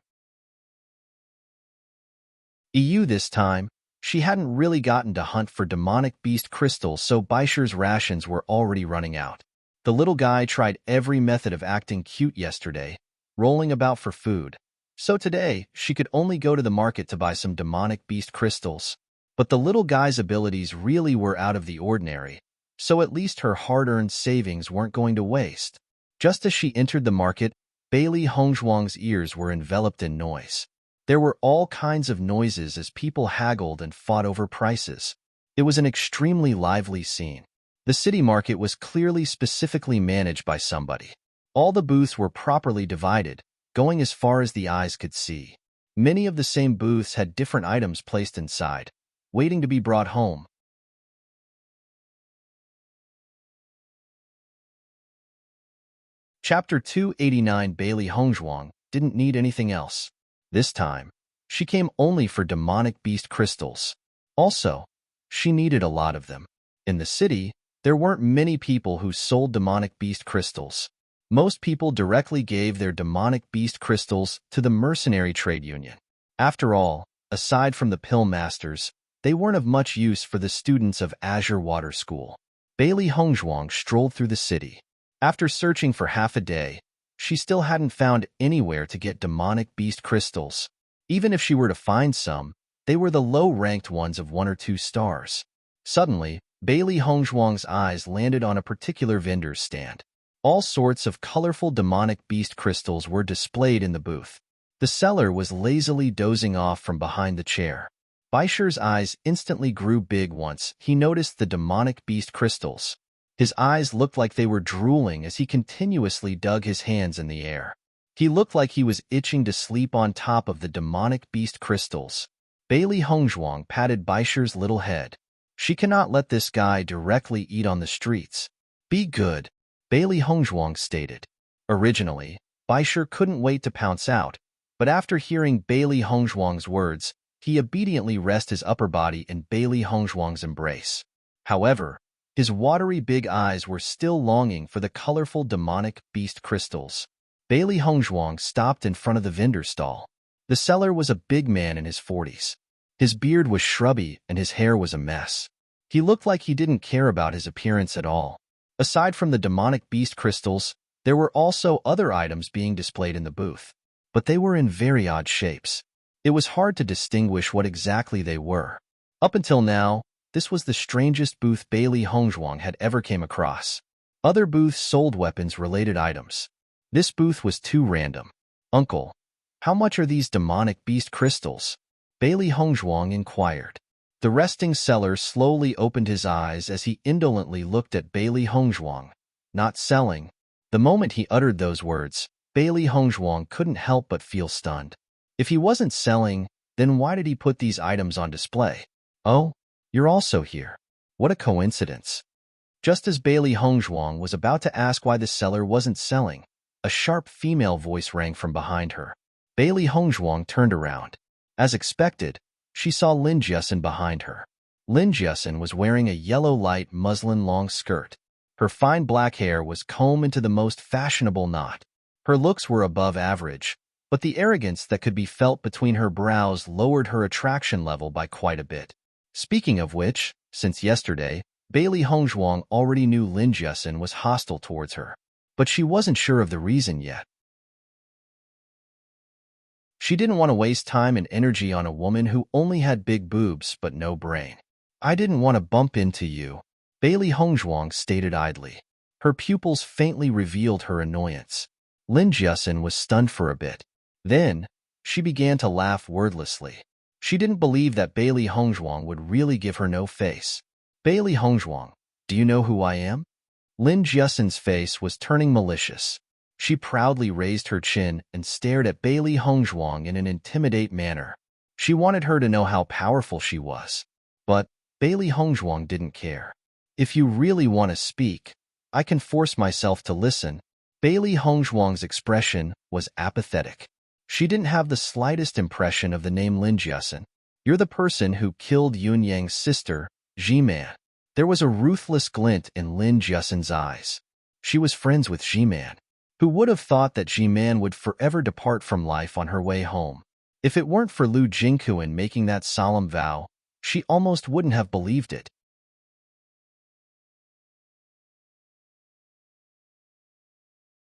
This time, she hadn't really gotten to hunt for demonic beast crystals, so Baisher's rations were already running out. The little guy tried every method of acting cute yesterday, rolling about for food. So today, she could only go to the market to buy some demonic beast crystals. But the little guy's abilities really were out of the ordinary, so at least her hard-earned savings weren't going to waste. Just as she entered the market, Bailey Hongzhuang's ears were enveloped in noise. There were all kinds of noises as people haggled and fought over prices. It was an extremely lively scene. The city market was clearly specifically managed by somebody. All the booths were properly divided, going as far as the eyes could see. Many of the same booths had different items placed inside, waiting to be brought home. Chapter 289. Bailey Hongzhuang didn't need anything else. This time, she came only for demonic beast crystals. Also, she needed a lot of them. In the city, there weren't many people who sold demonic beast crystals. Most people directly gave their demonic beast crystals to the mercenary trade union. After all, aside from the pill masters, they weren't of much use for the students of Azure Water School. Bailey Hongzhuang strolled through the city. After searching for half a day, she still hadn't found anywhere to get demonic beast crystals. Even if she were to find some, they were the low-ranked ones of 1 or 2 stars. Suddenly, Bailey Hongzhuang's eyes landed on a particular vendor's stand. All sorts of colorful demonic beast crystals were displayed in the booth. The seller was lazily dozing off from behind the chair. Baisher's eyes instantly grew big once he noticed the demonic beast crystals. His eyes looked like they were drooling as he continuously dug his hands in the air. He looked like he was itching to sleep on top of the demonic beast crystals. Bailey Hongzhuang patted Baisher's little head. She cannot let this guy directly eat on the streets. Be good, Bailey Hongzhuang stated. Originally, Baisher couldn't wait to pounce out, but after hearing Bailey Hongzhuang's words, he obediently rested his upper body in Bailey Hongzhuang's embrace. However, his watery big eyes were still longing for the colorful demonic beast crystals. Bailey Hongzhuang stopped in front of the vendor stall. The seller was a big man in his 40s. His beard was shrubby and his hair was a mess. He looked like he didn't care about his appearance at all. Aside from the demonic beast crystals, there were also other items being displayed in the booth, but they were in very odd shapes. It was hard to distinguish what exactly they were. Up until now, this was the strangest booth Bailey Hongzhuang had ever came across. Other booths sold weapons-related items. This booth was too random. "Uncle, how much are these demonic beast crystals?" Bailey Hongzhuang inquired. The resting seller slowly opened his eyes as he indolently looked at Bailey Hongzhuang. "Not selling." The moment he uttered those words, Bailey Hongzhuang couldn't help but feel stunned. If he wasn't selling, then why did he put these items on display? "Oh, you're also here. What a coincidence." Just as Bailey Hongzhuang was about to ask why the seller wasn't selling, a sharp female voice rang from behind her. Bailey Hongzhuang turned around. As expected, she saw Lin Jiasen behind her. Lin Jiasen was wearing a yellow light muslin long skirt. Her fine black hair was combed into the most fashionable knot. Her looks were above average, but the arrogance that could be felt between her brows lowered her attraction level by quite a bit. Speaking of which, since yesterday, Bailey Hongzhuang already knew Lin Jiasen was hostile towards her, but she wasn't sure of the reason yet. She didn't want to waste time and energy on a woman who only had big boobs but no brain. "I didn't want to bump into you," Bailey Hongzhuang stated idly. Her pupils faintly revealed her annoyance. Lin Jiasen was stunned for a bit. Then, she began to laugh wordlessly. She didn't believe that Bailey Hongzhuang would really give her no face. "Bailey Hongzhuang, do you know who I am?" Lin Jiasen's face was turning malicious. She proudly raised her chin and stared at Bailey Hongzhuang in an intimidate manner. She wanted her to know how powerful she was. But Bailey Hongzhuang didn't care. "If you really want to speak, I can force myself to listen. Bailey Hongzhuang's expression was apathetic. She didn't have the slightest impression of the name Lin Jiasen. You're the person who killed Yun Yang's sister, Ji-man. There was a ruthless glint in Lin Jiasen's eyes. She was friends with Ji-man. Who would have thought that Ji-man would forever depart from life on her way home? If it weren't for Lu Jingquan making that solemn vow, she almost wouldn't have believed it.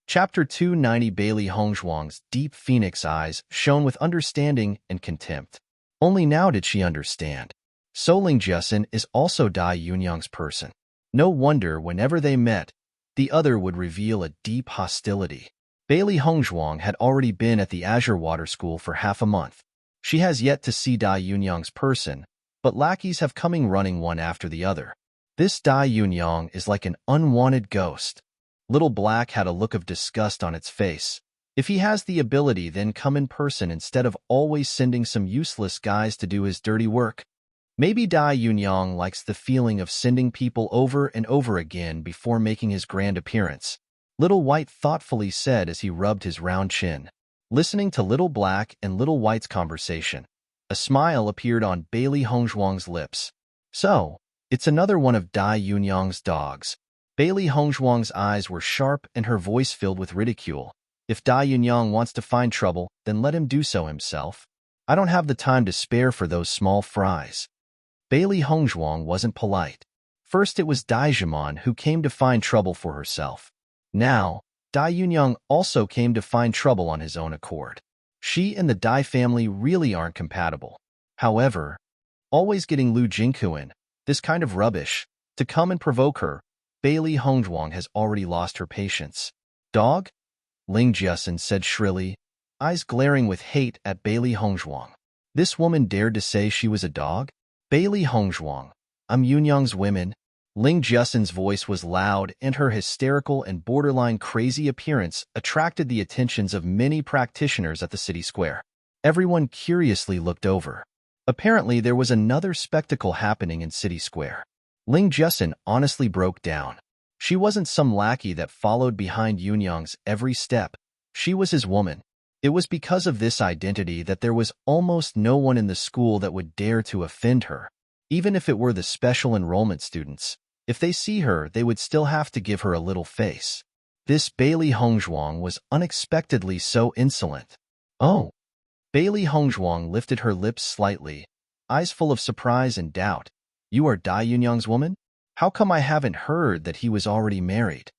Chapter 290. Bailey Hongzhuang's deep phoenix eyes shone with understanding and contempt. Only now did she understand. So Ling Jiasen is also Dai Yunyang's person. No wonder whenever they met, the other would reveal a deep hostility. Bailey Hongzhuang had already been at the Azure Water School for half a month. She has yet to see Dai Yunyang's person, but lackeys have coming running one after the other. This Dai Yunyang is like an unwanted ghost. Little Black had a look of disgust on its face. If he has the ability, then come in person instead of always sending some useless guys to do his dirty work. Maybe Dai Yunyang likes the feeling of sending people over and over again before making his grand appearance. Little White thoughtfully said as he rubbed his round chin. Listening to Little Black and Little White's conversation, a smile appeared on Bailey Hongzhuang's lips. So, it's another one of Dai Yunyang's dogs. Bailey Hongzhuang's eyes were sharp and her voice filled with ridicule. If Dai Yunyang wants to find trouble, then let him do so himself. I don't have the time to spare for those small fries. Bailey Hongzhuang wasn't polite. First it was Dai Jimon who came to find trouble for herself. Now, Dai Yunyang also came to find trouble on his own accord. She and the Dai family really aren't compatible. However, always getting Lu Jingquan, this kind of rubbish, to come and provoke her, Bailey Hongzhuang has already lost her patience. Dog? Ling Jiasen said shrilly, eyes glaring with hate at Bailey Hongzhuang. This woman dared to say she was a dog? Bailey Hongzhuang, I'm Yunyang's women. Ling Jiasen's voice was loud, and her hysterical and borderline crazy appearance attracted the attentions of many practitioners at the city square. Everyone curiously looked over. Apparently, there was another spectacle happening in City Square. Ling Jiasen honestly broke down. She wasn't some lackey that followed behind Yunyang's every step. She was his woman. It was because of this identity that there was almost no one in the school that would dare to offend her. Even if it were the special enrollment students, if they see her, they would still have to give her a little face. This Bailey Hongzhuang was unexpectedly so insolent. Oh! Bailey Hongzhuang lifted her lips slightly, eyes full of surprise and doubt. You are Dai Yunyang's woman? How come I haven't heard that he was already married?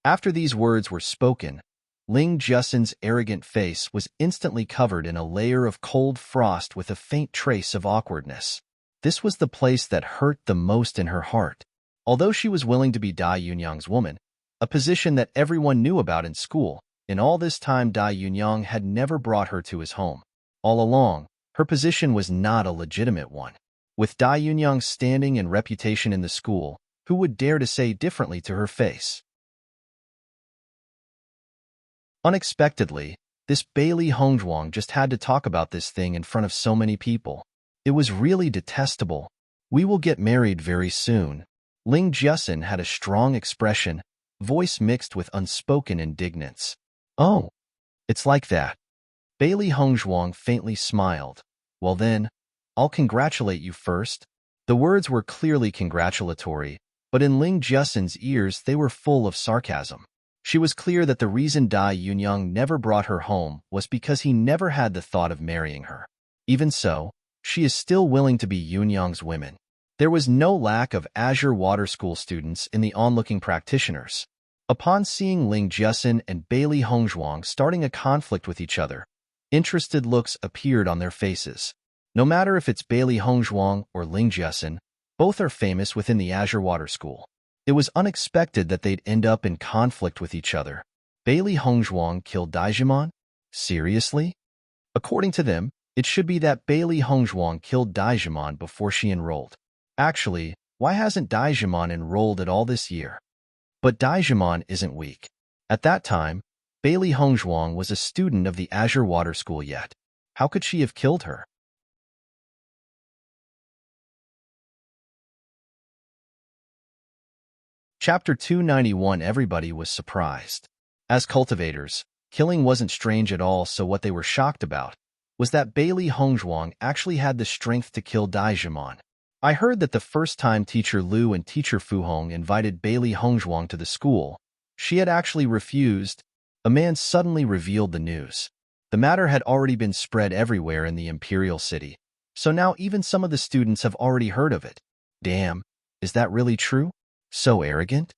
After these words were spoken, Ling Jiasen's arrogant face was instantly covered in a layer of cold frost with a faint trace of awkwardness. This was the place that hurt the most in her heart. Although she was willing to be Dai Yunyang's woman, a position that everyone knew about in school, in all this time Dai Yunyang had never brought her to his home. All along, her position was not a legitimate one. With Dai Yunyang's standing and reputation in the school, who would dare to say differently to her face? Unexpectedly, this Bailey Hongzhuang just had to talk about this thing in front of so many people. It was really detestable. We will get married very soon. Ling Jiasen had a strong expression, voice mixed with unspoken indignance. Oh, it's like that. Bailey Hongzhuang faintly smiled. Well then, I'll congratulate you first. The words were clearly congratulatory, but in Ling Jiasen's ears they were full of sarcasm. She was clear that the reason Dai Yunyang never brought her home was because he never had the thought of marrying her. Even so, she is still willing to be Yunyang's women. There was no lack of Azure Water School students in the onlooking practitioners. Upon seeing Ling Jiasen and Bailey Hongzhuang starting a conflict with each other, interested looks appeared on their faces. No matter if it's Bailey Hongzhuang or Ling Jiasen, both are famous within the Azure Water School. It was unexpected that they'd end up in conflict with each other. Bailey Hongzhuang killed Daijimon? Seriously? According to them, it should be that Bailey Hongzhuang killed Daijimon before she enrolled. Actually, why hasn't Daijimon enrolled at all this year? But Daijimon isn't weak. At that time, Bailey Hongzhuang was a student of the Azure Water School yet. How could she have killed her? Chapter 291. Everybody was surprised. As cultivators, killing wasn't strange at all, so what they were shocked about was that Bailey Hongzhuang actually had the strength to kill Daijimon. I heard that the first time Teacher Lu and Teacher Fu Hong invited Bailey Hongzhuang to the school, she had actually refused. A man suddenly revealed the news. The matter had already been spread everywhere in the Imperial City, so now even some of the students have already heard of it. Damn, is that really true? So arrogant?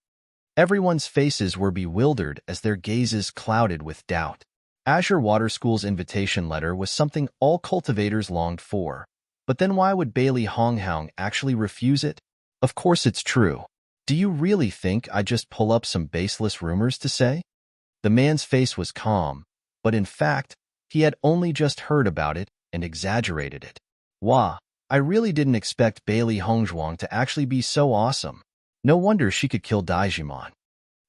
Everyone's faces were bewildered as their gazes clouded with doubt. Azure Water School's invitation letter was something all cultivators longed for. But then why would Bailey Hongzhuang actually refuse it? Of course it's true. Do you really think I just pull up some baseless rumors to say? The man's face was calm, but in fact, he had only just heard about it and exaggerated it. Wow, I really didn't expect Bailey Hongzhuang to actually be so awesome. No wonder she could kill Daijimon.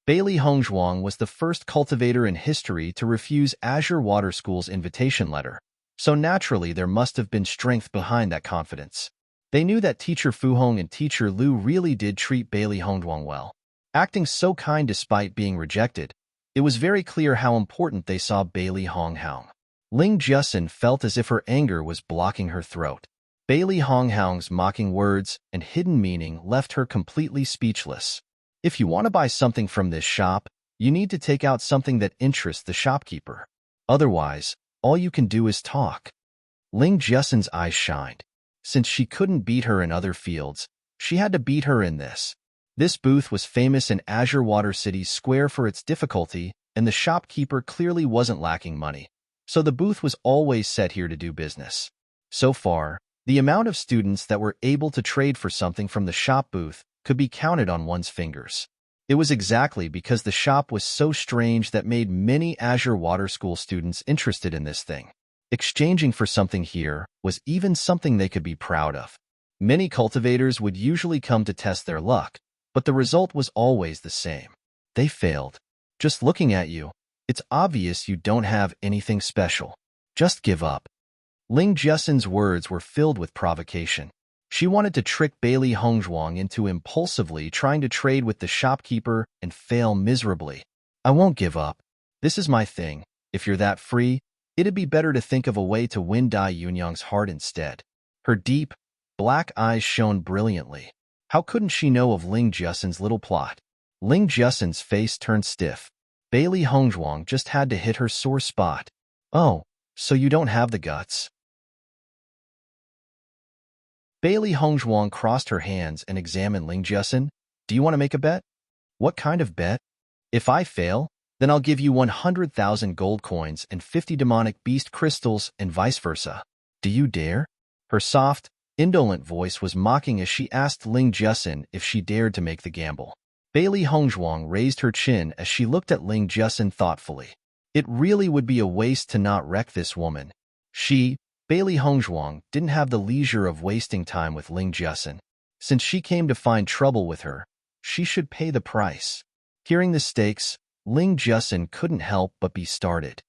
Bailey Hongzhuang was the first cultivator in history to refuse Azure Water School's invitation letter, so naturally there must have been strength behind that confidence. They knew that Teacher Fu Hong and Teacher Lu really did treat Bailey Hongzhuang well. Acting so kind despite being rejected, it was very clear how important they saw Bailey Hongzhuang. Ling Jiasin felt as if her anger was blocking her throat. Bailey Hongzhuang's mocking words and hidden meaning left her completely speechless. If you want to buy something from this shop, you need to take out something that interests the shopkeeper. Otherwise, all you can do is talk. Ling Jiasin's eyes shined. Since she couldn't beat her in other fields, she had to beat her in this. This booth was famous in Azure Water City's square for its difficulty, and the shopkeeper clearly wasn't lacking money, so the booth was always set here to do business. So far, the amount of students that were able to trade for something from the shop booth could be counted on one's fingers. It was exactly because the shop was so strange that made many Azure Water School students interested in this thing. Exchanging for something here was even something they could be proud of. Many cultivators would usually come to test their luck, but the result was always the same. They failed. Just looking at you, it's obvious you don't have anything special. Just give up. Ling Jiasin's words were filled with provocation. She wanted to trick Bailey Hongzhuang into impulsively trying to trade with the shopkeeper and fail miserably. I won't give up. This is my thing. If you're that free, it'd be better to think of a way to win Dai Yunyang's heart instead. Her deep, black eyes shone brilliantly. How couldn't she know of Ling Jiasin's little plot? Ling Jiasin's face turned stiff. Bailey Hongzhuang just had to hit her sore spot. Oh, so you don't have the guts. Bailey Hongzhuang crossed her hands and examined Ling Jiasin. Do you want to make a bet? What kind of bet? If I fail, then I'll give you 100,000 gold coins and 50 demonic beast crystals and vice versa. Do you dare? Her soft, indolent voice was mocking as she asked Ling Jiasin if she dared to make the gamble. Bailey Hongzhuang raised her chin as she looked at Ling Jiasin thoughtfully. It really would be a waste to not wreck this woman. Bailey Hongzhuang didn't have the leisure of wasting time with Ling Jiasin. Since she came to find trouble with her, she should pay the price. Hearing the stakes, Ling Jiasin couldn't help but be startled.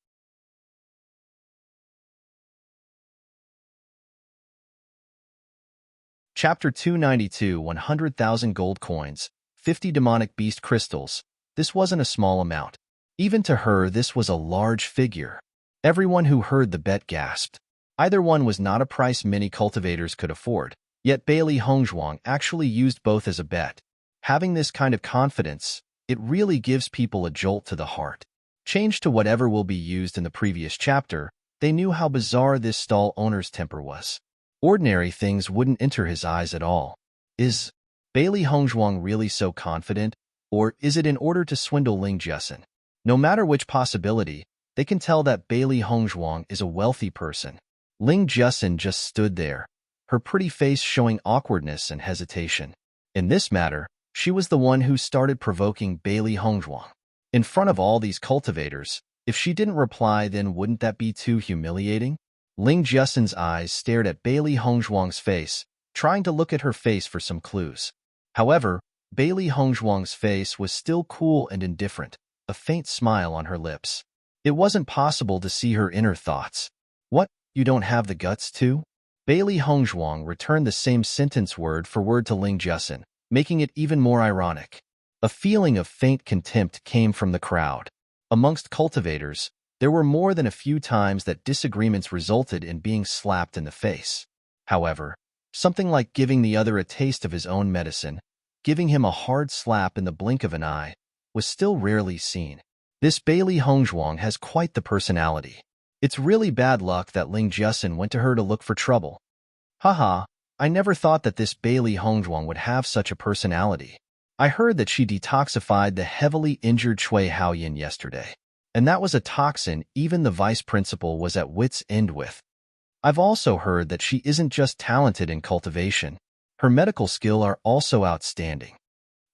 Chapter 292. 100,000 gold coins, 50 demonic beast crystals. This wasn't a small amount. Even to her, this was a large figure. Everyone who heard the bet gasped. Either one was not a price many cultivators could afford, yet Bailey Hongzhuang actually used both as a bet. Having this kind of confidence, it really gives people a jolt to the heart. Changed to whatever will be used in the previous chapter, they knew how bizarre this stall owner's temper was. Ordinary things wouldn't enter his eyes at all. Is Bailey Hongzhuang really so confident, or is it in order to swindle Ling Jiasin? No matter which possibility, they can tell that Bailey Hongzhuang is a wealthy person. Ling Jiasin just stood there, her pretty face showing awkwardness and hesitation. In this matter, she was the one who started provoking Bailey Hongzhuang. In front of all these cultivators, if she didn't reply, then wouldn't that be too humiliating? Ling Jiasin's eyes stared at Bailey Hongzhuang's face, trying to look at her face for some clues. However, Bailey Hongzhuang's face was still cool and indifferent, a faint smile on her lips. It wasn't possible to see her inner thoughts. What? You don't have the guts to? Bailey Hongzhuang returned the same sentence word for word to Ling Jiasin, making it even more ironic. A feeling of faint contempt came from the crowd. Amongst cultivators, there were more than a few times that disagreements resulted in being slapped in the face. However, something like giving the other a taste of his own medicine, giving him a hard slap in the blink of an eye, was still rarely seen. This Bailey Hongzhuang has quite the personality. It's really bad luck that Ling Jiasin went to her to look for trouble. Haha, I never thought that this Bailey Hongzhuang would have such a personality. I heard that she detoxified the heavily injured Cui Haoyin yesterday. And that was a toxin even the vice principal was at wit's end with. I've also heard that she isn't just talented in cultivation. Her medical skill are also outstanding.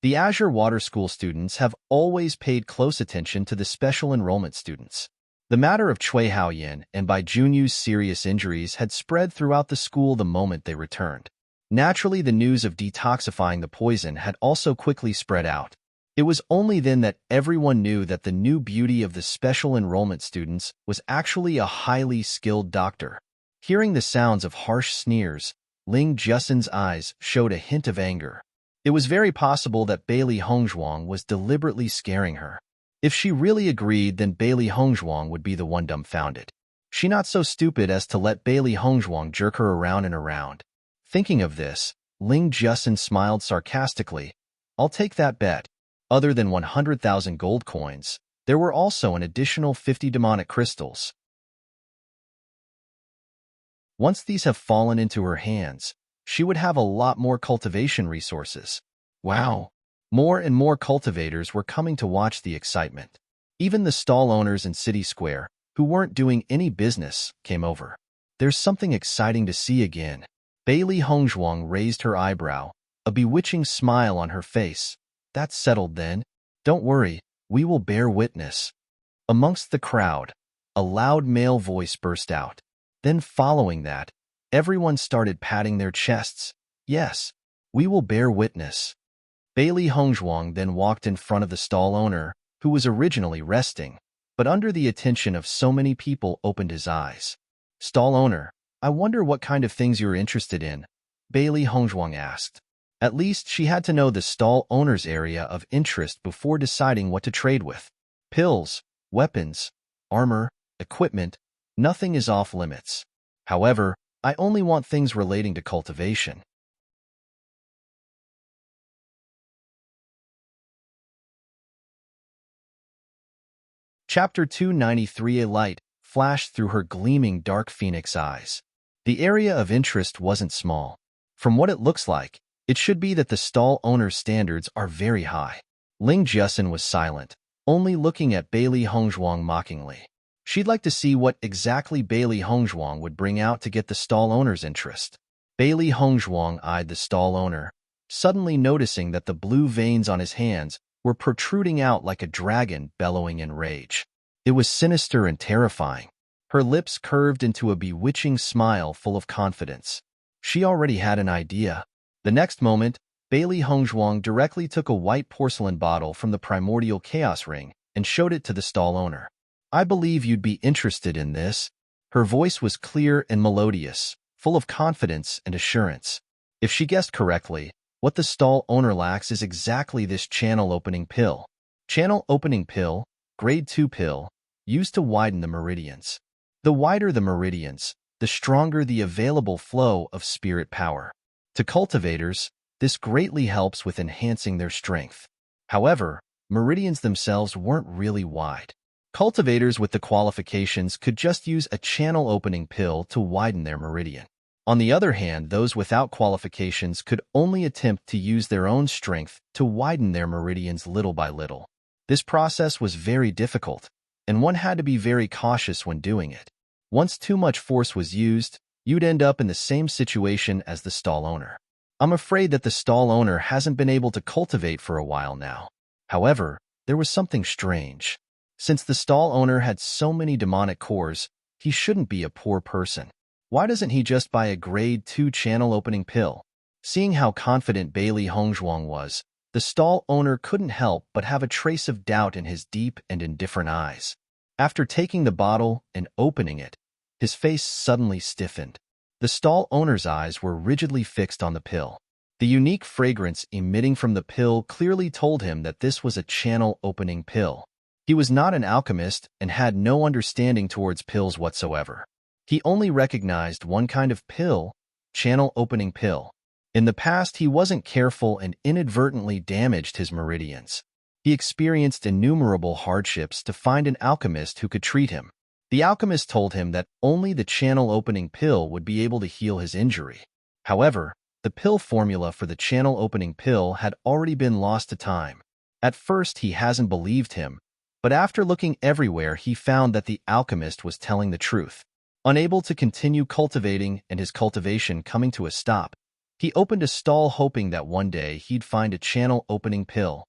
The Azure Water School students have always paid close attention to the special enrollment students. The matter of Cui Haoyin and Bai Junyu's serious injuries had spread throughout the school the moment they returned. Naturally, the news of detoxifying the poison had also quickly spread out. It was only then that everyone knew that the new beauty of the special enrollment students was actually a highly skilled doctor. Hearing the sounds of harsh sneers, Ling Jiasin's eyes showed a hint of anger. It was very possible that Bailey Hongzhuang was deliberately scaring her. If she really agreed, then Bailey Hongzhuang would be the one dumbfounded. She not so stupid as to let Bailey Hongzhuang jerk her around and around. Thinking of this, Ling Jiasin smiled sarcastically. I'll take that bet. Other than 100,000 gold coins, there were also an additional 50 demonic crystals. Once these have fallen into her hands, she would have a lot more cultivation resources. Wow! More and more cultivators were coming to watch the excitement. Even the stall owners in City Square, who weren't doing any business, came over. There's something exciting to see again. Bailey Hongzhuang raised her eyebrow, a bewitching smile on her face. That's settled then. Don't worry, we will bear witness. Amongst the crowd, a loud male voice burst out. Then following that, everyone started patting their chests. Yes, we will bear witness. Bailey Hongzhuang then walked in front of the stall owner, who was originally resting, but under the attention of so many people opened his eyes. Stall owner, I wonder what kind of things you're interested in, Bailey Hongzhuang asked. At least she had to know the stall owner's area of interest before deciding what to trade with. Pills, weapons, armor, equipment, nothing is off limits. However, I only want things relating to cultivation. Chapter 293. A light flashed through her gleaming dark phoenix eyes. The area of interest wasn't small. From what it looks like, it should be that the stall owner's standards are very high. Ling Jiasin was silent, only looking at Bailey Hongzhuang mockingly. She'd like to see what exactly Bailey Hongzhuang would bring out to get the stall owner's interest. Bailey Hongzhuang eyed the stall owner, suddenly noticing that the blue veins on his hands were protruding out like a dragon bellowing in rage. It was sinister and terrifying. Her lips curved into a bewitching smile full of confidence. She already had an idea. The next moment, Bailey Hongzhuang directly took a white porcelain bottle from the primordial chaos ring and showed it to the stall owner. I believe you'd be interested in this. Her voice was clear and melodious, full of confidence and assurance. If she guessed correctly, what the stall owner lacks is exactly this channel opening pill. Channel opening pill, grade 2 pill, used to widen the meridians. The wider the meridians, the stronger the available flow of spirit power. To cultivators, this greatly helps with enhancing their strength. However, meridians themselves weren't really wide. Cultivators with the qualifications could just use a channel opening pill to widen their meridian. On the other hand, those without qualifications could only attempt to use their own strength to widen their meridians little by little. This process was very difficult, and one had to be very cautious when doing it. Once too much force was used, you'd end up in the same situation as the stall owner. I'm afraid that the stall owner hasn't been able to cultivate for a while now. However, there was something strange. Since the stall owner had so many demonic cores, he shouldn't be a poor person. Why doesn't he just buy a grade 2 channel opening pill? Seeing how confident Bailey Hongzhuang was, the stall owner couldn't help but have a trace of doubt in his deep and indifferent eyes. After taking the bottle and opening it, his face suddenly stiffened. The stall owner's eyes were rigidly fixed on the pill. The unique fragrance emitting from the pill clearly told him that this was a channel-opening pill. He was not an alchemist and had no understanding towards pills whatsoever. He only recognized one kind of pill, channel-opening pill. In the past, he wasn't careful and inadvertently damaged his meridians. He experienced innumerable hardships to find an alchemist who could treat him. The alchemist told him that only the channel-opening pill would be able to heal his injury. However, the pill formula for the channel-opening pill had already been lost to time. At first, he hasn't believed him, but after looking everywhere, he found that the alchemist was telling the truth. Unable to continue cultivating and his cultivation coming to a stop, he opened a stall hoping that one day he'd find a channel-opening pill.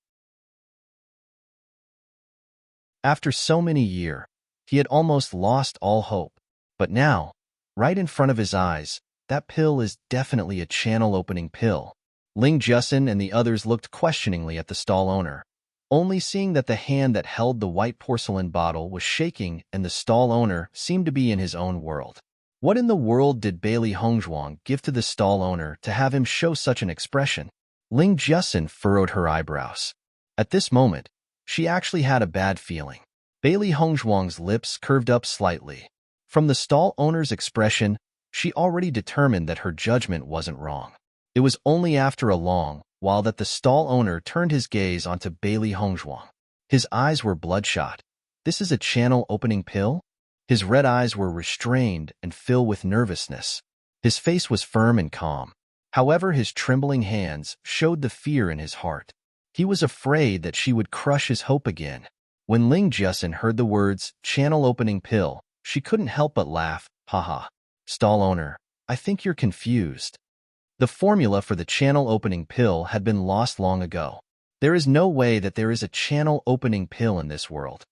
After so many years, he had almost lost all hope. But now, right in front of his eyes, that pill is definitely a channel-opening pill. Ling Jusin and the others looked questioningly at the stall owner, only seeing that the hand that held the white porcelain bottle was shaking and the stall owner seemed to be in his own world. What in the world did Bailey Hongzhuang give to the stall owner to have him show such an expression? Ling Jusin furrowed her eyebrows. At this moment, she actually had a bad feeling. Bailey Hongzhuang's lips curved up slightly. From the stall owner's expression, she already determined that her judgment wasn't wrong. It was only after a long while that the stall owner turned his gaze onto Bailey Hongzhuang. His eyes were bloodshot. This is a channel-opening pill? His red eyes were restrained and filled with nervousness. His face was firm and calm. However, his trembling hands showed the fear in his heart. He was afraid that she would crush his hope again. When Ling Jusin heard the words, channel-opening pill, she couldn't help but laugh. Haha. Stall owner, I think you're confused. The formula for the channel-opening pill had been lost long ago. There is no way that there is a channel-opening pill in this world.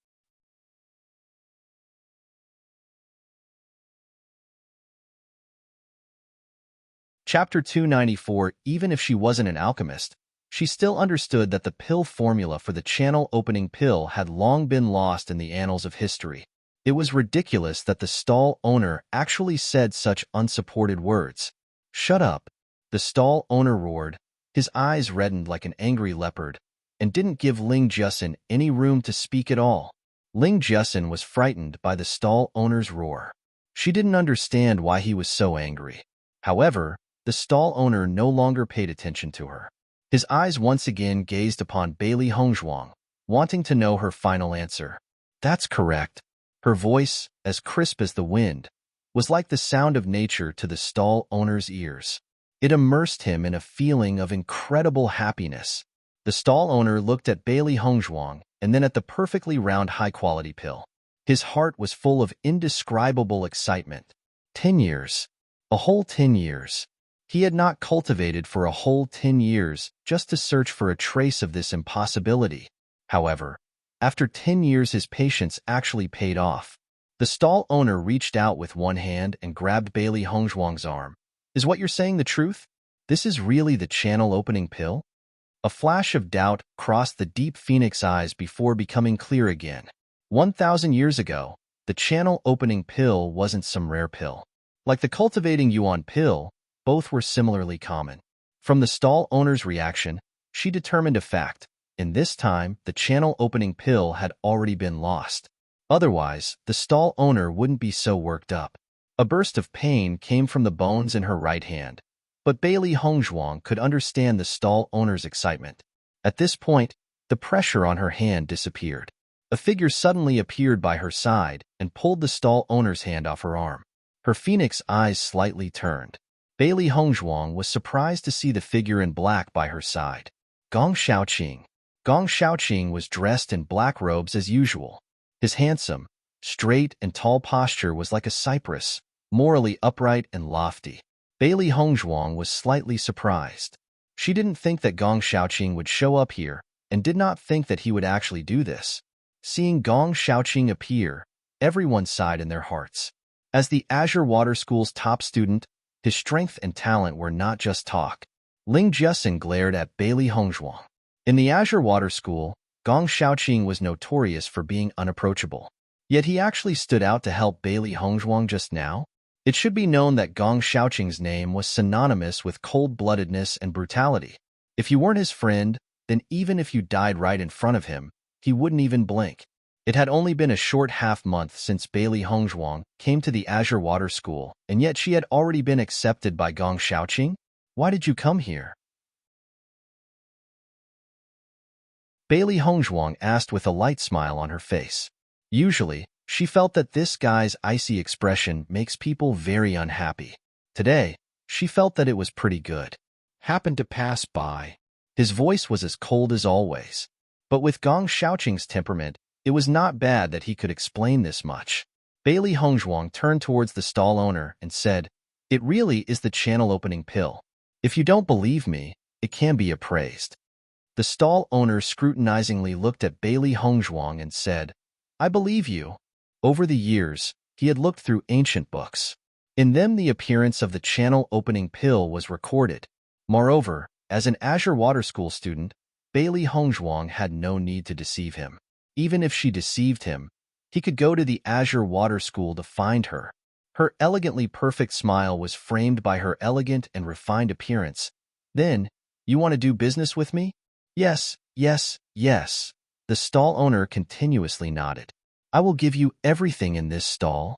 Chapter 294. Even if she wasn't an alchemist, she still understood that the pill formula for the channel-opening pill had long been lost in the annals of history. It was ridiculous that the stall owner actually said such unsupported words. Shut up, the stall owner roared. His eyes reddened like an angry leopard, and didn't give Ling Jusin any room to speak at all. Ling Jusin was frightened by the stall owner's roar. She didn't understand why he was so angry. However, the stall owner no longer paid attention to her. His eyes once again gazed upon Bailey Hongzhuang, wanting to know her final answer. That's correct. Her voice, as crisp as the wind, was like the sound of nature to the stall owner's ears. It immersed him in a feeling of incredible happiness. The stall owner looked at Bailey Hongzhuang and then at the perfectly round high-quality pill. His heart was full of indescribable excitement. 10 years. A whole 10 years. He had not cultivated for a whole 10 years just to search for a trace of this impossibility. However, after 10 years his patience actually paid off. The stall owner reached out with one hand and grabbed Bailey Hongzhuang's arm. Is what you're saying the truth? This is really the channel-opening pill? A flash of doubt crossed the deep phoenix eyes before becoming clear again. 1,000 years ago, the channel-opening pill wasn't some rare pill. Like the cultivating yuan pill, both were similarly common. From the stall owner's reaction, she determined a fact. In this time, the channel-opening pill had already been lost. Otherwise, the stall owner wouldn't be so worked up. A burst of pain came from the bones in her right hand, but Bailey Hongzhuang could understand the stall owner's excitement. At this point, the pressure on her hand disappeared. A figure suddenly appeared by her side and pulled the stall owner's hand off her arm. Her phoenix eyes slightly turned. Bailey Hongzhuang was surprised to see the figure in black by her side. Gong Shaoqing. Gong Shaoqing was dressed in black robes as usual. His handsome, straight and tall posture was like a cypress, morally upright and lofty. Bailey Hongzhuang was slightly surprised. She didn't think that Gong Shaoqing would show up here and did not think that he would actually do this. Seeing Gong Shaoqing appear, everyone sighed in their hearts. As the Azure Water School's top student, his strength and talent were not just talk. Ling Jusin glared at Bailey Hongzhuang. In the Azure Water School, Gong Shaoqing was notorious for being unapproachable. Yet he actually stood out to help Bailey Hongzhuang just now. It should be known that Gong Xiaoqing's name was synonymous with cold-bloodedness and brutality. If you weren't his friend, then even if you died right in front of him, he wouldn't even blink. It had only been a short half-month since Bailey Hongzhuang came to the Azure Water School, and yet she had already been accepted by Gong Xiaoqing. Why did you come here? Bailey Hongzhuang asked with a light smile on her face. Usually, she felt that this guy's icy expression makes people very unhappy. Today, she felt that it was pretty good. Happened to pass by. His voice was as cold as always. But with Gong Xiaoqing's temperament, it was not bad that he could explain this much. Bailey Hongzhuang turned towards the stall owner and said, "It really is the channel-opening pill. If you don't believe me, it can be appraised." The stall owner scrutinizingly looked at Bailey Hongzhuang and said, "I believe you." Over the years, he had looked through ancient books. In them, the appearance of the channel-opening pill was recorded. Moreover, as an Azure Water School student, Bailey Hongzhuang had no need to deceive him. Even if she deceived him, he could go to the Azure Water School to find her. Her elegantly perfect smile was framed by her elegant and refined appearance. "Then, you want to do business with me?" "Yes, yes, yes." The stall owner continuously nodded. "I will give you everything in this stall."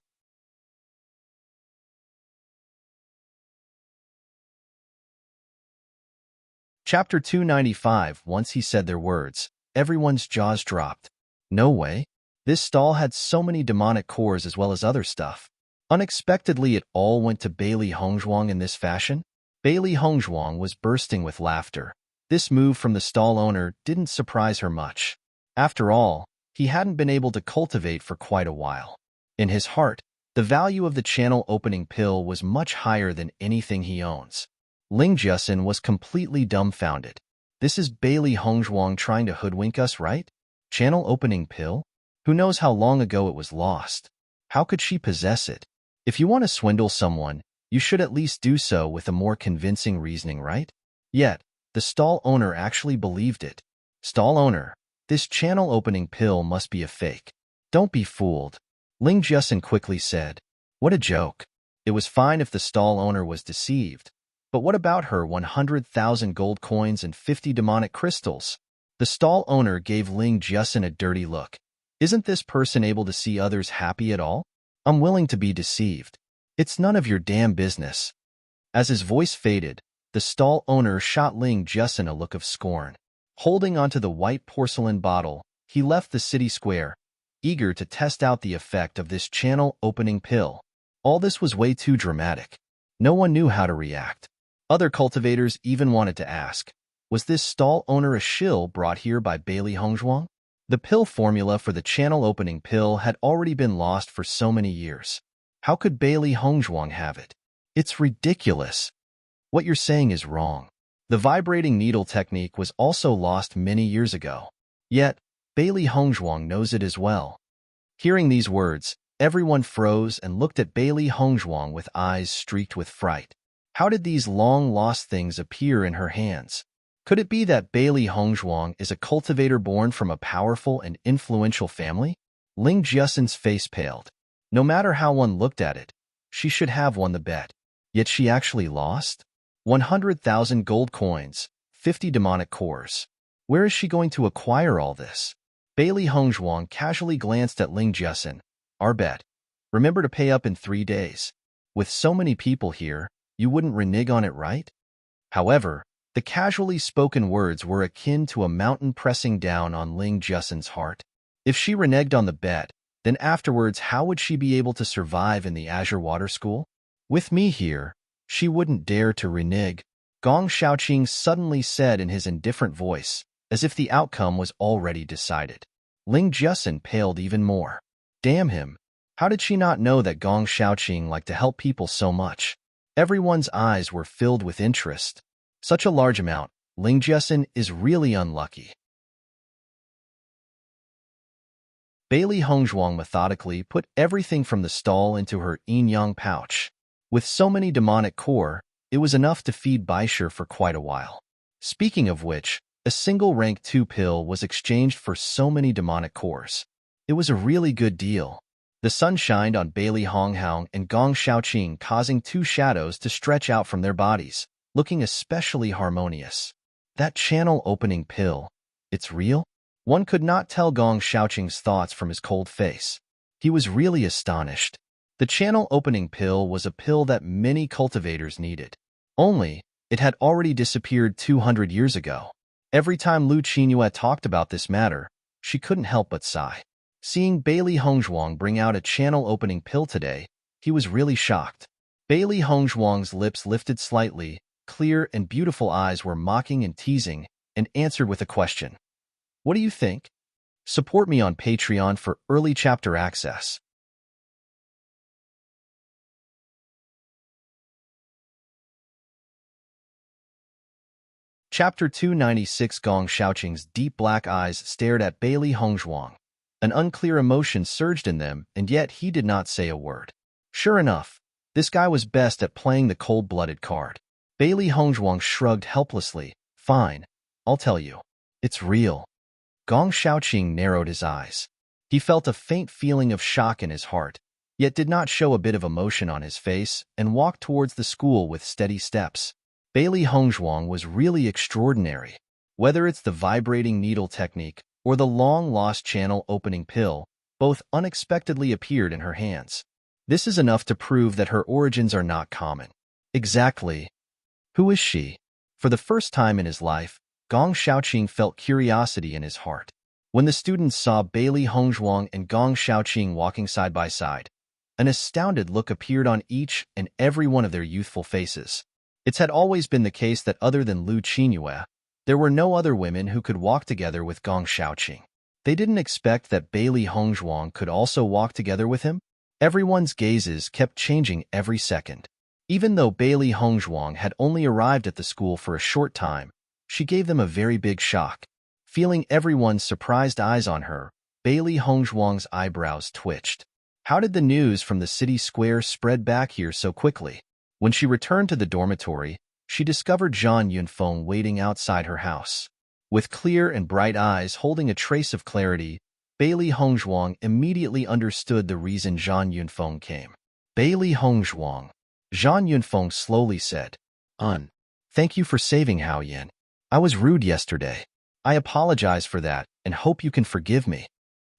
Chapter 295. Once he said their words, everyone's jaws dropped. No way. This stall had so many demonic cores as well as other stuff. Unexpectedly, it all went to Bailey Hongzhuang in this fashion. Bailey Hongzhuang was bursting with laughter. This move from the stall owner didn't surprise her much. After all, he hadn't been able to cultivate for quite a while. In his heart, the value of the channel-opening pill was much higher than anything he owns. Ling Jiasin was completely dumbfounded. This is Bailey Hongzhuang trying to hoodwink us, right? Channel-opening pill? Who knows how long ago it was lost? How could she possess it? If you want to swindle someone, you should at least do so with a more convincing reasoning, right? Yet, the stall owner actually believed it. Stall owner, this channel-opening pill must be a fake. Don't be fooled. Ling Jiasin quickly said. What a joke. It was fine if the stall owner was deceived. But what about her 100,000 gold coins and 50 demonic crystals? The stall owner gave Ling Jiasin a dirty look. Isn't this person able to see others happy at all? I'm willing to be deceived. It's none of your damn business. As his voice faded, the stall owner shot Ling Jiasin a look of scorn. Holding onto the white porcelain bottle, he left the city square, eager to test out the effect of this channel-opening pill. All this was way too dramatic. No one knew how to react. Other cultivators even wanted to ask, was this stall owner a shill brought here by Bailey Hongzhuang? The pill formula for the channel-opening pill had already been lost for so many years. How could Bailey Hongzhuang have it? It's ridiculous. What you're saying is wrong. The vibrating needle technique was also lost many years ago. Yet, Bailey Hongzhuang knows it as well. Hearing these words, everyone froze and looked at Bailey Hongzhuang with eyes streaked with fright. How did these long-lost things appear in her hands? Could it be that Bailey Hongzhuang is a cultivator born from a powerful and influential family? Ling Jiasin's face paled. No matter how one looked at it, she should have won the bet. Yet she actually lost? 100,000 gold coins, 50 demonic cores. Where is she going to acquire all this? Bailey Hongzhuang casually glanced at Ling Jiasin. Our bet. Remember to pay up in 3 days. With so many people here, you wouldn't renege on it, right? However, the casually spoken words were akin to a mountain pressing down on Ling Jiasin's heart. If she reneged on the bet, then afterwards how would she be able to survive in the Azure Water School? With me here, she wouldn't dare to renege, Gong Xiaoqing suddenly said in his indifferent voice, as if the outcome was already decided. Ling Jiasin paled even more. Damn him. How did she not know that Gong Xiaoqing liked to help people so much? Everyone's eyes were filled with interest. Such a large amount, Ling Jiasin is really unlucky. Bailey Hongzhuang methodically put everything from the stall into her yin-yang pouch. With so many demonic core, it was enough to feed Baisher for quite a while. Speaking of which, a single rank 2 pill was exchanged for so many demonic cores. It was a really good deal. The sun shined on Bailey Honghang and Gong Shaoqing, causing two shadows to stretch out from their bodies, looking especially harmonious. That channel opening pill, it's real? One could not tell Gong Shaoqing's thoughts from his cold face. He was really astonished. The channel opening pill was a pill that many cultivators needed. Only, it had already disappeared 200 years ago. Every time Lu Qinyue talked about this matter, she couldn't help but sigh. Seeing Bailey Hongzhuang bring out a channel opening pill today, he was really shocked. Bailey Hongzhuang's lips lifted slightly, clear and beautiful eyes were mocking and teasing, and answered with a question. What do you think? Support me on Patreon for early chapter access. Chapter 296. Gong Shaoqing's deep black eyes stared at Bailey Hongzhuang. An unclear emotion surged in them, and yet he did not say a word. Sure enough, this guy was best at playing the cold-blooded card. Bailey Hongzhuang shrugged helplessly. Fine, I'll tell you. It's real. Gong Shaoqing narrowed his eyes. He felt a faint feeling of shock in his heart, yet did not show a bit of emotion on his face, and walked towards the school with steady steps. Bailey Hongzhuang was really extraordinary. Whether it's the vibrating needle technique or the long-lost channel opening pill, both unexpectedly appeared in her hands. This is enough to prove that her origins are not common. Exactly. Who is she? For the first time in his life, Gong Shaoqing felt curiosity in his heart. When the students saw Bailey Hongzhuang and Gong Shaoqing walking side by side, an astounded look appeared on each and every one of their youthful faces. It had always been the case that other than Lu Qinyue, there were no other women who could walk together with Gong Shaoqing. They didn't expect that Bailey Hongzhuang could also walk together with him. Everyone's gazes kept changing every second. Even though Bailey Hongzhuang had only arrived at the school for a short time, she gave them a very big shock. Feeling everyone's surprised eyes on her, Bailey Hongzhuang's eyebrows twitched. How did the news from the city square spread back here so quickly? When she returned to the dormitory, she discovered Zhang Yunfeng waiting outside her house. With clear and bright eyes holding a trace of clarity, Bailey Hongzhuang immediately understood the reason Zhang Yunfeng came. Bailey Hongzhuang, Zhang Yunfeng slowly said. Thank you for saving Hao Yin. I was rude yesterday. I apologize for that and hope you can forgive me.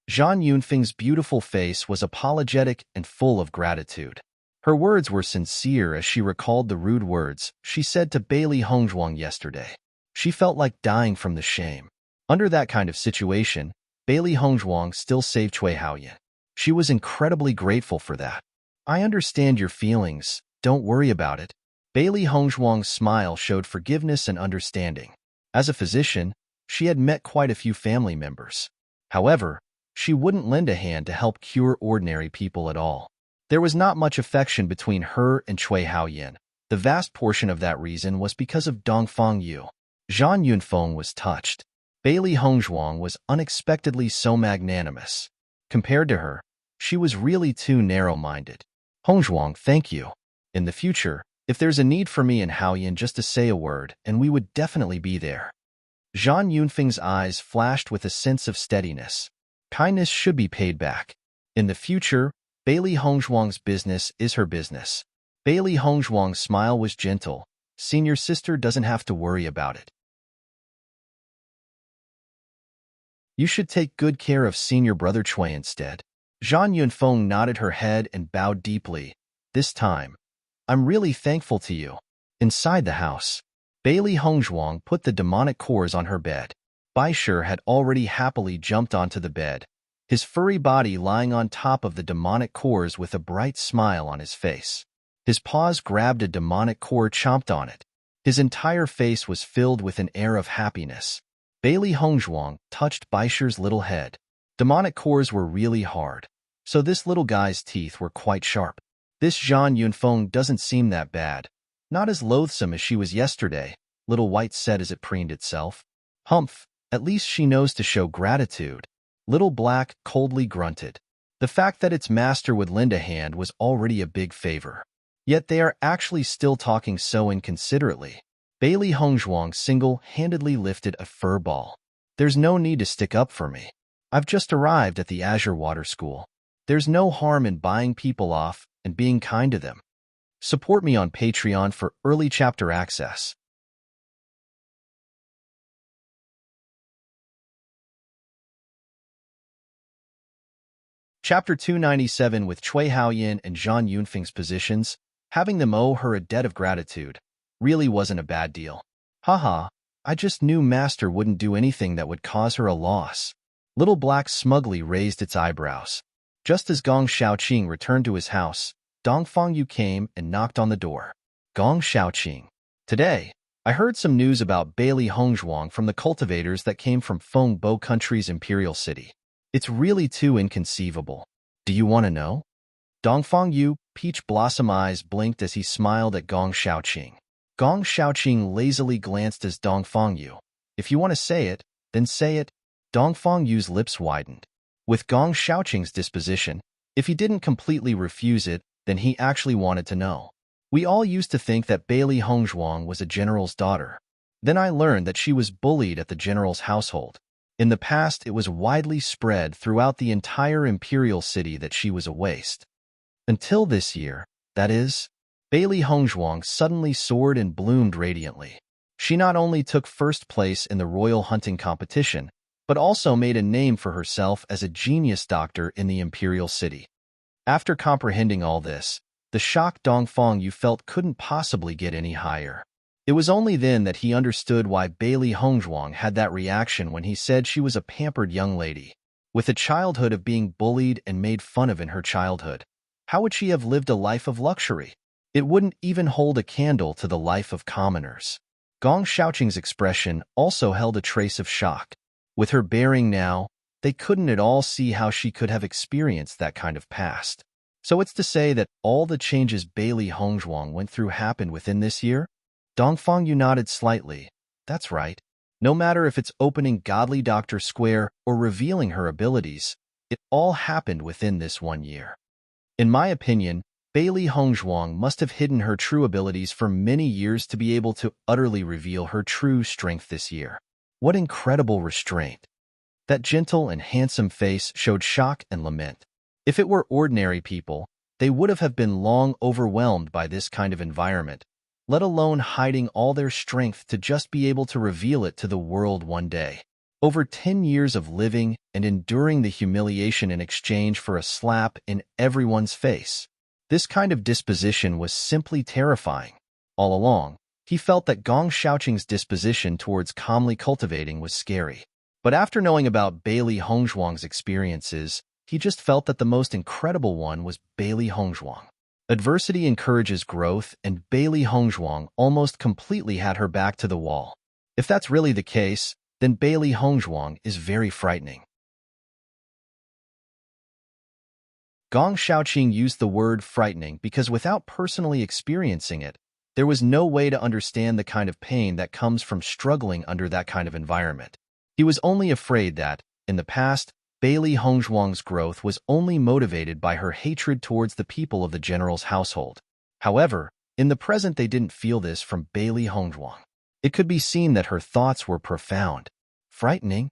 Zhang Yunfeng's beautiful face was apologetic and full of gratitude. Her words were sincere as she recalled the rude words she said to Bailey Hongzhuang yesterday. She felt like dying from the shame. Under that kind of situation, Bailey Hongzhuang still saved Cui Haoyan. She was incredibly grateful for that. I understand your feelings. Don't worry about it. Bailey Hongzhuang's smile showed forgiveness and understanding. As a physician, she had met quite a few family members. However, she wouldn't lend a hand to help cure ordinary people at all. There was not much affection between her and Cui Haoyan. The vast portion of that reason was because of Dongfang Yu. Zhang Yunfeng was touched. Bailey Hongzhuang was unexpectedly so magnanimous. Compared to her, she was really too narrow-minded. Hongzhuang, thank you. In the future, if there's a need for me and Haoyan, just to say a word, and we would definitely be there. Zhang Yunfeng's eyes flashed with a sense of steadiness. Kindness should be paid back. In the future, Bailey Hongzhuang's business is her business. Bailey Hongzhuang's smile was gentle. Senior sister doesn't have to worry about it. You should take good care of senior brother Cui instead. Zhang Yunfeng nodded her head and bowed deeply. This time, I'm really thankful to you. Inside the house, Bailey Hongzhuang put the demonic cores on her bed. Baisher had already happily jumped onto the bed, his furry body lying on top of the demonic cores with a bright smile on his face. His paws grabbed a demonic core, chomped on it. His entire face was filled with an air of happiness. Bailey Hongzhuang touched Baisher's little head. Demonic cores were really hard, so this little guy's teeth were quite sharp. This Zhang Yunfeng doesn't seem that bad. Not as loathsome as she was yesterday, Little White said as it preened itself. Humph, at least she knows to show gratitude. Little Black coldly grunted. The fact that its master would lend a hand was already a big favor. Yet they are actually still talking so inconsiderately. Bailey Hongzhuang single-handedly lifted a fur ball. There's no need to stick up for me. I've just arrived at the Azure Water School. There's no harm in buying people off and being kind to them. Support me on Patreon for early chapter access. Chapter 297 with Cui Haoyin and Zhang Yunfeng's positions, having them owe her a debt of gratitude, really wasn't a bad deal. Haha, I just knew Master wouldn't do anything that would cause her a loss. Little Black smugly raised its eyebrows. Just as Gong Shaoqing returned to his house, Dongfang Yu came and knocked on the door. Gong Shaoqing. Today, I heard some news about Bailey Hongzhuang from the cultivators that came from Feng Bo Country's imperial city. It's really too inconceivable. Do you want to know? Dongfang Yu, peach blossom eyes blinked as he smiled at Gong Shaoqing. Gong Shaoqing lazily glanced as Dongfang Yu. If you want to say it, then say it. Dongfang Yu's lips widened. With Gong Shaoqing's disposition, if he didn't completely refuse it, then he actually wanted to know. We all used to think that Bailey Hongzhuang was a general's daughter. Then I learned that she was bullied at the general's household. In the past, it was widely spread throughout the entire imperial city that she was a waste. Until this year, that is, Bailey Hongzhuang suddenly soared and bloomed radiantly. She not only took first place in the royal hunting competition, but also made a name for herself as a genius doctor in the imperial city. After comprehending all this, the shocked Dongfang Yu felt couldn't possibly get any higher. It was only then that he understood why Bailey Hongzhuang had that reaction when he said she was a pampered young lady. With a childhood of being bullied and made fun of in her childhood, how would she have lived a life of luxury? It wouldn't even hold a candle to the life of commoners. Gong Shaoqing's expression also held a trace of shock. With her bearing now, they couldn't at all see how she could have experienced that kind of past. So it's to say that all the changes Bailey Hongzhuang went through happened within this year? Dongfang Yu nodded slightly. That's right. No matter if it's opening Godly Doctor Square or revealing her abilities, it all happened within this 1 year. In my opinion, Bailey Hongzhuang must have hidden her true abilities for many years to be able to utterly reveal her true strength this year. What incredible restraint! That gentle and handsome face showed shock and lament. If it were ordinary people, they would have been long overwhelmed by this kind of environment, let alone hiding all their strength to just be able to reveal it to the world one day. Over 10 years of living and enduring the humiliation in exchange for a slap in everyone's face. This kind of disposition was simply terrifying. All along, he felt that Gong Shaoqing's disposition towards calmly cultivating was scary. But after knowing about Bailey Hongzhuang's experiences, he just felt that the most incredible one was Bailey Hongzhuang. Adversity encourages growth, and Bailey Hongzhuang almost completely had her back to the wall. If that's really the case, then Bailey Hongzhuang is very frightening. Gong Shaoqing used the word frightening because without personally experiencing it, there was no way to understand the kind of pain that comes from struggling under that kind of environment. He was only afraid that, in the past, Bailey Hongzhuang's growth was only motivated by her hatred towards the people of the general's household. However, in the present they didn't feel this from Bailey Hongzhuang. It could be seen that her thoughts were profound. Frightening?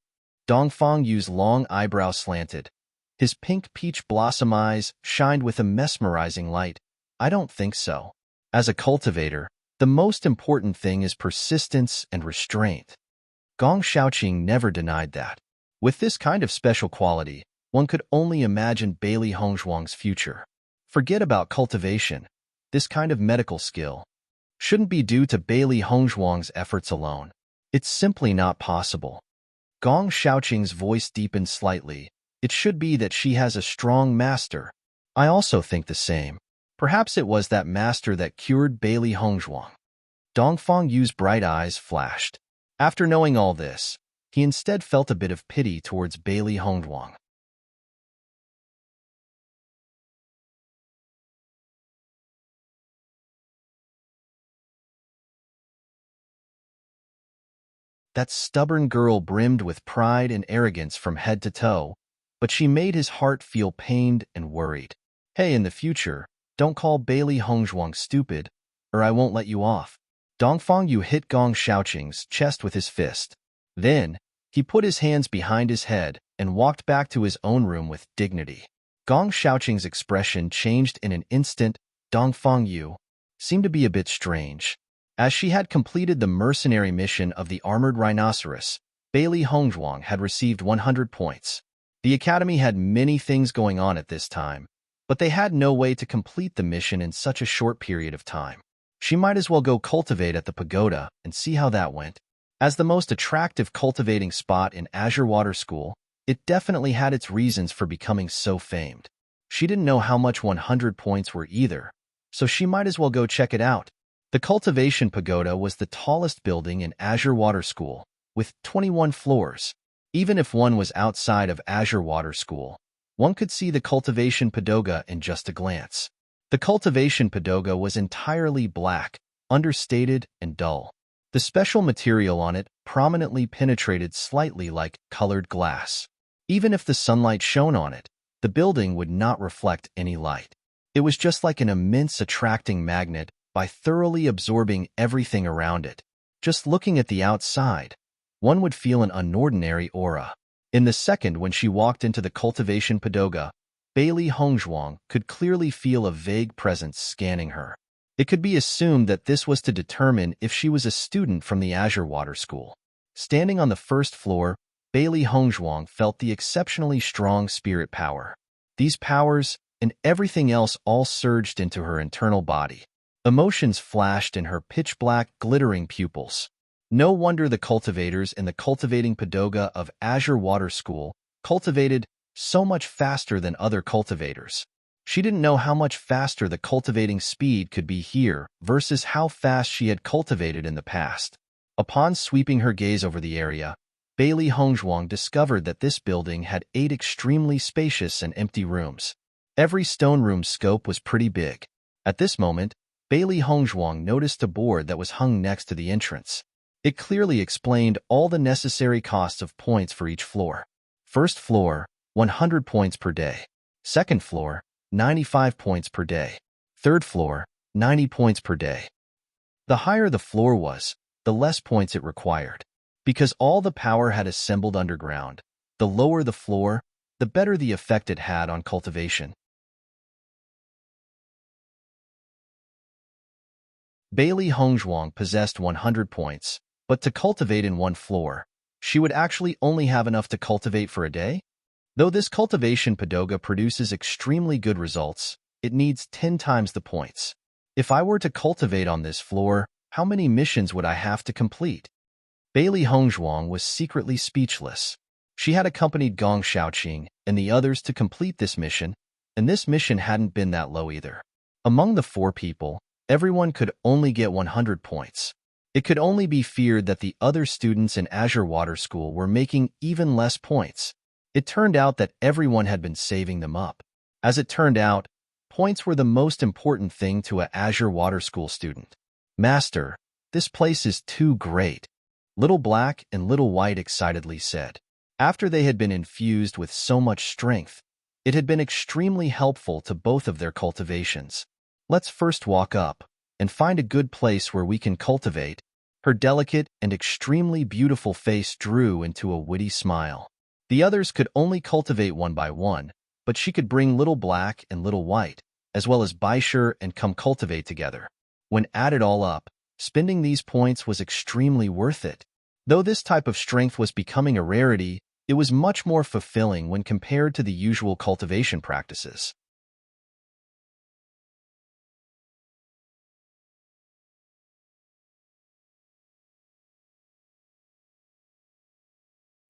Dongfang Yu's long eyebrows slanted. His pink peach blossom eyes shined with a mesmerizing light. I don't think so. As a cultivator, the most important thing is persistence and restraint. Gong Shaoqing never denied that. With this kind of special quality, one could only imagine Bailey Hongzhuang's future. Forget about cultivation. This kind of medical skill shouldn't be due to Bailey Hongzhuang's efforts alone. It's simply not possible. Gong Shaoqing's voice deepened slightly. It should be that she has a strong master. I also think the same. Perhaps it was that master that cured Bailey Hongzhuang. Dongfang Yu's bright eyes flashed. After knowing all this, he instead felt a bit of pity towards Bailey Hongzhuang. That stubborn girl brimmed with pride and arrogance from head to toe, but she made his heart feel pained and worried. Hey, in the future, don't call Bailey Hongzhuang stupid, or I won't let you off. Dongfang Yu hit Gong Shaoqing's chest with his fist. Then, he put his hands behind his head and walked back to his own room with dignity. Gong Shaoqing's expression changed in an instant. Dongfang Yu seemed to be a bit strange. As she had completed the mercenary mission of the armored rhinoceros, Bailey Hongzhuang had received 100 points. The academy had many things going on at this time, but they had no way to complete the mission in such a short period of time. She might as well go cultivate at the pagoda and see how that went. As the most attractive cultivating spot in Azure Water School, it definitely had its reasons for becoming so famed. She didn't know how much 100 points were either, so she might as well go check it out. The Cultivation Pagoda was the tallest building in Azure Water School, with 21 floors. Even if one was outside of Azure Water School, one could see the Cultivation Pagoda in just a glance. The Cultivation Pagoda was entirely black, understated, and dull. The special material on it prominently penetrated slightly like colored glass. Even if the sunlight shone on it, the building would not reflect any light. It was just like an immense attracting magnet by thoroughly absorbing everything around it. Just looking at the outside, one would feel an unordinary aura. In the second when she walked into the Cultivation Pagoda, Bailey Hongzhuang could clearly feel a vague presence scanning her. It could be assumed that this was to determine if she was a student from the Azure Water School. Standing on the first floor, Bailey Hongzhuang felt the exceptionally strong spirit power. These powers and everything else all surged into her internal body. Emotions flashed in her pitch-black, glittering pupils. No wonder the cultivators in the cultivating pagoda of Azure Water School cultivated so much faster than other cultivators. She didn't know how much faster the cultivating speed could be here versus how fast she had cultivated in the past. Upon sweeping her gaze over the area, Bailey Hongzhuang discovered that this building had 8 extremely spacious and empty rooms. Every stone room scope was pretty big. At this moment, Bailey Hongzhuang noticed a board that was hung next to the entrance. It clearly explained all the necessary costs of points for each floor. First floor, 100 points per day. Second floor, 95 points per day. Third floor, 90 points per day. The higher the floor was, the less points it required. Because all the power had assembled underground, the lower the floor, the better the effect it had on cultivation. Bailey Hongzhuang possessed 100 points, but to cultivate in one floor, she would actually only have enough to cultivate for a day? Though this cultivation pagoda produces extremely good results, it needs 10 times the points. If I were to cultivate on this floor, how many missions would I have to complete? Bailey Hongzhuang was secretly speechless. She had accompanied Gong Shaoqing and the others to complete this mission, and this mission hadn't been that low either. Among the 4 people, everyone could only get 100 points. It could only be feared that the other students in Azure Water School were making even less points. It turned out that everyone had been saving them up. As it turned out, points were the most important thing to an Azure Water School student. "Master, this place is too great," Little Black and Little White excitedly said. After they had been infused with so much strength, it had been extremely helpful to both of their cultivations. "Let's first walk up and find a good place where we can cultivate." Her delicate and extremely beautiful face drew into a witty smile. The others could only cultivate one by one, but she could bring Little Black and Little White, as well as Baishur, and come cultivate together. When added all up, spending these points was extremely worth it. Though this type of strength was becoming a rarity, it was much more fulfilling when compared to the usual cultivation practices.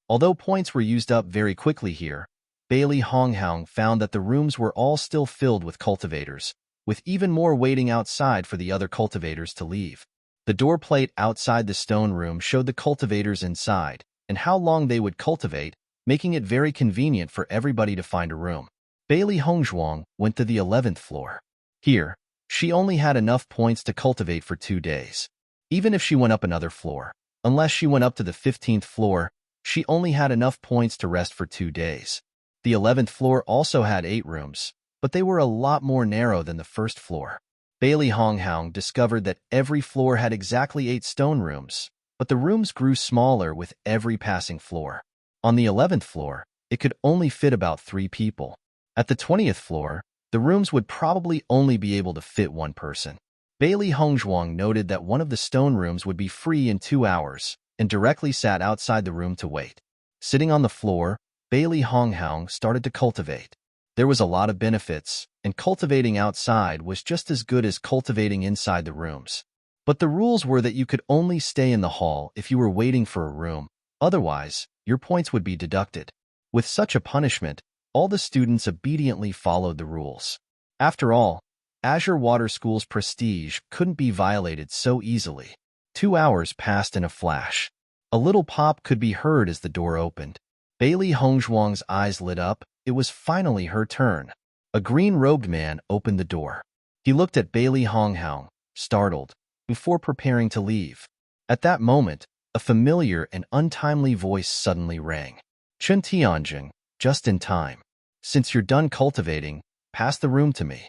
Although points were used up very quickly here, Bailey Hongzhuang found that the rooms were all still filled with cultivators, with even more waiting outside for the other cultivators to leave. The door plate outside the stone room showed the cultivators inside and how long they would cultivate, making it very convenient for everybody to find a room. Bailey Hongzhuang went to the 11th floor. Here, she only had enough points to cultivate for 2 days. Even if she went up another floor, unless she went up to the 15th floor, she only had enough points to rest for 2 days. The 11th floor also had 8 rooms, but they were a lot more narrow than the first floor. Bailey Hongzhuang discovered that every floor had exactly 8 stone rooms, but the rooms grew smaller with every passing floor. On the 11th floor, it could only fit about 3 people. At the 20th floor, the rooms would probably only be able to fit one person. Bailey Hongzhuang noted that one of the stone rooms would be free in 2 hours and directly sat outside the room to wait. Sitting on the floor, Bailey Honghang started to cultivate. There was a lot of benefits, and cultivating outside was just as good as cultivating inside the rooms. But the rules were that you could only stay in the hall if you were waiting for a room. Otherwise, your points would be deducted. With such a punishment, all the students obediently followed the rules. After all, Azure Water School's prestige couldn't be violated so easily. 2 hours passed in a flash. A little pop could be heard as the door opened. Bailey Hongzhuang's eyes lit up. It was finally her turn. A green-robed man opened the door. He looked at Bailey Honghang, startled, before preparing to leave. At that moment, a familiar and untimely voice suddenly rang. Chen Tianjing, just in time. Since you're done cultivating, pass the room to me.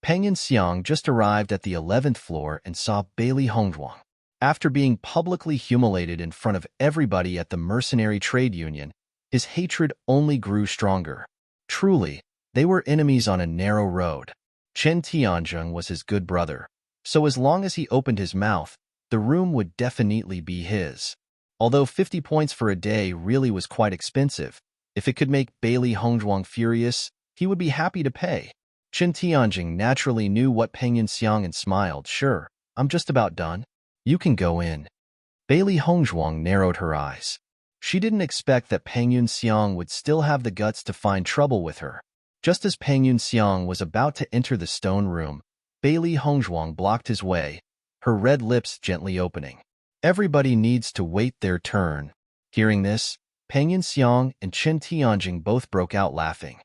Peng Yanxiang just arrived at the 11th floor and saw Bailey Hongzhuang. After being publicly humiliated in front of everybody at the mercenary trade union, his hatred only grew stronger. Truly, they were enemies on a narrow road. Chen Tianjing was his good brother, so as long as he opened his mouth, the room would definitely be his. Although 50 points for a day really was quite expensive, if it could make Bailey Hongzhuang furious, he would be happy to pay. Chen Tianjing naturally knew what Peng Yanxiang and smiled. Sure, I'm just about done. You can go in. Bailey Hongzhuang narrowed her eyes. She didn't expect that Peng Yanxiang would still have the guts to find trouble with her. Just as Peng Yanxiang was about to enter the stone room, Bailey Hongzhuang blocked his way, her red lips gently opening. Everybody needs to wait their turn. Hearing this, Peng Yanxiang and Chen Tianjing both broke out laughing.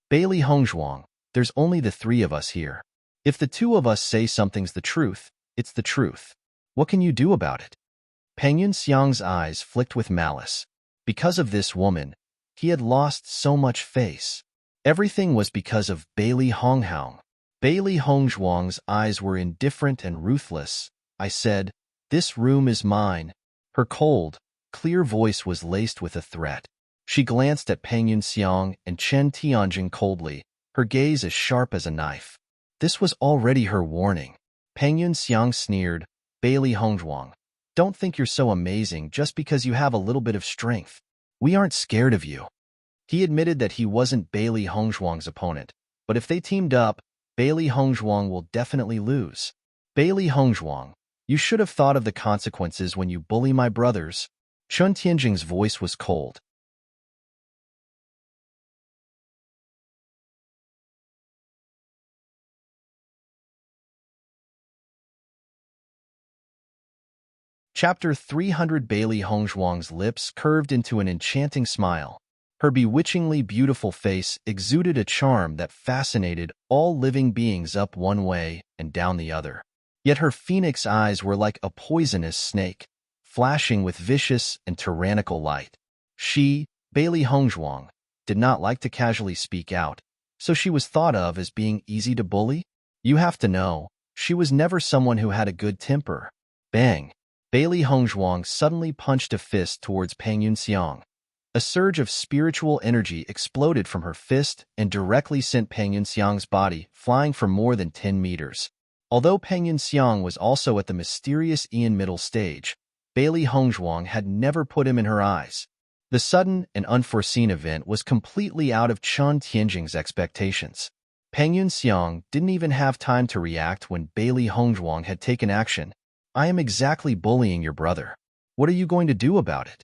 Bailey Hongzhuang, there's only the 3 of us here. If the 2 of us say something's the truth, it's the truth. What can you do about it? Peng Yanxiang's eyes flicked with malice. Because of this woman, he had lost so much face. Everything was because of Bailey Honghang. Bailey Hongzhuang's eyes were indifferent and ruthless. I said, "This room is mine." Her cold, clear voice was laced with a threat. She glanced at Peng Yanxiang and Chen Tianjing coldly, her gaze as sharp as a knife. This was already her warning. Peng Yanxiang sneered, "Bailey Hongzhuang, don't think you're so amazing just because you have a little bit of strength. We aren't scared of you." He admitted that he wasn't Bailey Hongzhuang's opponent, but if they teamed up, Bailey Hongzhuang will definitely lose. Bailey Hongzhuang, you should have thought of the consequences when you bully my brothers. Chen Tianjing's voice was cold. Chapter 300. Bailey Hongzhuang's lips curved into an enchanting smile. Her bewitchingly beautiful face exuded a charm that fascinated all living beings up one way and down the other. Yet her phoenix eyes were like a poisonous snake, flashing with vicious and tyrannical light. She, Bailey Hongzhuang, did not like to casually speak out, so she was thought of as being easy to bully. You have to know, she was never someone who had a good temper. Bang! Bailey Hongzhuang suddenly punched a fist towards Peng Yanxiang. A surge of spiritual energy exploded from her fist and directly sent Peng Yanxiang's body flying for more than 10 meters. Although Peng Yanxiang was also at the mysterious Ian middle stage, Bailey Hongzhuang had never put him in her eyes. The sudden and unforeseen event was completely out of Chen Tianjing's expectations. Peng Yanxiang didn't even have time to react when Bailey Hongzhuang had taken action. "I am exactly bullying your brother. What are you going to do about it?"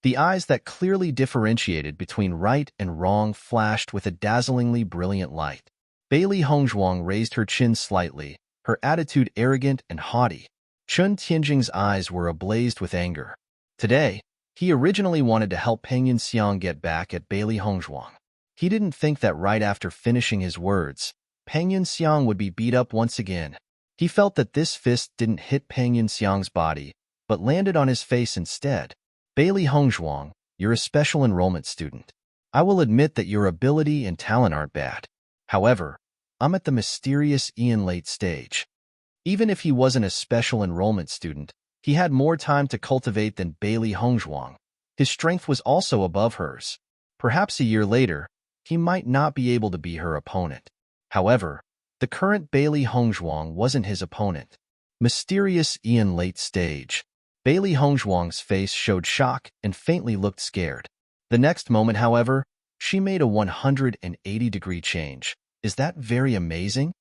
The eyes that clearly differentiated between right and wrong flashed with a dazzlingly brilliant light. Bailey Hongzhuang raised her chin slightly, her attitude arrogant and haughty. Chen Tianjing's eyes were ablaze with anger. Today, he originally wanted to help Peng Yanxiang get back at Bailey Hongzhuang. He didn't think that right after finishing his words, Peng Yanxiang would be beat up once again. He felt that this fist didn't hit Peng Yanxiang's body, but landed on his face instead. "Bailey Hongzhuang, you're a special enrollment student. I will admit that your ability and talent aren't bad. However, I'm at the mysterious Ian late stage." Even if he wasn't a special enrollment student, He had more time to cultivate than Bailey Hongzhuang. His strength was also above hers. Perhaps a year later, he might not be able to be her opponent. However, the current Bailey Hongzhuang wasn't his opponent. Mysterious Ian late stage. Bailey Hongzhuang's face showed shock and faintly looked scared. The next moment, however, she made a 180-degree change. Is that very amazing?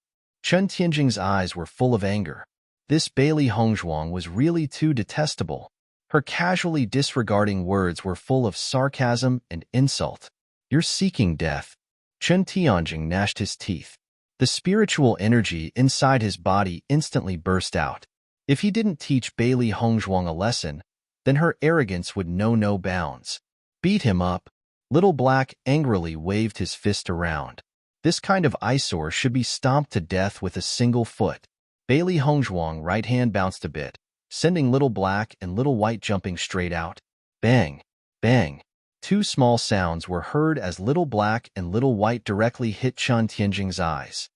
Chen Tianjing's eyes were full of anger. This Bailey Hongzhuang was really too detestable. Her casually disregarding words were full of sarcasm and insult. You're seeking death. Chen Tianjing gnashed his teeth. The spiritual energy inside his body instantly burst out. If he didn't teach Bailey Hongzhuang a lesson, then her arrogance would know no bounds. Beat him up. Little Black angrily waved his fist around. This kind of eyesore should be stomped to death with a single foot. Bailey Hongzhuang's right hand bounced a bit, sending Little Black and Little White jumping straight out. Bang! Bang! Two small sounds were heard as Little Black and Little White directly hit Chen Tianjing's eyes.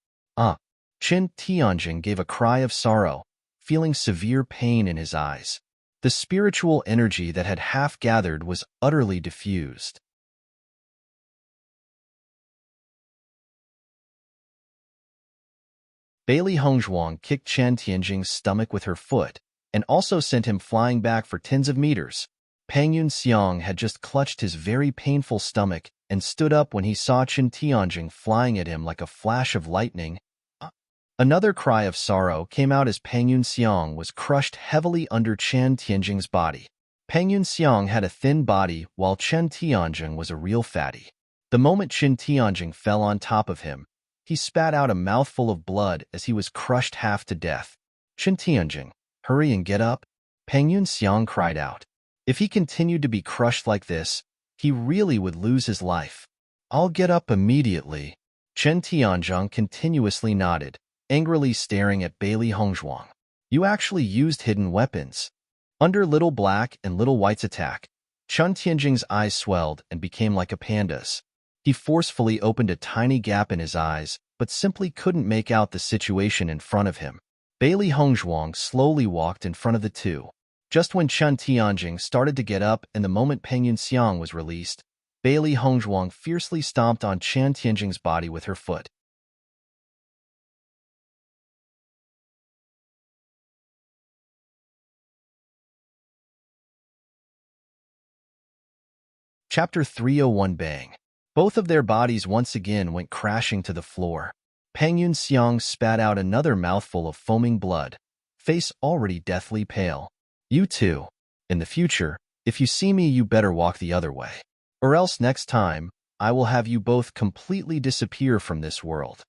Chen Tianjing gave a cry of sorrow, feeling severe pain in his eyes. The spiritual energy that had half gathered was utterly diffused. Bailey Hongzhuang kicked Chen Tianjing's stomach with her foot and also sent him flying back for tens of meters. Pangyun Xiang had just clutched his very painful stomach and stood up when he saw Chen Tianjing flying at him like a flash of lightning. Another cry of sorrow came out as Pangyun Xiang was crushed heavily under Chen Tianjing's body. Pangyun Xiang had a thin body while Chen Tianjing was a real fatty. The moment Chen Tianjing fell on top of him, he spat out a mouthful of blood as he was crushed half to death. Chen Tianjing, hurry and get up, Pangyun Xiang cried out. If he continued to be crushed like this, he really would lose his life. I'll get up immediately. Chen Tianjing continuously nodded, angrily staring at Bailey Hongzhuang. You actually used hidden weapons. Under Little Black and Little White's attack, Chen Tianjing's eyes swelled and became like a panda's. He forcefully opened a tiny gap in his eyes, but simply couldn't make out the situation in front of him. Bailey Hongzhuang slowly walked in front of the two. Just when Chen Tianjing started to get up and the moment Pangyun Xiang was released, Bailey Hongzhuang fiercely stomped on Chen Tianjing's body with her foot. Chapter 301 Bang. Both of their bodies once again went crashing to the floor. Pangyun Xiang spat out another mouthful of foaming blood, face already deathly pale. You two. In the future, if you see me, you better walk the other way. Or else next time, I will have you both completely disappear from this world.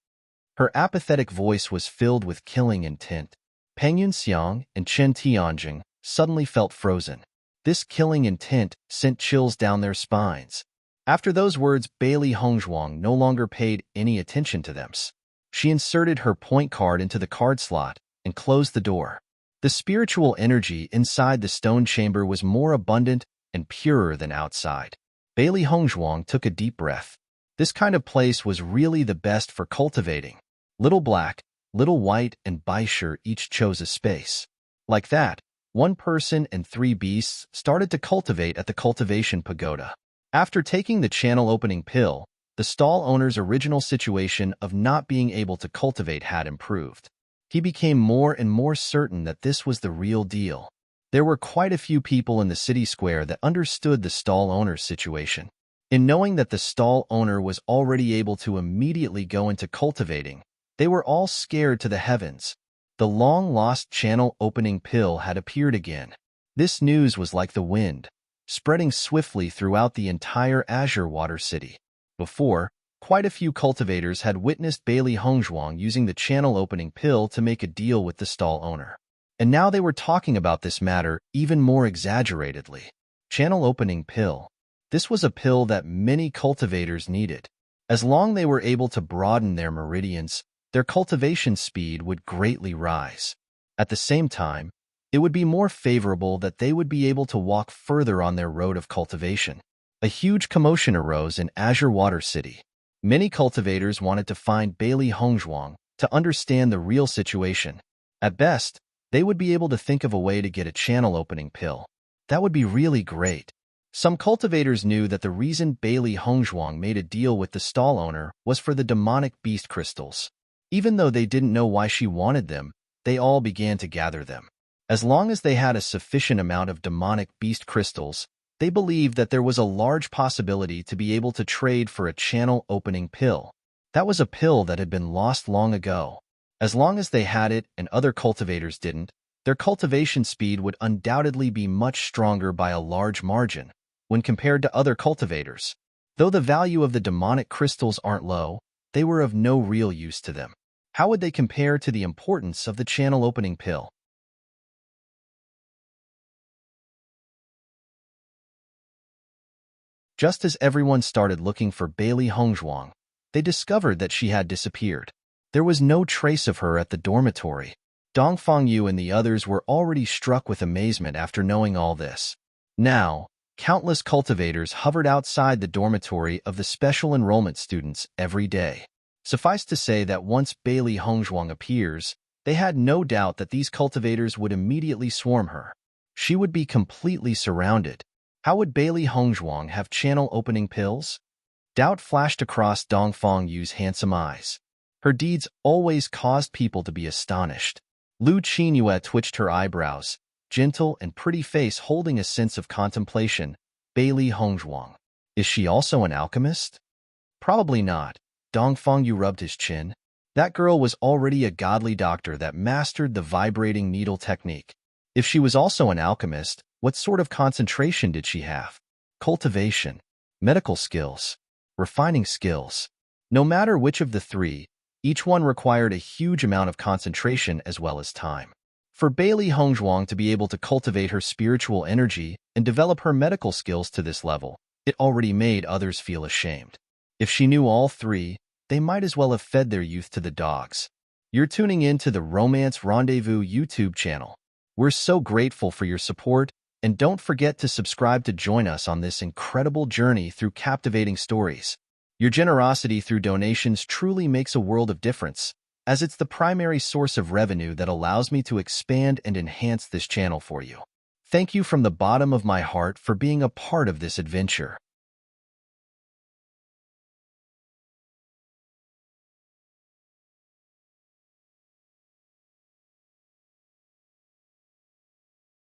Her apathetic voice was filled with killing intent. Pangyun Xiang and Chen Tianjing suddenly felt frozen. This killing intent sent chills down their spines. After those words, Bailey Hongzhuang no longer paid any attention to them. She inserted her point card into the card slot and closed the door. The spiritual energy inside the stone chamber was more abundant and purer than outside. Bailey Hongzhuang took a deep breath. This kind of place was really the best for cultivating. Little Black, Little White, and Baisher each chose a space. Like that, one person and three beasts started to cultivate at the cultivation pagoda. After taking the channel opening pill, the stall owner's original situation of not being able to cultivate had improved. He became more and more certain that this was the real deal. There were quite a few people in the city square that understood the stall owner's situation. In knowing that the stall owner was already able to immediately go into cultivating, they were all scared to the heavens. The long-lost channel opening pill had appeared again. This news was like the wind, spreading swiftly throughout the entire Azure Water City. Before, quite a few cultivators had witnessed Bailey Hongzhuang using the channel opening pill to make a deal with the stall owner. And now they were talking about this matter even more exaggeratedly. Channel opening pill. This was a pill that many cultivators needed. As long they were able to broaden their meridians, their cultivation speed would greatly rise. At the same time, it would be more favorable that they would be able to walk further on their road of cultivation. A huge commotion arose in Azure Water City. Many cultivators wanted to find Bailey Hongzhuang to understand the real situation. At best, they would be able to think of a way to get a channel opening pill. That would be really great. Some cultivators knew that the reason Bailey Hongzhuang made a deal with the stall owner was for the demonic beast crystals. Even though they didn't know why she wanted them, they all began to gather them. As long as they had a sufficient amount of demonic beast crystals, they believed that there was a large possibility to be able to trade for a channel opening pill. That was a pill that had been lost long ago. As long as they had it and other cultivators didn't, their cultivation speed would undoubtedly be much stronger by a large margin when compared to other cultivators. Though the value of the demonic crystals aren't low, they were of no real use to them. How would they compare to the importance of the channel opening pill? Just as everyone started looking for Bailey Hongzhuang, they discovered that she had disappeared. There was no trace of her at the dormitory. Dongfang Yu and the others were already struck with amazement after knowing all this. Now, countless cultivators hovered outside the dormitory of the special enrollment students every day. Suffice to say that once Bailey Hongzhuang appears, they had no doubt that these cultivators would immediately swarm her. She would be completely surrounded. How would Bailey Hongzhuang have channel opening pills? Doubt flashed across Dongfang Yu's handsome eyes. Her deeds always caused people to be astonished. Lu Qinyue twitched her eyebrows, gentle and pretty face holding a sense of contemplation. Bailey Hongzhuang. Is she also an alchemist? Probably not. Dongfang Yu rubbed his chin. That girl was already a godly doctor that mastered the vibrating needle technique. If she was also an alchemist, what sort of concentration did she have? Cultivation, medical skills, refining skills. No matter which of the three, each one required a huge amount of concentration as well as time. For Bailey Hongzhuang to be able to cultivate her spiritual energy and develop her medical skills to this level, it already made others feel ashamed. If she knew all three, they might as well have fed their youth to the dogs. You're tuning in to the Romance Rendezvous YouTube channel. We're so grateful for your support, and don't forget to subscribe to join us on this incredible journey through captivating stories. Your generosity through donations truly makes a world of difference, as it's the primary source of revenue that allows me to expand and enhance this channel for you. Thank you from the bottom of my heart for being a part of this adventure.